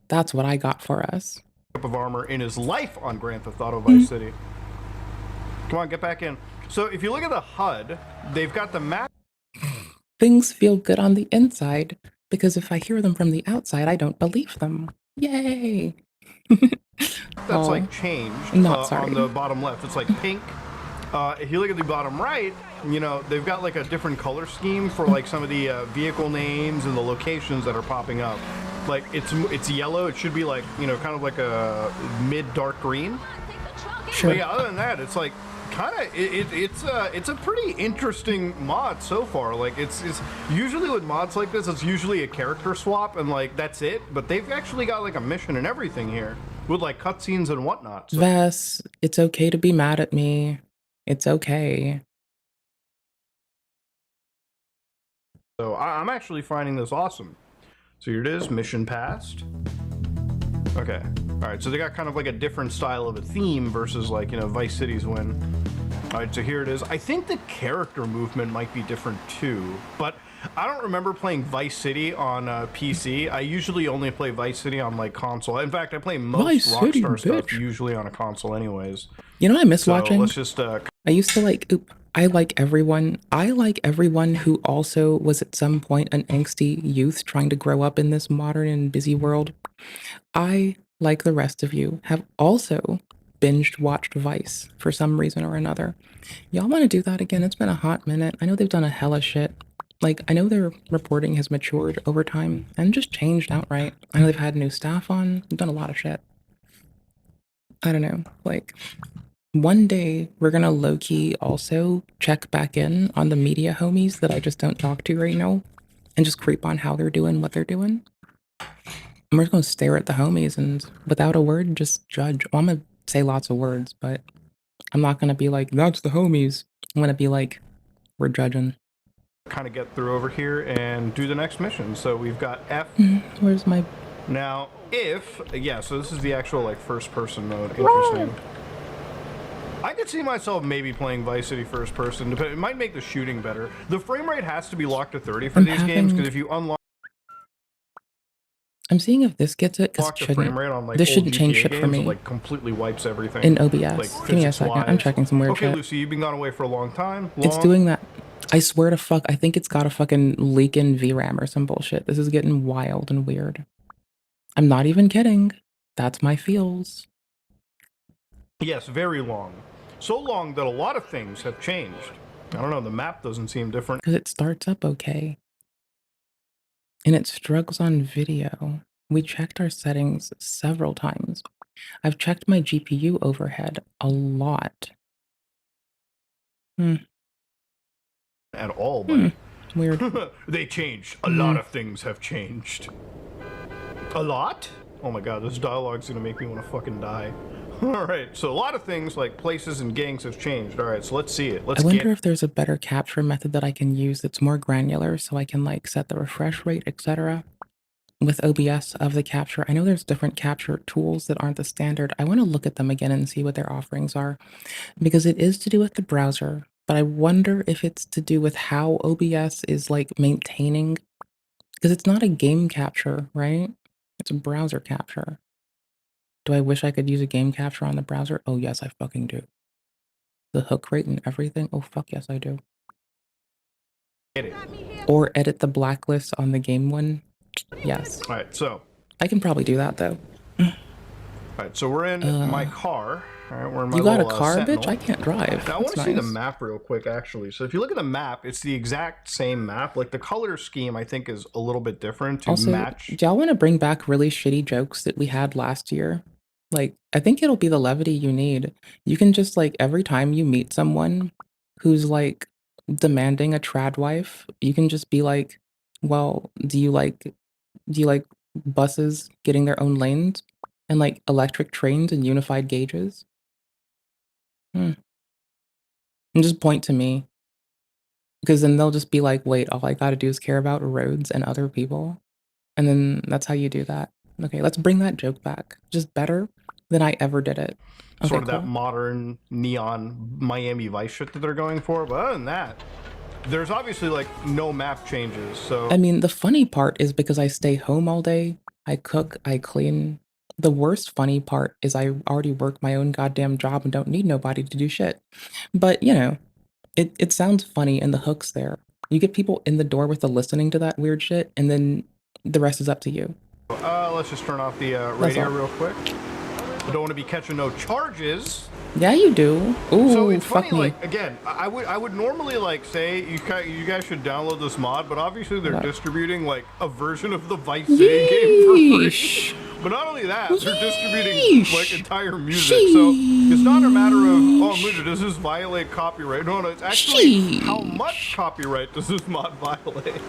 That's what I got for us. Of armor in his life on Grand Theft Auto Vice City. Come on, get back in. So if you look at the HUD, they've got the map. Things feel good on the inside because if I hear them from the outside, I don't believe them. Yay! That's Oh, like changed not sorry. on the bottom left. It's like pink. If you look at the bottom right, you know, they've got like a different color scheme for like some of the vehicle names and the locations that are popping up. Like it's yellow. It should be like, you know, kind of like a mid dark green. Sure. But yeah, other than that, it's like kind of it's a pretty interesting mod so far. Like it's usually with mods like this, it's usually a character swap and like that's it. But they've actually got like a mission and everything here with like cutscenes and whatnot. So. Vess, it's okay to be mad at me. It's okay. So I'm actually finding this awesome. So here it is, mission passed. Okay, all right, so they got kind of like a different style of a theme versus like, you know, Vice City's win. All right, so here it is. I think the character movement might be different too, but I don't remember playing Vice City on PC. I usually only play Vice City on like console. In fact, I play most Rockstar stuff usually on a console anyways. You know, I miss watching. Let's just I used to like, I like everyone who also was at some point an angsty youth trying to grow up in this modern and busy world. I, like the rest of you, have also binged watched Vice for some reason or another. Y'all want to do that again? It's been a hot minute. I know they've done a hella shit. Like, I know their reporting has matured over time and just changed outright. I know they've had new staff on, they've done a lot of shit. I don't know, like, one day we're gonna low-key also check back in on the media homies that I just don't talk to right now and just creep on how they're doing, what they're doing. And we're just gonna stare at the homies and without a word, just judge. Well, I'm gonna say lots of words, but I'm not gonna be like, that's the homies. I'm gonna be like, we're judging. kind of get through over here and do the next mission. So we've got F. Where's my... Now, if... Yeah, so this is the actual, like, first-person mode. Interesting. I could see myself maybe playing Vice City first person. It might make the shooting better. The frame rate has to be locked to 30 for these games, because if you unlock... I'm seeing if this gets it, because the frame rate on, like, this old shouldn't change GTA shit for games, me. it, like, completely wipes everything. In OBS. Like, Give me a second. I'm checking some weird okay, shit. Lucy, you've been gone away for a long time. It's doing that. I swear to fuck, I think it's got a fucking leak in VRAM or some bullshit. This is getting wild and weird. I'm not even kidding. That's my feels. Yes, very long. So long that a lot of things have changed. I don't know, the map doesn't seem different. Because it starts up okay. And it struggles on video. We checked our settings several times. I've checked my GPU overhead a lot. At all, but weird. They changed. A lot of things have changed. A lot? Oh my god, this dialogue's gonna make me want to fucking die. Alright, so a lot of things like places and gangs have changed. Alright, so let's see it. I wonder if there's a better capture method that I can use that's more granular so I can like set the refresh rate, etc. with OBS of the capture. I know there's different capture tools that aren't the standard. I want to look at them again and see what their offerings are because it is to do with the browser. But I wonder if it's to do with how OBS is like maintaining, because it's not a game capture, right? It's a browser capture. Do I wish I could use a game capture on the browser? Oh yes, I fucking do. The hook rate and everything? Oh fuck yes, I do. Or edit the blacklist on the game one? Yes. Alright, so. I can probably do that though. Alright, so we're in my car. Alright, we're in my You got a little, car, Sentinel. bitch? I can't drive. Now, I want to That's see the nice. map real quick, actually. So if you look at the map, it's the exact same map. Like, the color scheme, I think, is a little bit different to Also, match. do y'all want to bring back really shitty jokes that we had last year? Like, I think it'll be the levity you need. You can just, like, every time you meet someone who's, like, demanding a trad wife, you can just be like, well, do you like buses getting their own lanes? And, like, electric trains and unified gauges? And just point to me. Because then they'll just be like, wait, all I gotta do is care about roads and other people. And then that's how you do that. Okay, let's bring that joke back. Just better than I ever did it. Okay, Sort of cool. that modern neon Miami Vice shit that they're going for. But other than that, there's obviously like no map changes. So I mean, the funny part is because I stay home all day, I cook, I clean. The worst funny part is I already work my own goddamn job and don't need nobody to do shit. But, you know, it sounds funny and the hook's there. You get people in the door with the listening to that weird shit, and then the rest is up to you. let's just turn off the That's radio all. real quick. I don't want to be catching no charges. Yeah, you do. Ooh, So it's fuck funny, me. like, again, I would normally like say you guys should download this mod, but obviously they're distributing like a version of the Vice City game for free. But not only that, they're distributing like entire music. So it's not a matter of, oh, Muda, does this violate copyright? No, it's actually how much copyright does this mod violate?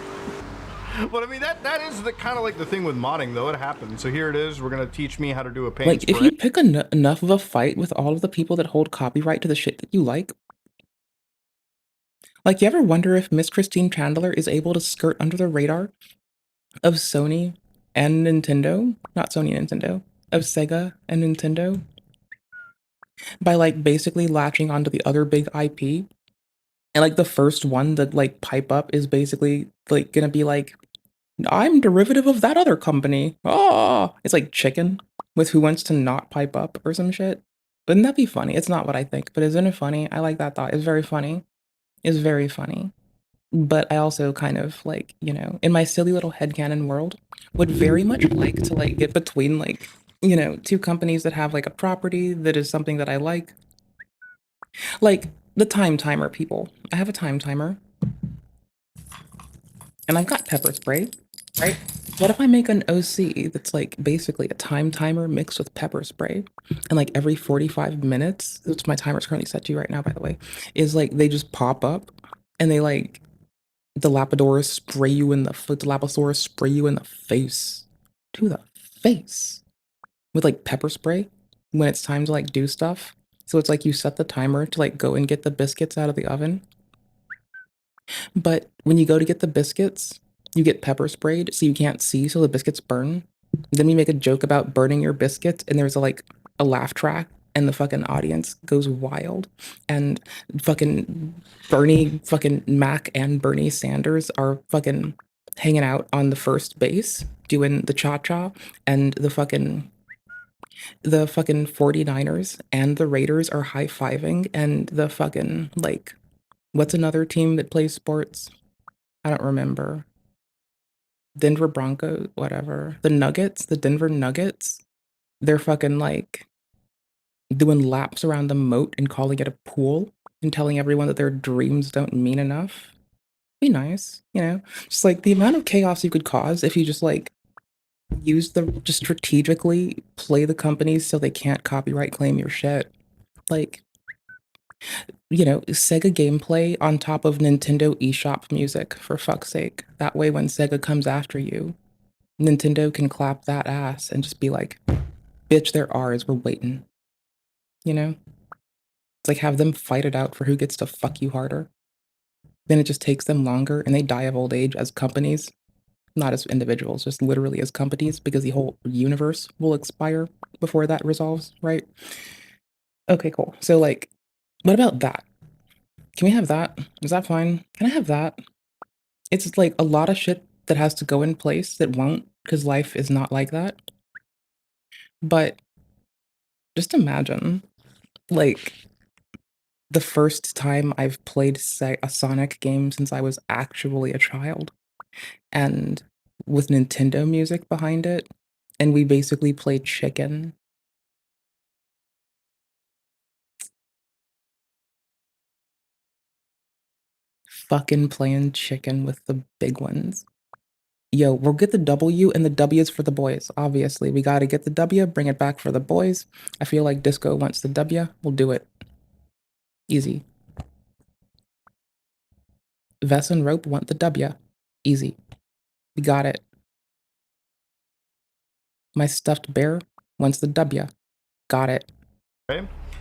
But I mean, that is the kind of like the thing with modding, though. It happens. So here it is. We're gonna teach me how to do a paint Like, spray. if you pick enough of a fight with all of the people that hold copyright to the shit that you like, you ever wonder if Miss Christine Chandler is able to skirt under the radar of Sony and Nintendo? Not Sony and Nintendo, of Sega and Nintendo? By, like, basically latching onto the other big IP. And, like, the first one that, like, pipe up is basically, like, gonna be like, I'm derivative of that other company. Oh, it's like Chicken with Who Wants to Not Pipe Up or some shit. Wouldn't that be funny? It's not what I think, but isn't it funny? I like that thought. It's very funny. It's very funny. But I also kind of like, you know, in my silly little headcanon world, would very much like to like get between like, you know, two companies that have like a property that is something that I like. Like the time timer people. I have a time timer. And I've got pepper spray, right? What if I make an OC that's like basically a time timer mixed with pepper spray? And like every 45 minutes, which my timer's currently set to right now, by the way, is like they just pop up and they like the Lapidosaurus spray you in the Dilophosaurus spray you in the face. To the face. With like pepper spray when it's time to like do stuff. So it's like you set the timer to like go and get the biscuits out of the oven. But when you go to get the biscuits, you get pepper sprayed so you can't see, so the biscuits burn. Then we make a joke about burning your biscuits, and there's a laugh track, and the fucking audience goes wild. And fucking Bernie fucking Mac and Bernie Sanders are fucking hanging out on the first base doing the cha-cha, and the fucking 49ers and the Raiders are high-fiving, and the fucking like what's another team that plays sports? I don't remember. Denver Broncos, whatever. The Nuggets, the Denver Nuggets, they're fucking like doing laps around the moat and calling it a pool and telling everyone that their dreams don't mean enough. Be nice, you know? Just like the amount of chaos you could cause if you just like just strategically play the companies so they can't copyright claim your shit. Like, you know, Sega gameplay on top of Nintendo eShop music, for fuck's sake. That way, when Sega comes after you, Nintendo can clap that ass and just be like, bitch, they're ours, we're waiting. You know? It's like have them fight it out for who gets to fuck you harder. Then it just takes them longer and they die of old age as companies, not as individuals, just literally as companies, because the whole universe will expire before that resolves, right? Okay, cool. So, like, what about that? Can we have that? Is that fine? Can I have that? It's like a lot of shit that has to go in place that won't, because life is not like that. But just imagine, like, the first time I've played a Sonic game since I was actually a child, and with Nintendo music behind it, and we basically played Chicken. Fucking playing Chicken with the big ones. Yo, we'll get the W, and the W is for the boys. Obviously, we gotta get the W, bring it back for the boys. I feel like Disco wants the W. We'll do it. Easy. Vess and Rope want the W. Easy. We got it. My stuffed bear wants the W. Got it.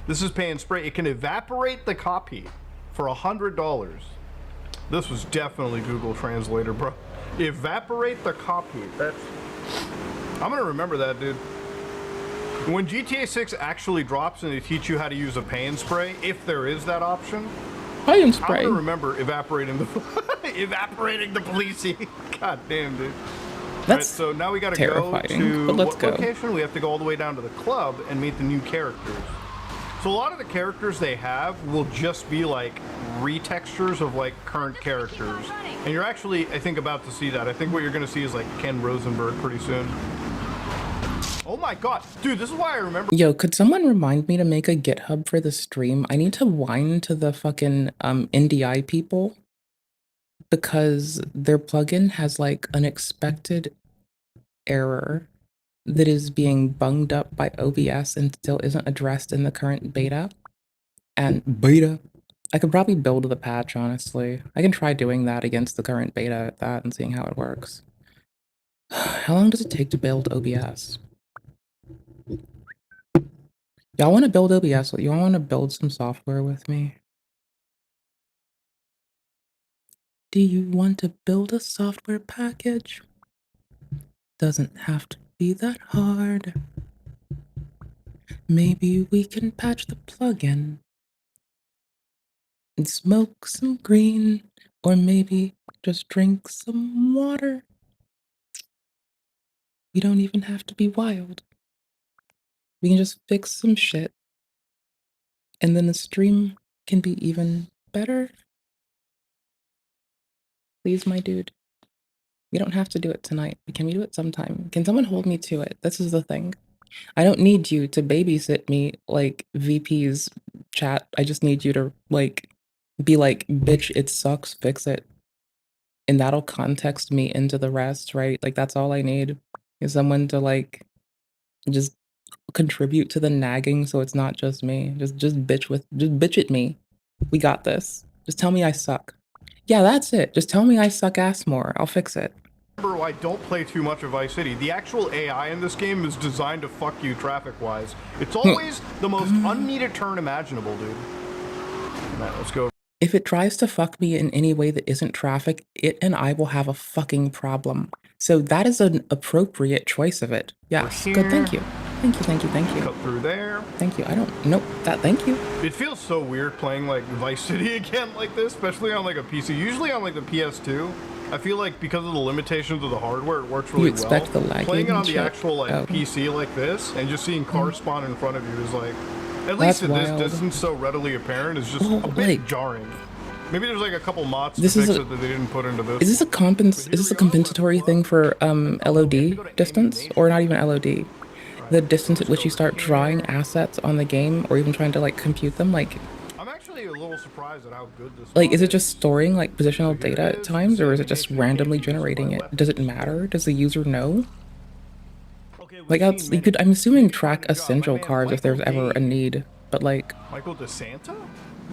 This is paint spray. It can evaporate the copy for $100. This was definitely Google Translator, bro. Evaporate the copy. I'm gonna remember that, dude. When GTA 6 actually drops and they teach you how to use a paint spray, if there is that option, paint spray. I'm gonna remember evaporating the policey. God damn, dude. That's right, so now we gotta terrifying, go to but let's what go. location? We have to go all the way down to the club and meet the new characters. So a lot of the characters they have will just be like retextures of like current characters. And you're actually, I think, about to see that. I think what you're gonna see is like Ken Rosenberg pretty soon. Oh my god, dude, this is why I remember. Yo, could someone remind me to make a GitHub for the stream? I need to whine to the fucking NDI people because their plugin has like an expected error that is being bunged up by OBS and still isn't addressed in the current beta. And beta, I could probably build the patch, honestly. I can try doing that against the current beta at that and seeing how it works. How long does it take to build OBS? Y'all want to build OBS? Y'all want to build some software with me? Do you want to build a software package? Doesn't have to be that hard. Maybe we can patch the plugin and smoke some green, or maybe just drink some water. We don't even have to be wild. We can just fix some shit, and then the stream can be even better. Please, my dude. We don't have to do it tonight. Can we do it sometime? Can someone hold me to it? This is the thing. I don't need you to babysit me like VP's chat. I just need you to like be like, bitch, it sucks, fix it. And that'll context me into the rest, right? Like that's all I need is someone to like just contribute to the nagging so it's not just me. Just bitch at me. We got this. Just tell me I suck. Yeah, that's it. Just tell me I suck ass more. I'll fix it. Remember, I don't play too much of Vice City. The actual AI in this game is designed to fuck you traffic-wise. It's always the most unneeded turn imaginable, dude. Alright, let's go. If it tries to fuck me in any way that isn't traffic, it and I will have a fucking problem. So that is an appropriate choice of it. Yeah, good, thank you. Thank you, thank you, thank you. Cut through there. Thank you, I don't, nope, thank you. It feels so weird playing like Vice City again like this, especially on like a PC. Usually on like the PS2, I feel like because of the limitations of the hardware, it works really well. You expect the lagging Playing it on shit? the actual like PC like this, and just seeing cars spawn in front of you is like, at least at this distance so readily apparent, is just a bit jarring. Maybe there's like a couple mods to fix it that they didn't put into this. Is this a compensatory thing for LOD distance, or not even LOD? The distance at which you start drawing assets on the game, or even trying to like compute them, like. I'm actually a little surprised at how good this. Like, is it just storing like positional data at times, or is it just randomly generating it? Does it matter? Does the user know? Like, you could, I'm assuming, track essential cars if there's ever a need, but like. Michael DeSanta?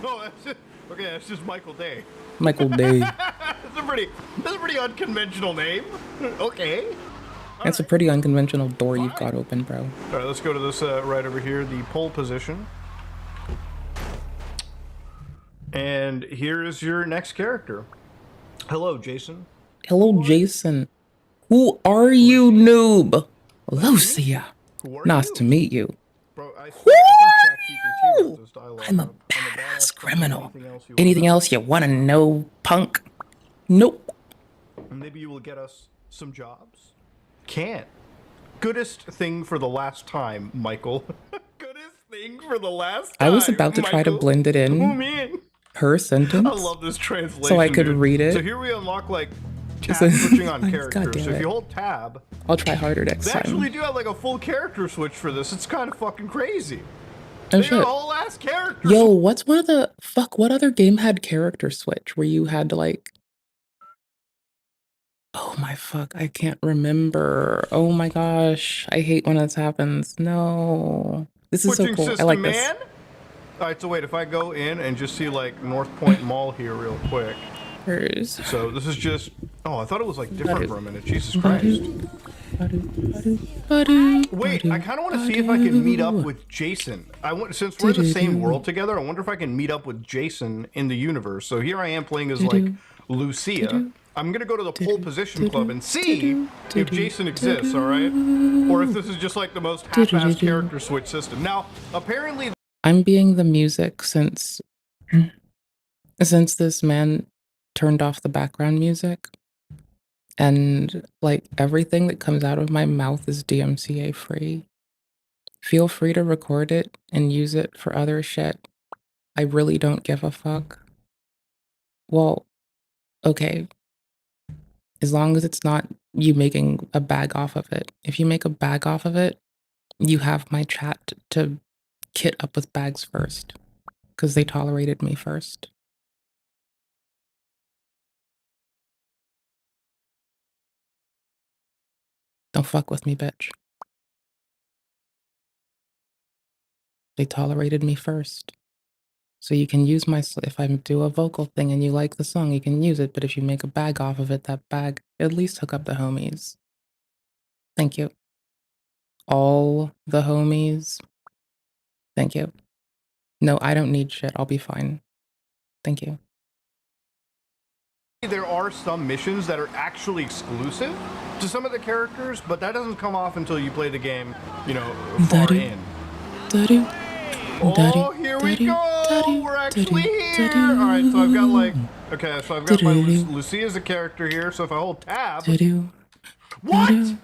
No, that's just, okay, that's just Michael Day. Michael Day. That's a pretty unconventional name. Okay. That's a pretty unconventional door you've got open, bro. All right, let's go to this right over here, the pole position. And here is your next character. Hello, Jason. Hello, Jason. Who are you, noob? Lucia. Nice to meet you. Woo! I'm a badass criminal. Anything else you want to know, punk? Nope. Maybe you will get us some jobs. Can't. Goodest thing for the last time, Michael. Goodest thing for the last time. I was about to try to blend it in per sentence. I love this translation. So I could dude. read it. So here we unlock like tab switching on characters. So if you hold tab, I'll try harder next they time. actually do have like a full character switch for this. It's kind of fucking crazy. Oh, they shit. got a whole ass character. Yo, what's one of the what other game had character switch where you had to like. Oh my fuck, I can't remember. Oh my gosh, I hate when this happens. No. This is so Switching cool. system, I like man. this. Alright, so wait, if I go in and just see like North Point Mall here real quick. So this is just, oh, I thought it was like different for a minute. Jesus Christ. Wait, I kind of want to see if I can meet up with Jason. Since we're in the same world together, I wonder if I can meet up with Jason in the universe. So here I am playing as like Lucia. I'm gonna go to the pole position club and see if Jason exists, alright? Or if this is just like the most half-assed character switch system. Now, apparently I'm being the music since this man turned off the background music. And like everything that comes out of my mouth is DMCA free. Feel free to record it and use it for other shit. I really don't give a fuck. Well, okay. As long as it's not you making a bag off of it. If you make a bag off of it, you have my chat to kit up with bags first. Because they tolerated me first. Don't fuck with me, bitch. They tolerated me first. So you can use my, if I do a vocal thing and you like the song, you can use it. But if you make a bag off of it, that bag, at least hook up the homies. Thank you. All the homies. Thank you. No, I don't need shit. I'll be fine. Thank you. there are some missions that are actually exclusive to some of the characters, but that doesn't come off until you play the game, you know, far in. Oh, here we go! We're actually here! Alright, so I've got like, okay, so I've got my Lucia as a character here, so if I hold tab... What?!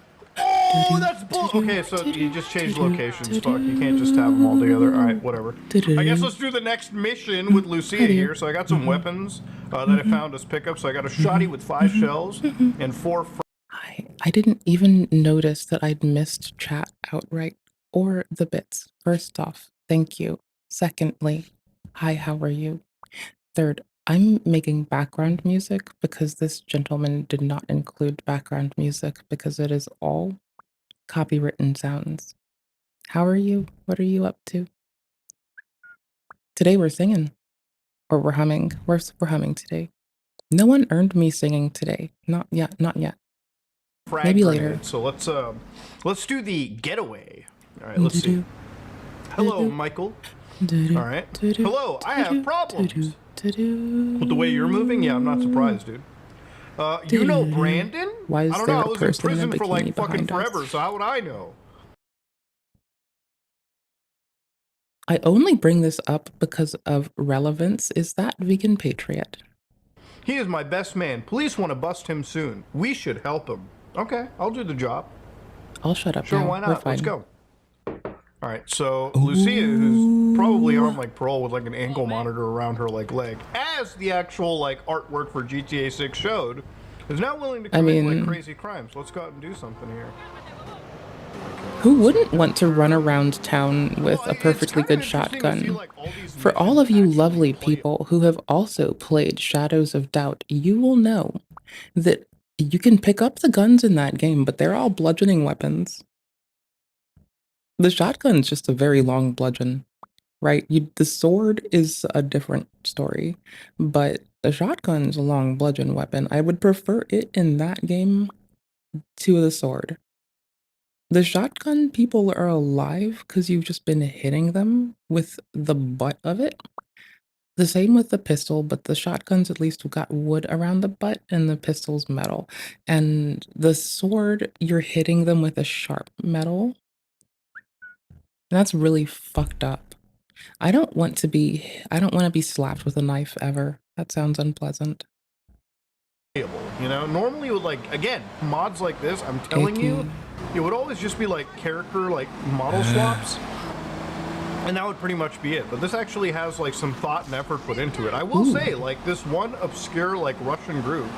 Oh, that's bull. Okay, so you just changed locations. Fuck, you can't just have them all together. All right, whatever. I guess let's do the next mission with Lucia here. So I got some weapons that I found as pickups. So I got a shotty with 5 shells and 4. I didn't even notice that I'd missed chat outright or the bits. First off, thank you. Secondly, hi, how are you? Third, I'm making background music because this gentleman did not include background music because it is all copywritten sounds. How are you? What are you up to? Today we're singing. Or we're humming. We're humming today. No one earned me singing today. Not yet, not yet. Maybe later. So let's do the getaway. All right, let's see. Hello, Michael. All right. Hello, I have problems. With the way you're moving? Yeah, I'm not surprised, dude. You know Brandon? Why is I don't there know, a I was in person in a prison for like bikini fucking behind us? forever, so how would I know? I only bring this up because of relevance. Is that Vegan Patriot? He is my best man. Police want to bust him soon. We should help him. Okay, I'll do the job. I'll shut up Sure, now. why We're not? fine. Let's go. All right, so Lucia, who's probably on like parole with like an ankle monitor around her like leg, as the actual like artwork for GTA 6 showed, is now willing to commit like crazy crimes. Let's go out and do something here. Who wouldn't want to run around town with a perfectly good shotgun? For all of you lovely people who have also played Shadows of Doubt, you will know that you can pick up the guns in that game, but they're all bludgeoning weapons. The shotgun's just a very long bludgeon, right? The sword is a different story, but the shotgun's a long bludgeon weapon. I would prefer it in that game to the sword. The shotgun people are alive because you've just been hitting them with the butt of it. The same with the pistol, but the shotgun's at least got wood around the butt and the pistol's metal. And the sword, you're hitting them with a sharp metal. That's really fucked up. I don't want to be slapped with a knife ever. That sounds unpleasant. You know, normally with like, again, mods like this, I'm telling you, it would always just be like character, like model swaps. And that would pretty much be it. But this actually has like some thought and effort put into it. I will say, like this one obscure like Russian group.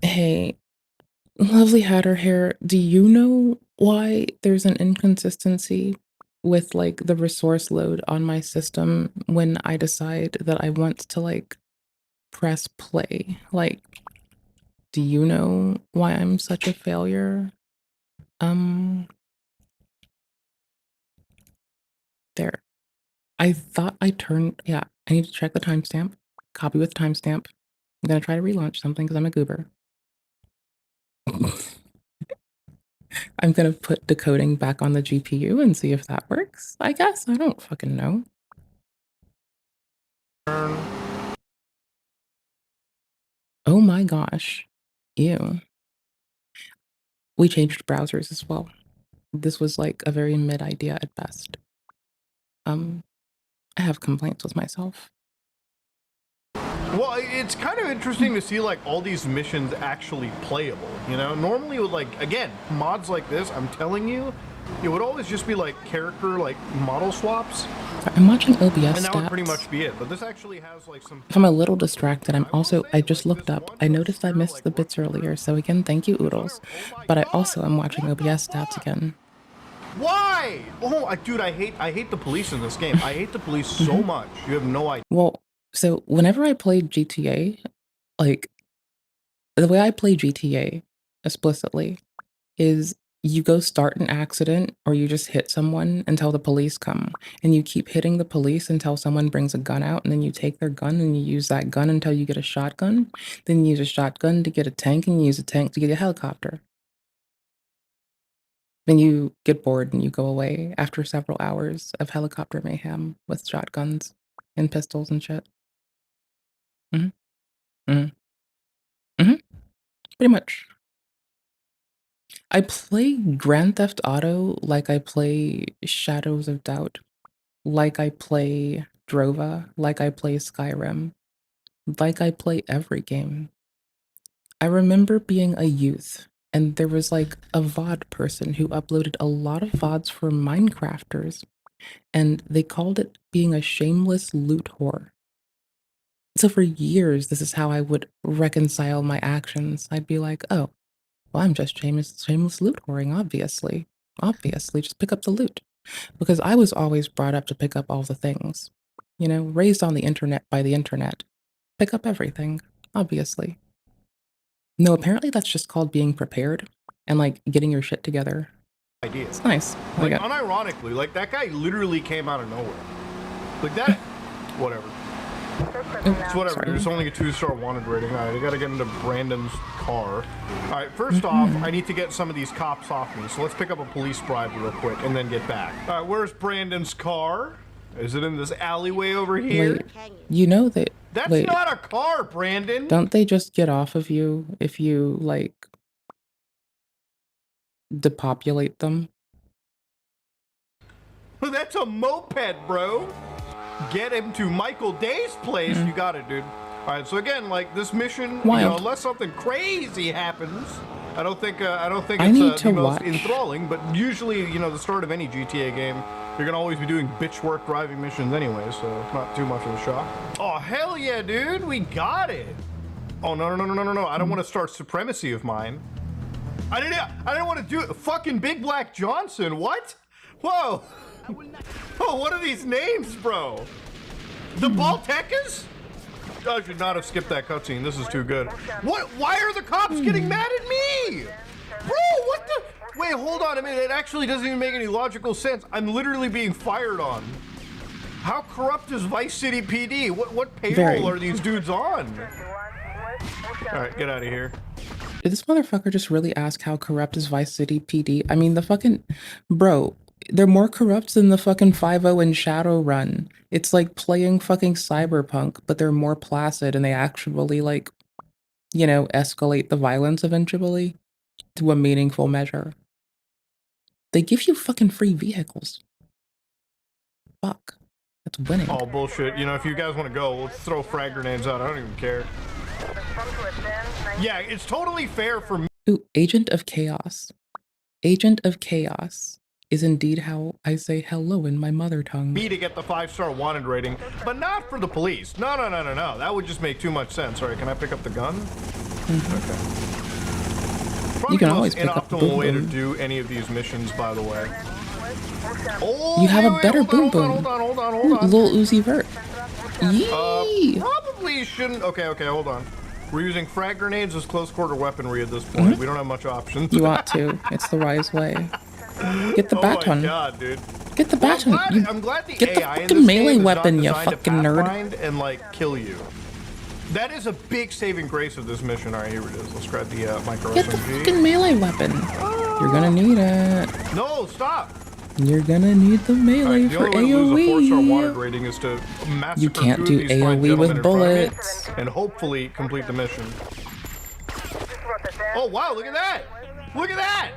Hey, lovely Hatter Hair, do you know why there's an inconsistency with like the resource load on my system when I decide that I want to like press play? Like, do you know why I'm such a failure? There. I thought I turned, yeah, I need to check the timestamp. Copy with timestamp. I'm gonna try to relaunch something because I'm a goober. I'm gonna put decoding back on the GPU and see if that works. I guess. I don't fucking know. Oh my gosh. Ew. We changed browsers as well. This was like a very mid idea at best. I have complaints with myself. Well, it's kind of interesting to see like all these missions actually playable, you know? Normally with like, again, mods like this, I'm telling you, it would always just be like character, like model swaps. I'm watching OBS and that would stats. pretty much be it, but this actually has like some... If I'm a little distracted, I just looked up. I noticed I missed the bits earlier, so again, thank you, Oodles. But I also am watching OBS stats again. Why? Oh, dude, I hate the police in this game. I hate the police so much. You have no idea. Well, so whenever I played GTA, like, the way I play GTA explicitly is you go start an accident or you just hit someone until the police come. And you keep hitting the police until someone brings a gun out, and then you take their gun and you use that gun until you get a shotgun. Then you use a shotgun to get a tank, and you use a tank to get a helicopter. Then you get bored and you go away after several hours of helicopter mayhem with shotguns and pistols and shit. Pretty much. I play Grand Theft Auto like I play Shadows of Doubt, like I play Drova, like I play Skyrim, like I play every game. I remember being a youth, and there was like a VOD person who uploaded a lot of VODs for Minecrafters, and they called it being a shameless loot whore. So for years, this is how I would reconcile my actions. I'd be like, oh, well, I'm just shameless loot whoring, obviously. Obviously, just pick up the loot. Because I was always brought up to pick up all the things. You know, raised on the internet by the internet. Pick up everything, obviously. No, apparently that's just called being prepared and like getting your shit together. Idea. It's nice. I Like, like it. unironically, like that guy literally came out of nowhere. Like that, whatever. It's whatever, dude. It's only a 2-star wanted rating. Alright, I gotta get into Brandon's car. Alright, first off, I need to get some of these cops off me. So let's pick up a police bribe real quick and then get back. Alright, where's Brandon's car? Is it in this alleyway over here? Wait, you know that. That's wait, not a car, Brandon! don't they just get off of you if you, like, depopulate them? That's a moped, bro! Get him to Michael Day's place. You got it, dude. All right. So again, like this mission, you know, unless something crazy happens, I don't think it's the most enthralling. But usually, you know, the start of any GTA game, you're gonna always be doing bitch work driving missions anyway, so it's not too much of a shock. Oh hell yeah, dude, we got it. Oh no. I don't want to start supremacy of mine. I didn't want to do it. Fucking Big Black Johnson. What? Whoa. Oh, what are these names, bro? The Baltecas? I should not have skipped that cutscene. This is too good. What? Why are the cops getting mad at me? Bro, what the? Wait, hold on a minute. It actually doesn't even make any logical sense. I'm literally being fired on. How corrupt is Vice City PD? What payroll are these dudes on? All right, get out of here. Did this motherfucker just really ask how corrupt is Vice City PD? I mean, the fucking... Bro, they're more corrupt than the fucking 5-0 and Shadowrun. It's like playing fucking Cyberpunk, but they're more placid and they actually, like, you know, escalate the violence eventually to a meaningful measure. They give you fucking free vehicles. Fuck. That's winning. Oh, bullshit. You know, if you guys want to go, let's throw frag grenades out. I don't even care. Yeah, it's totally fair for me. Ooh, Agent of Chaos. Agent of Chaos is indeed how I say hello in my mother tongue. Me to get the 5-star wanted rating, but not for the police. No. That would just make too much sense. All right, can I pick up the gun? Okay. Probably You can the always most pick up the inoptimal boom way to boom. do any of these missions, by the way. Oh, You have a better boom boom. Hold on. Ooh, Lil Uzi Vert. Yee! Probably shouldn't. Okay, hold on. We're using frag grenades as close quarter weaponry at this point. We don't have much options. You ought to. It's the wise way. Get the baton. Oh my god, dude. Get the baton. I'm glad the Get the AI in fucking this melee game is weapon, not you designed to fucking nerd. pathfind and like kill you. That is a big saving grace of this mission. All right, here it is. Let's grab the micro Get the SMG. fucking melee weapon. You're gonna need it. No, stop. You're gonna need the melee The for only way to lose a 4-star wanted AoE. rating is to massacre You can't two of do these fine AoE gentlemen with in front of me bullets. and hopefully complete the mission. Oh wow, look at that! Look at that!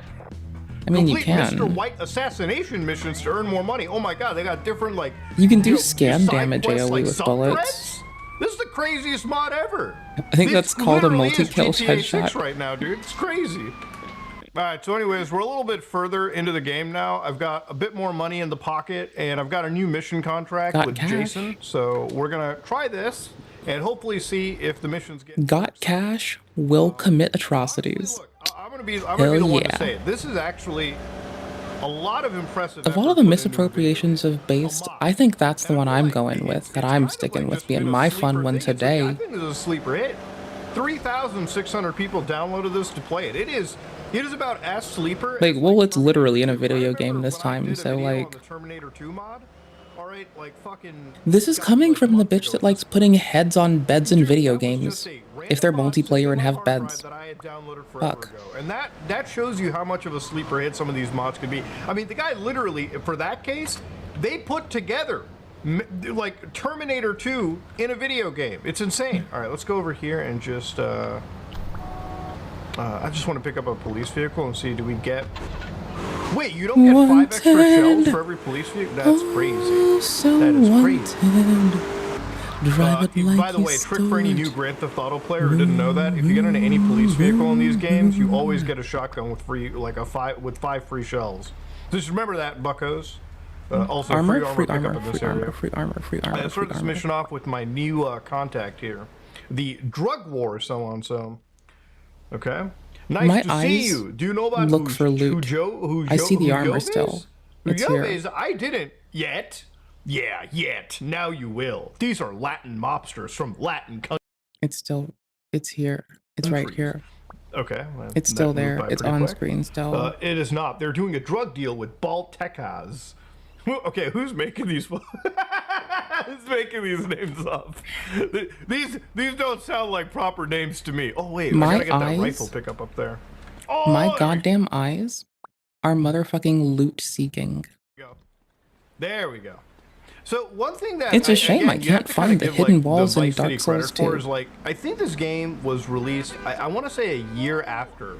I mean, you Complete Mr. can. White assassination missions to earn more money. Oh my god, they got different like You can do know, scan side damage quests, AoE like with sub bullets. threads? This is the craziest mod ever. I think This that's called a literally is multi-kill GTA 6 headshot. right now, dude. It's crazy. All right, so anyways, we're a little bit further into the game now. I've got a bit more money in the pocket, and I've got a new mission contract Got with cash. Jason. So we're gonna try this and hopefully see if the missions get. Got cash, will commit atrocities. I'm gonna be the Hell one to yeah. say it. This is actually a lot of impressive. Of all of the misappropriations of based, I think that's the one I'm going with, that I'm sticking with being my fun one I today. think this is a sleeper hit. 3,600 people downloaded this to play it. It is about as sleeper. Like, well, it's literally in a video game this time, so like... Terminator 2 mod. All right, like fucking. This is coming from the bitch that likes putting heads on beds in video games. If they're multiplayer and have beds. Fuck. And that shows you how much of a sleeper hit some of these mods could be. I mean, the guy literally, for that case, they put together like Terminator 2 in a video game. It's insane. All right, let's go over here and just I just want to pick up a police vehicle and see, do we get... Wait, you don't get 5 extra shells for every police vehicle? That's crazy. That is crazy. By the way, trick for any new Grand Theft Auto player who didn't know that, if you get into any police vehicle in these games, you always get a shotgun with free, like with 5 free shells. Just remember that, buckos. Also, armor, free free armor, armor, free armor, free armor, free armor. Let's start this mission off with my new contact here, the drug war, so on. So, okay. Nice my to eyes see you. Do you know about look for loot. I see the armor still. It's here. I didn't yet. Yeah, yet. Now you will. These are Latin mobsters from Latin countries. It's here. It's right here. Okay. Well, it's still there. It's on screen still. It is not. They're doing a drug deal with Baltecas. Okay, who's making these? Who's making these names up? These don't sound like proper names to me. Oh wait, my I gotta get eyes, that rifle pickup up there. Oh, my goddamn eyes are motherfucking loot seeking. There we go. So one thing that it's a shame I can't find the hidden walls in Dark Souls 2. Is like, I think this game was released. I want to say a year after.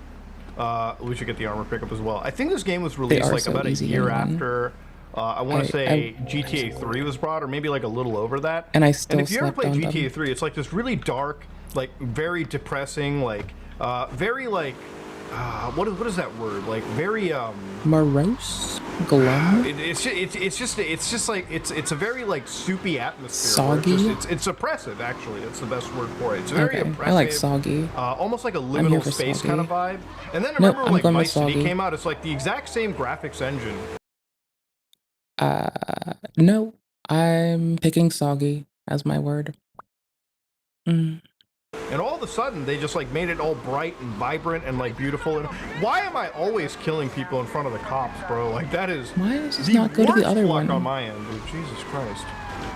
We should get the armor pickup as well. I think this game was released like about a year after. I want to say GTA 3 was brought, or maybe like a little over that. And I still if you ever slept play on GTA them. 3, it's like this really dark, like very depressing, like very like what is that word? Like very morose, glum. It's just like it's a very like soupy atmosphere. Soggy. It's oppressive, actually. That's the best word for it. It's very oppressive. I like soggy. Almost like a liminal space kind of vibe. And then remember when like Vice City came out, it's like the exact same graphics engine. No, I'm picking soggy as my word. And all of a sudden, they just like made it all bright and vibrant and like beautiful. And why am I always killing people in front of the cops, bro? Like that is why does this not go to the other one on my end, dude. Jesus Christ.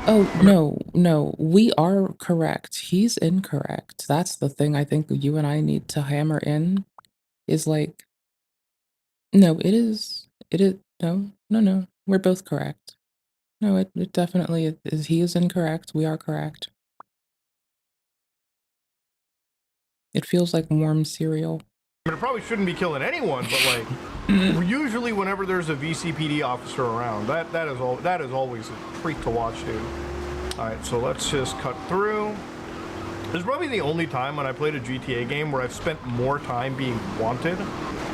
Oh no, we are correct. He's incorrect. That's the thing I think you and I need to hammer in. Is like, no, it is no. We're both correct. No, it definitely is. He is incorrect. We are correct. It feels like warm cereal. I mean, it probably shouldn't be killing anyone, but like usually whenever there's a VCPD officer around, that is always a treat to watch, dude. All right, so let's just cut through. This is probably the only time when I played a GTA game where I've spent more time being wanted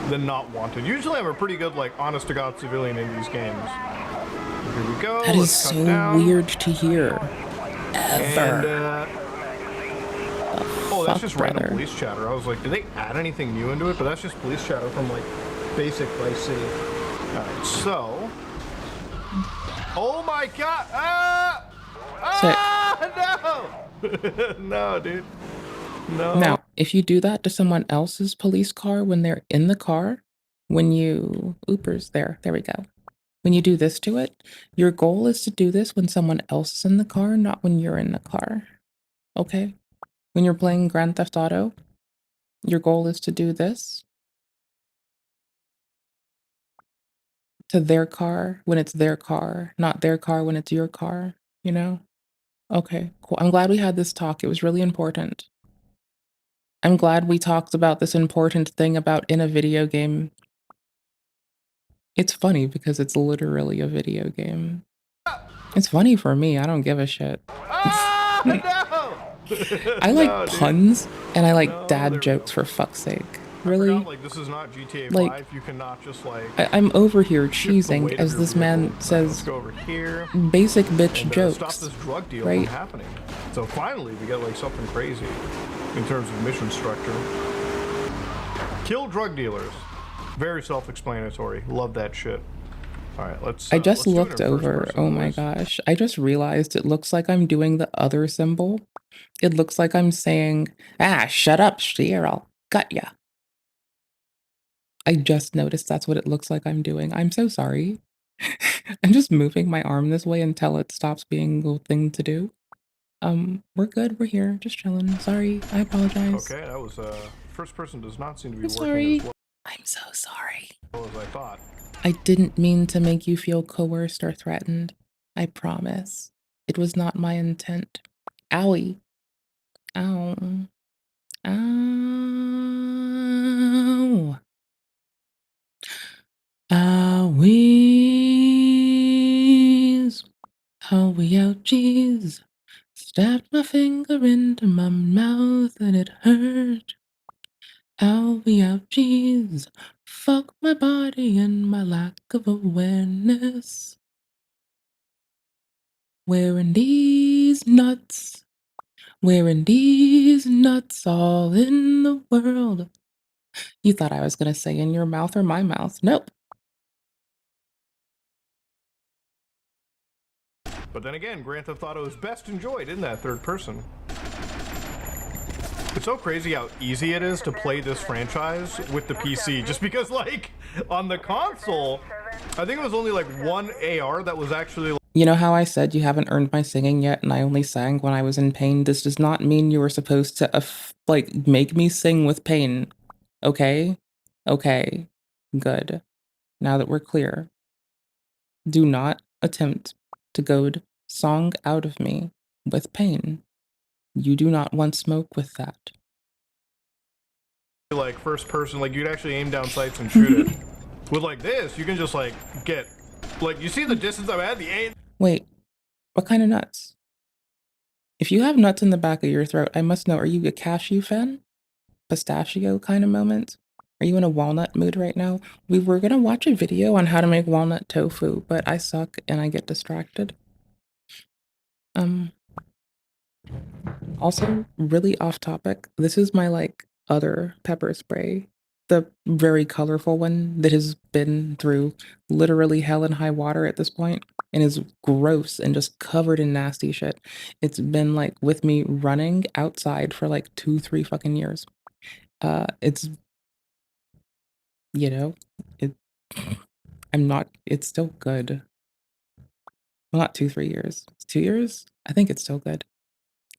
than not wanted. Usually I'm a pretty good, like, honest-to-God civilian in these games. Here we go. That is so weird to hear. Ever. Oh, that's just random police chatter. I was like, did they add anything new into it? But that's just police chatter from, like, basic Vice City. Alright, so... Oh my god! No! No, dude. No. Now, if you do that to someone else's police car when they're in the car, when you... Oopers, there we go. When you do this to it, your goal is to do this when someone else is in the car, not when you're in the car. Okay? When you're playing Grand Theft Auto, your goal is to do this to their car when it's their car, not their car when it's your car, you know? Okay, cool. I'm glad we had this talk. It was really important. I'm glad we talked about this important thing about in a video game. It's funny because it's literally a video game. It's funny for me, I don't give a shit. I like No, dude. puns, and I like dad jokes for fuck's sake. Really? I forgot, like, this is not GTA 5. Like, You cannot just, like... I'm over here shift the cheesing weight of as your this vehicle. man Alright, let's says go over here basic bitch and, jokes. stop this drug deal right? from happening. So finally, we get, like, something crazy in terms of mission structure. Kill drug dealers. Very self-explanatory. Love that shit. Alright, let's... I just let's do it in looked first over. person, Oh my boys. gosh. I just realized it looks like I'm doing the other symbol. It looks like I'm saying, shut up, Cheryl. Got ya. I just noticed that's what it looks like I'm doing. I'm so sorry. I'm just moving my arm this way until it stops being the thing to do. We're good. We're here. Just chilling. Sorry. I apologize. Okay, that was, first person does not seem to be I'm working sorry. as well I'm so sorry. as I thought. I didn't mean to make you feel coerced or threatened. I promise. It was not my intent. Owie. Ow. Ow. Owies. Owie, ouchies. Stabbed my finger into my mouth and it hurt. Owie, ouchies. Fuck my body and my lack of awareness. Wearing these nuts. Wearing these nuts all in the world. You thought I was gonna say in your mouth or my mouth. Nope. But then again, Grand Theft Auto is best enjoyed in that third person. It's so crazy how easy it is to play this franchise with the PC, just because, like, on the console, I think it was only like one AR that was actually... You know how I said you haven't earned my singing yet and I only sang when I was in pain? This does not mean you were supposed to, like, make me sing with pain. Okay? Okay. Good. Now that we're clear. Do not attempt to goad song out of me with pain. You do not want smoke with that. like first person, like you'd actually aim down sights and shoot it. With like this, you can just like get, like you see the distance I'm at, the aim. Wait, what kind of nuts? If you have nuts in the back of your throat, I must know, are you a cashew fan? Pistachio kind of moment? Are you in a walnut mood right now? We were gonna watch a video on how to make walnut tofu, but I suck and I get distracted. Also, really off topic, this is my like other pepper spray. The very colorful one that has been through literally hell and high water at this point and is gross and just covered in nasty shit. It's been like with me running outside for like 2-3 fucking years. It's, you know, it's still good. Well, not 2-3 years. It's 2 years? I think it's still good.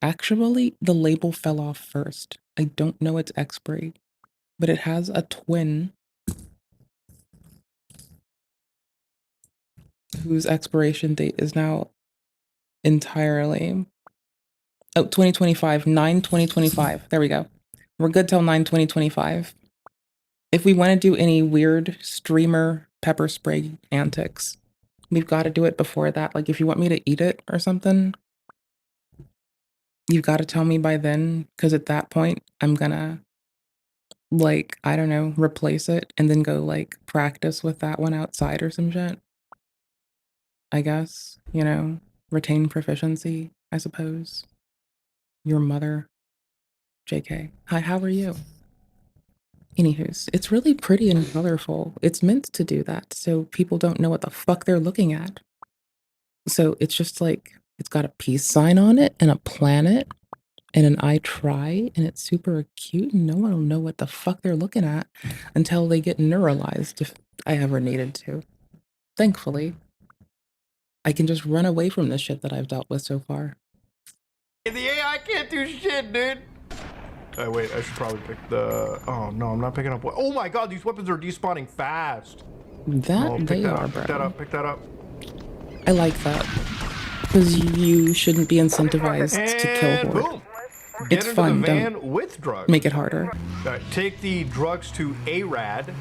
Actually, the label fell off first. I don't know its expiry, but it has a twin whose expiration date is now entirely... Oh, 2025, 9/2025. There we go. We're good till 9/2025. If we want to do any weird streamer pepper spray antics, we've got to do it before that. Like, if you want me to eat it or something, you've got to tell me by then, because at that point, I'm gonna, like, I don't know, replace it and then go, like, practice with that one outside or some shit. I guess, you know, retain proficiency, I suppose. Your mother. JK. Hi, how are you? Anywho's, it's really pretty and colorful. It's meant to do that, so people don't know what the fuck they're looking at. So it's just like, it's got a peace sign on it and a planet and an I try, and it's super cute, and no one will know what the fuck they're looking at until they get neuralized, if I ever needed to. Thankfully, I can just run away from the shit that I've dealt with so far. The AI can't do shit, dude. Wait, I should probably pick the... Oh, no, I'm not picking up... Oh my god, these weapons are despawning fast. That they are, bro. Pick that up, pick that up. I like that. Because you shouldn't be incentivized to kill horde. Boom. Get It's into fun, the van don't with drugs. make it harder. Take the drugs to A-Rad.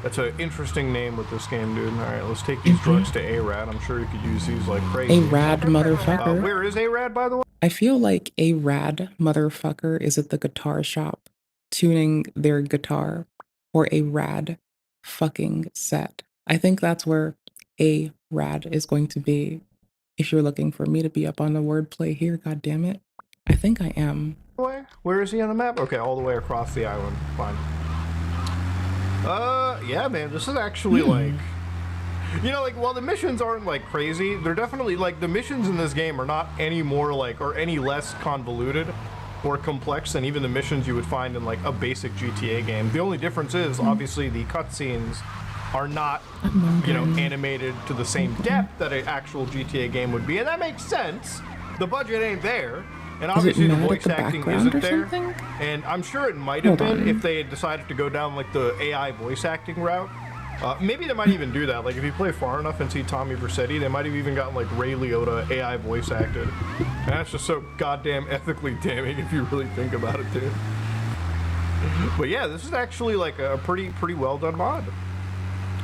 That's an interesting name with this game, dude. All right, let's take these drugs to A-Rad. I'm sure you could use these like crazy. A rad motherfucker. Where is A-Rad, by the way? I feel like a rad motherfucker is at the guitar shop tuning their guitar for a rad fucking set. I think that's where a rad is going to be. If you're looking for me to be up on the wordplay here, god damn it. I think I am. Where is he on the map? Okay, all the way across the island. Fine. Yeah, man, this is actually like, you know, like, while the missions aren't like crazy, they're definitely like, the missions in this game are not any more like, or any less convoluted or complex than even the missions you would find in like a basic GTA game. The only difference is obviously the cutscenes are not, you know, animated to the same depth that an actual GTA game would be, and that makes sense. The budget ain't there. And obviously the voice acting isn't there, and I'm sure it might have been if they had decided to go down like the AI voice acting route. Maybe they might even do that. Like if you play far enough and see Tommy Vercetti, they might have even gotten like Ray Liotta AI voice acted. And that's just so goddamn ethically damning if you really think about it, dude. But yeah, this is actually like a pretty well done mod.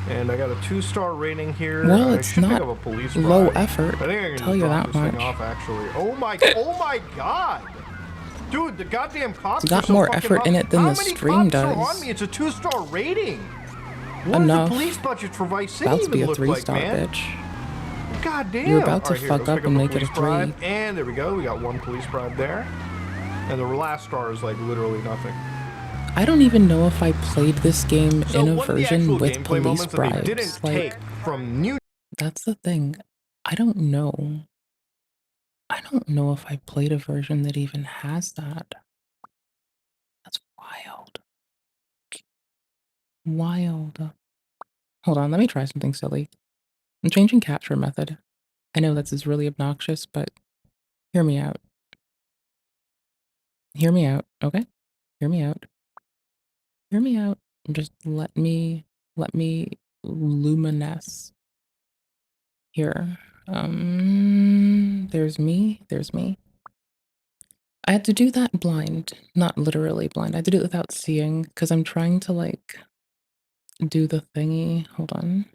And I got a 2-star rating here. Well, it's not a police low bribe. effort. I think I can tell you drop that this much. thing off, actually. Oh my god! Dude, the goddamn cops It's got are so more fucking effort in it than How the many stream cops are does. on me? It's a 2-star rating. What Enough. does the police budget for Vice City About to be even a look like, 3-star, man? bitch. God damn. You're about to All right, here, fuck let's up pick and a make it a police 3. bribe. And there we go. We got 1 police bribe there. And the last star is like literally nothing. I don't even know if I played this game So in a one of the version actual with gameplay police moments that they bribes. didn't Like, take from New. that's the thing. I don't know. I don't know if I played a version that even has that. That's wild. Wild. Hold on, let me try something silly. I'm changing capture method. I know this is really obnoxious, but hear me out. Hear me out, okay? Hear me out. Hear me out. Just let me luminesce here. There's me. I had to do that blind, not literally blind. I had to do it without seeing because I'm trying to like do the thingy. Hold on.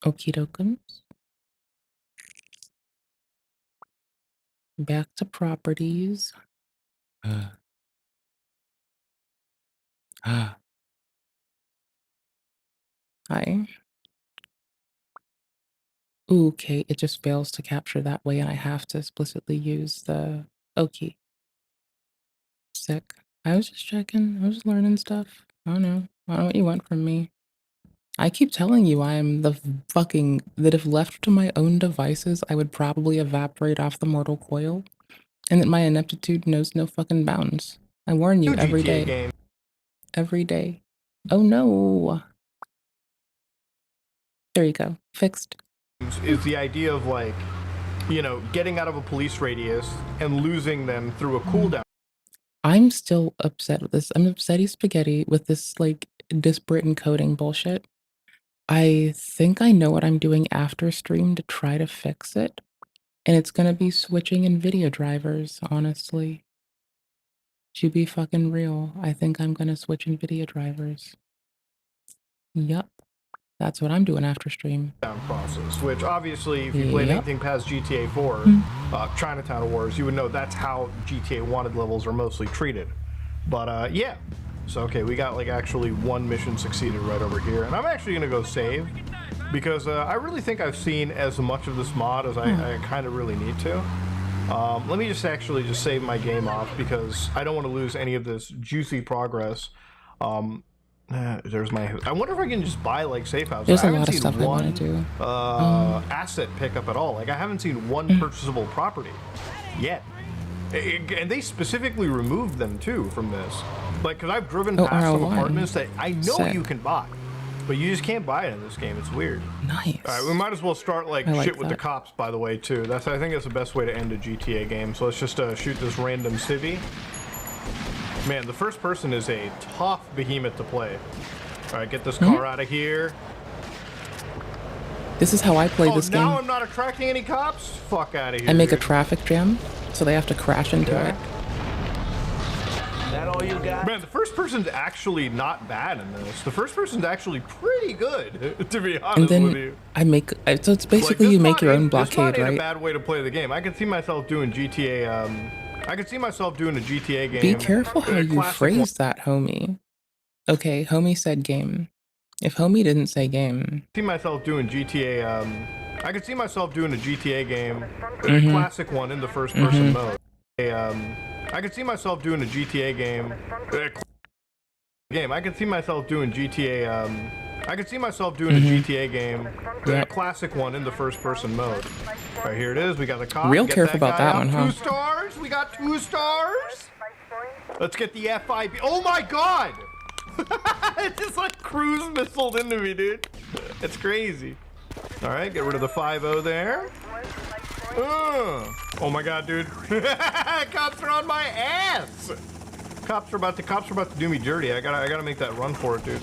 Okie dokums. Back to properties. Hi. Okay, it just fails to capture that way, and I have to explicitly use the okay. Sick. I was just checking. I was just learning stuff. I don't know. I don't know what you want from me. I keep telling you I am the fucking that if left to my own devices, I would probably evaporate off the mortal coil, and that my ineptitude knows no fucking bounds. I warn you every day. game. Every day. Oh no. There you go. Fixed. Is the idea of like, you know, getting out of a police radius and losing them through a cooldown. I'm still upset with this. I'm upsetty spaghetti with this like disparate encoding bullshit. I think I know what I'm doing after stream to try to fix it. And it's gonna be switching NVIDIA drivers, honestly. To be fucking real, I think I'm gonna switch NVIDIA drivers. Yup. That's what I'm doing after stream. Process, which obviously, if you played anything past GTA 4, Chinatown Wars, you would know that's how GTA wanted levels are mostly treated. But yeah, so okay, we got like actually 1 mission succeeded right over here, and I'm actually gonna go save because I really think I've seen as much of this mod as I kind of really need to. Let me just actually just save my game off because I don't want to lose any of this juicy progress. There's my. I wonder if I can just buy like safe houses. There's I a haven't lot of seen stuff I one want to do. asset pickup at all. Like I haven't seen one purchasable property yet, and they specifically removed them too from this. Like, cause I've driven past some apartments that I know you can buy, but you just can't buy it in this game. It's weird. Nice. All right, we might as well start like shit with the cops, by the way, too. I think that's the best way to end a GTA game. So let's just shoot this random civvy. Man, the first person is a tough behemoth to play. All right, get this car out of here. This is how I play this game. Now I'm not attracting any cops? Fuck out of here. I make a dude. traffic jam, so they have to crash into it. That all you got? Man, the first person's actually not bad in this. The first person's actually pretty good, to be honest And then with you. I make, so it's basically you make your own This blockade, ain't right? a bad way to play the game. I can see myself doing GTA, I can see myself doing a GTA game. Be careful how a you classic phrase that, homie. Okay, homie said game. If homie didn't say game, see myself doing GTA, I could see myself doing a GTA game, a Mhm. classic one in the first person Mhm. mode. I could see myself doing a GTA game, I could see myself doing GTA, I could see myself doing a GTA game, a Yep. classic one in the first person mode. Right, here it is, we got the cop. Real Get careful about guy that up. one, huh? 2 stars, we got 2 stars. Let's get the FIB. Oh my god! It just like cruise missiled into me, dude. It's crazy. All right, get rid of the 5-0 there. Oh my god, dude. Cops are on my ass. Cops are about to do me dirty. I gotta make that run for it, dude.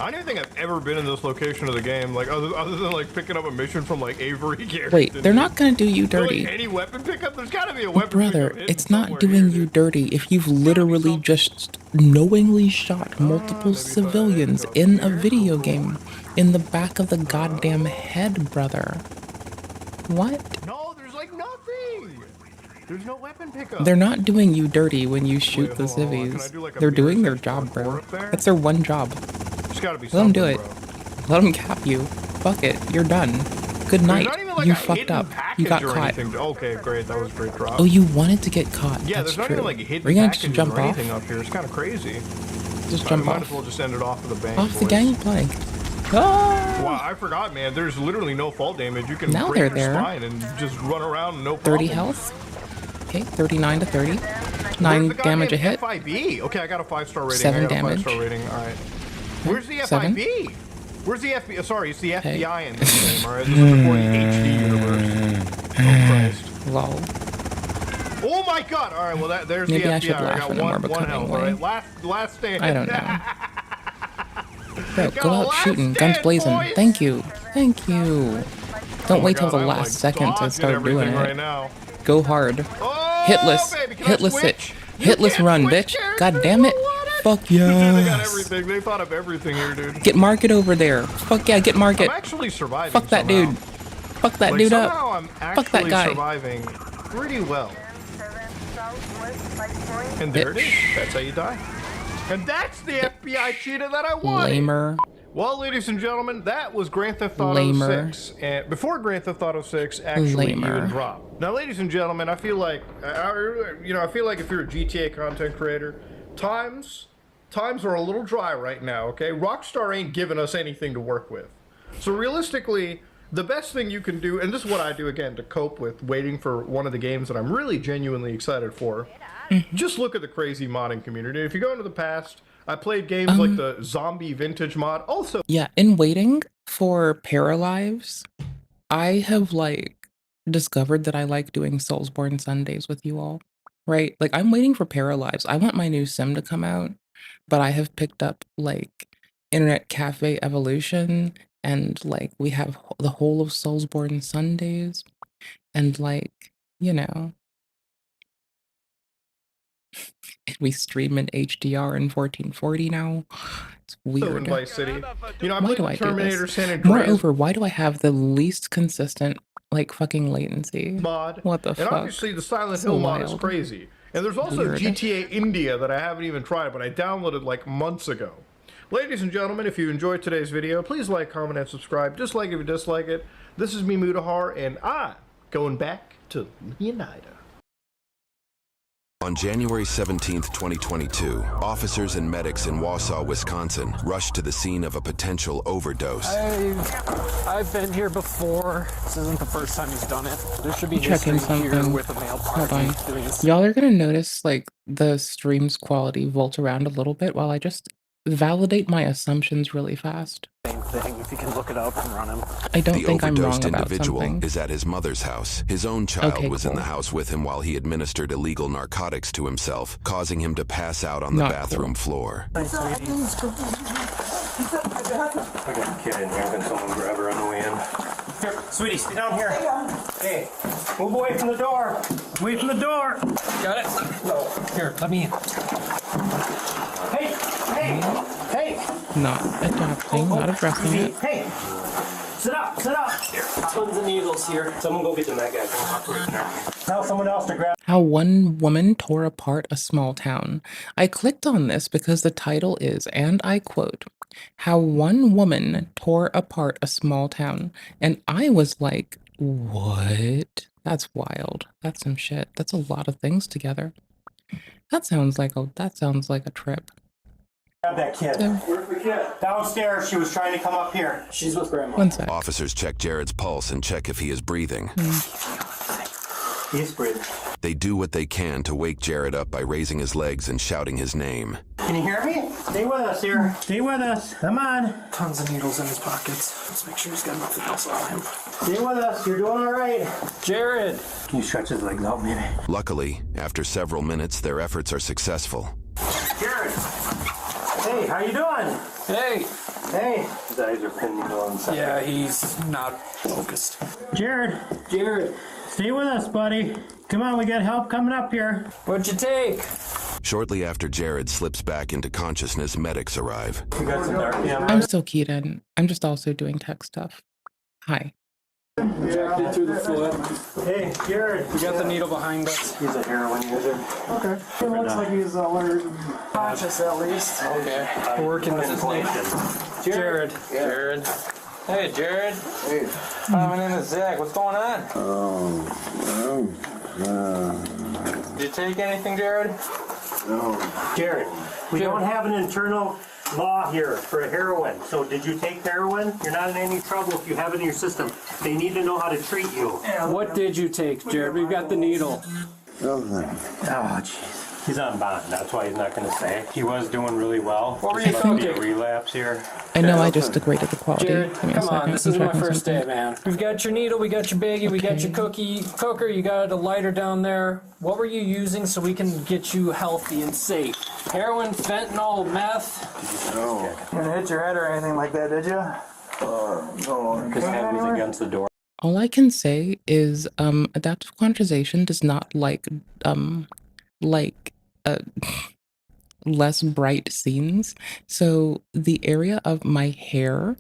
I don't even think I've ever been in this location of the game, like other than like picking up a mission from like Avery Garrison. wait, they're not gonna do you Or, like, dirty. any weapon pickup? There's gotta be a weapon Brother, pickup. it's not doing you dirty if you've literally just knowingly shot multiple civilians in a video game in the back of the goddamn head, brother. What? No, there's like nothing. There's no weapon pickup. They're not doing you dirty when you shoot the hold on. Can I civvies. do, like, a They're beer doing their section job, bro. up there? That's their one job. There's gotta be Let them something, do it. bro. Let them cap you. Fuck it. You're done. Good night. There's not even like You a fucked hidden up. You package got or caught. anything. Okay, great. That was a great drop. Oh, you wanted to get caught. Yeah, That's there's not true. even like a hidden Are you gonna just packages jump or off? anything up here. It's kind of crazy. Just We jump might off. as well just end it off with a bang. Off the boys. gangplank. Oh! Wow, I forgot, man. There's literally no fall damage. You can Now break they're your there. spine and just run around, no 30 problem. health. Okay, 39 to 30. Where's 9 the damage a goddamn hit. FIB? Okay, I got a 5-star rating. 7 I got damage. a 5-star rating. All right. Where's the Seven. FIB? Where's the FBI? Sorry, it's the Hey. FBI in this game. All right, this is before the HD universe. Oh Christ. Lol. Oh my God! All right, well there's Maybe the FBI. I should I laugh got in a more one becoming health. All way. right, last stand. I don't know. Bro, Got go a out last shooting, guns stand, blazing. boys. Thank you. Thank you. Don't Oh my wait till God, the I'm, last like, second to dodging start doing everything it. right now. Go hard. Oh, Hitless. baby, can I Hitless it. switch? You Hitless can't run, switch bitch. characters, God damn it. Fuck Dude, they got yes. everything. They thought of everything here, dude. Get Market over there. Fuck yeah, get Market. I'm actually surviving. Fuck that somehow. dude. Fuck that Like, dude somehow up. I'm Fuck that actually guy. surviving pretty well. And there it is. That's how you die. And that's the FBI cheetah that I wanted. Lamer. Well, ladies and gentlemen, that was Grand Theft Auto Lamer. 6. And before Grand Theft Auto 6 actually Lamer. even dropped. Now, ladies and gentlemen, I feel like, I feel like if you're a GTA content creator, times are a little dry right now, okay? Rockstar ain't giving us anything to work with. So realistically, the best thing you can do, and this is what I do again to cope with waiting for one of the games that I'm really genuinely excited for, just look at the crazy modding community. If you go into the past, I played games like the Zombie Vintage mod. Also, Yeah, in waiting for Paralives, I have like discovered that I like doing Soulsborne Sundays with you all. Right? Like I'm waiting for Paralives. I want my new sim to come out, but I have picked up like Internet Cafe Evolution and like we have the whole of Soulsborne Sundays and like, you know, we stream in HDR in 1440 now. It's in weird. Vice City. You know, I Why played do the I do Terminator this? San Andreas Moreover, why do I have the least consistent like fucking latency? mod. What the and fuck? obviously the Silent So Hill mod is wild. crazy. And there's also Weird. GTA India that I haven't even tried, but I downloaded like months ago. Ladies and gentlemen, if you enjoyed today's video, please like, comment, and subscribe. Dislike if you dislike it. This is me, Mudahar, and I'm going back to Leonida. On January 17, 2022, officers and medics in Wausau, Wisconsin, rushed to the scene of a potential overdose. I've been here before. This isn't the first time he's done it. There should be Checking history here something. with a male Hold partner on. doing this. Y'all are gonna notice like the stream's quality vault around a little bit while I just validate my assumptions really fast. Same thing. If you can look it up and run him. I don't The think I'm wrong overdosed about individual something. is at his mother's house. His own child Okay, was in cool. the house with him while he administered illegal narcotics to himself, causing him to pass out on the Not bathroom cool. floor. Nice, sweetie. I got a kid in here. Can someone grab her on the way in? Here, sweetie, stay down here. Hey, move away from the door. Away from the door. Got it? No. Here, let me in. Hey, hey, hey. Not adopting, not addressing it. Hey, sit up, sit up. Here, tons of needles here. Someone go get the med guy. Tell someone else to grab. How one woman tore apart a small town. I clicked on this because the title is, and I quote, How One Woman Tore Apart a Small Town. And I was like, what? That's wild. That's some shit. That's a lot of things together. That sounds like a trip. Grab that kid. Where's the kid? Downstairs. She was trying to come up here. She's with grandma. One sec. Officers check Jared's pulse and check if he is breathing. He's breathing. They do what they can to wake Jared up by raising his legs and shouting his name. Can you hear me? Stay with us here. Stay with us. Come on. Tons of needles in his pockets. Let's make sure he's got nothing else on him. Stay with us. You're doing all right. Jared. Can you stretch his legs out, maybe? Luckily, after several minutes, their efforts are successful. Jared. Hey, how you doing? Hey. Hey. His eyes are pinning on something. Yeah, he's not focused. Jared. Jared. Stay with us, buddy. Come on, we got help coming up here. What'd you take? Shortly after Jared slips back into consciousness, medics arrive. We got some dark I'm still keyed in. I'm just also doing tech stuff. Hi. Injected through the foot. Hey, Jared. We got the needle behind us. He's a heroin user. Okay. It looks like he's alert. Conscious at least. Okay. We're working with his name. Jared. Jared. Hey, Jared. Hey. Hi, my name is Zach. What's going on? Did you take anything, Jared? No. Jared, we don't have an internal law here for heroin. So did you take heroin? You're not in any trouble if you have it in your system. They need to know how to treat you. What did you take, Jared? We've got the needle. Nothing. Oh, jeez. He's on bond. That's why he's not going to say. He was doing really well. What were you thinking? thinking? Relapse here. I know I just degraded the quality. Jared, Give me a come on, second. this I'm is my checking first day, something. man. We've got your needle, we got your baggie, we got your cookie cooker, you got a lighter down there. What were you using so we can get you healthy and safe? Heroin, fentanyl, meth? No. You didn't hit your head or anything like that, did you? No. His head was against the door. All I can say is adaptive quantization does not like less bright scenes. So the area of my hair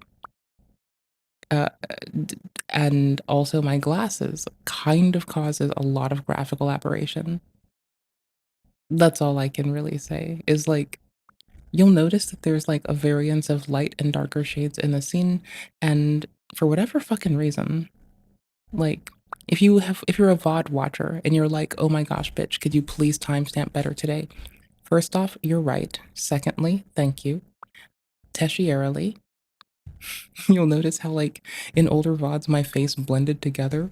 and also my glasses kind of causes a lot of graphical aberration. That's all I can really say is like you'll notice that there's like a variance of light and darker shades in the scene, and for whatever fucking reason, like if you're a VOD watcher and you're like, oh my gosh, bitch, could you please timestamp better today? First off, you're right. Secondly, thank you. Tertiarily, you'll notice how like in older VODs my face blended together.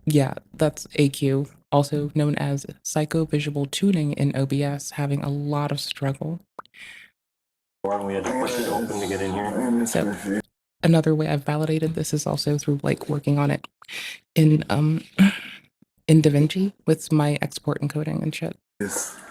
Yeah, that's AQ, also known as psychovisual tuning in OBS, having a lot of struggle. We had to push it open to get in here. So another way I've validated this is also through like working on it in DaVinci with my export encoding and shit.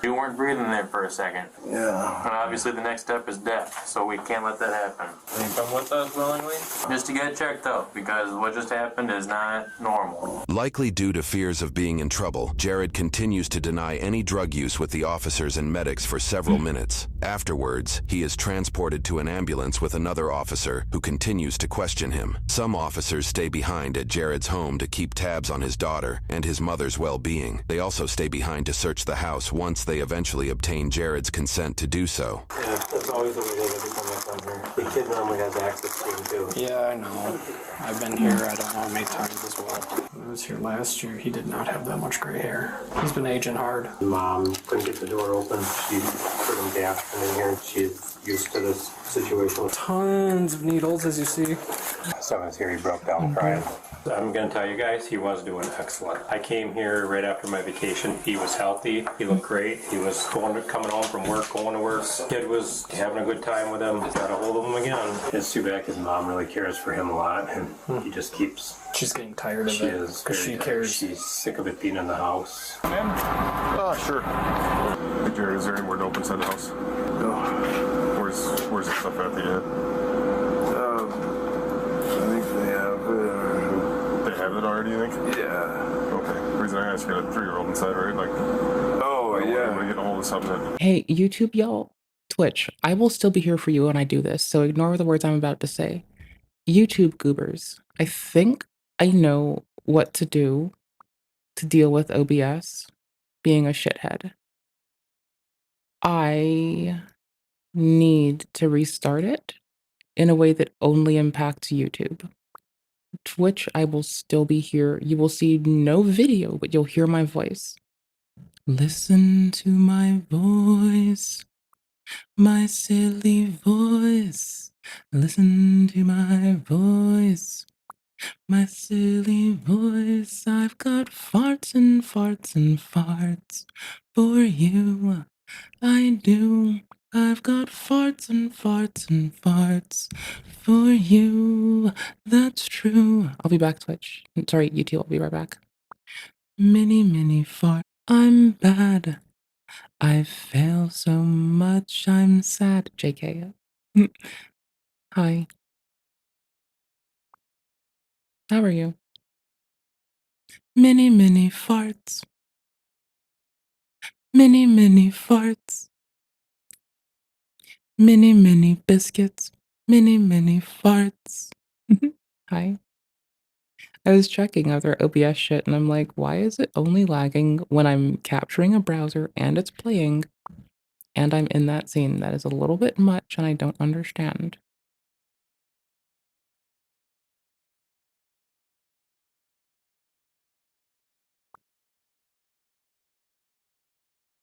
You weren't breathing there for a second. Yeah. And obviously the next step is death, so we can't let that happen. Will you come with us willingly? Just to get checked out, because what just happened is not normal. Likely due to fears of being in trouble, Jared continues to deny any drug use with the officers and medics for several minutes. Afterwards, he is transported to an ambulance with another officer who continues to question him. Some officers stay behind at Jared's home to keep tabs on his daughter and his mother's well-being. They also stay behind to search the house once they eventually obtain Jared's consent to do so. Yeah, that's always the way they would come up on here. The kid normally has access to him too. Yeah, I know. I've been here, I don't know how many times as well. When I was here last year, he did not have that much gray hair. He's been aging hard. Mom couldn't get the door open. She heard him gasping in here. She's used to this situation. Tons of needles, as you see. Someone's here, he broke down crying. I'm going to tell you guys, he was doing excellent. I came here right after my vacation. He was healthy. He looked great. He was coming home from work, going to work. Kid was having a good time with him. Got a hold of him again. It's too bad his mom really cares for him a lot, and he just keeps... She's getting tired of it because she cares. She's sick of it being in the house. Sure. Hey, Jared, is there anywhere to open inside the house? No. Where's the stuff at the end? I think they have it. They have it already, you think? Yeah. Okay. The reason I asked, you got a 3-year-old inside, right? Like, oh, yeah. We're getting a hold of something that... Hey, YouTube, y'all, Twitch, I will still be here for you when I do this, so ignore the words I'm about to say. YouTube goobers, I think I know what to do to deal with OBS being a shithead. I need to restart it in a way that only impacts YouTube. Twitch, I will still be here. You will see no video, but you'll hear my voice. Listen to my voice, my silly voice. Listen to my voice, my silly voice. I've got farts and farts and farts for you. I do. I've got farts and farts and farts for you. That's true. I'll be back, Twitch. Sorry, YouTube, I'll be right back. Mini fart. I'm bad. I fail so much, I'm sad. JK. Hi. How are you? Mini farts. Mini farts. Mini biscuits. Mini farts. Hi. I was checking other OBS shit and I'm like, why is it only lagging when I'm capturing a browser and it's playing and I'm in that scene? That is a little bit much and I don't understand.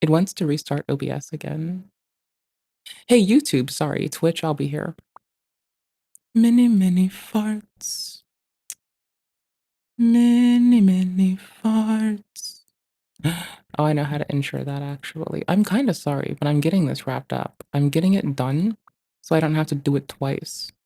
It wants to restart OBS again. Hey, YouTube, sorry, Twitch, I'll be here. Mini farts. Mini farts. Oh, I know how to ensure that actually. I'm kind of sorry, but I'm getting this wrapped up. I'm getting it done so I don't have to do it twice.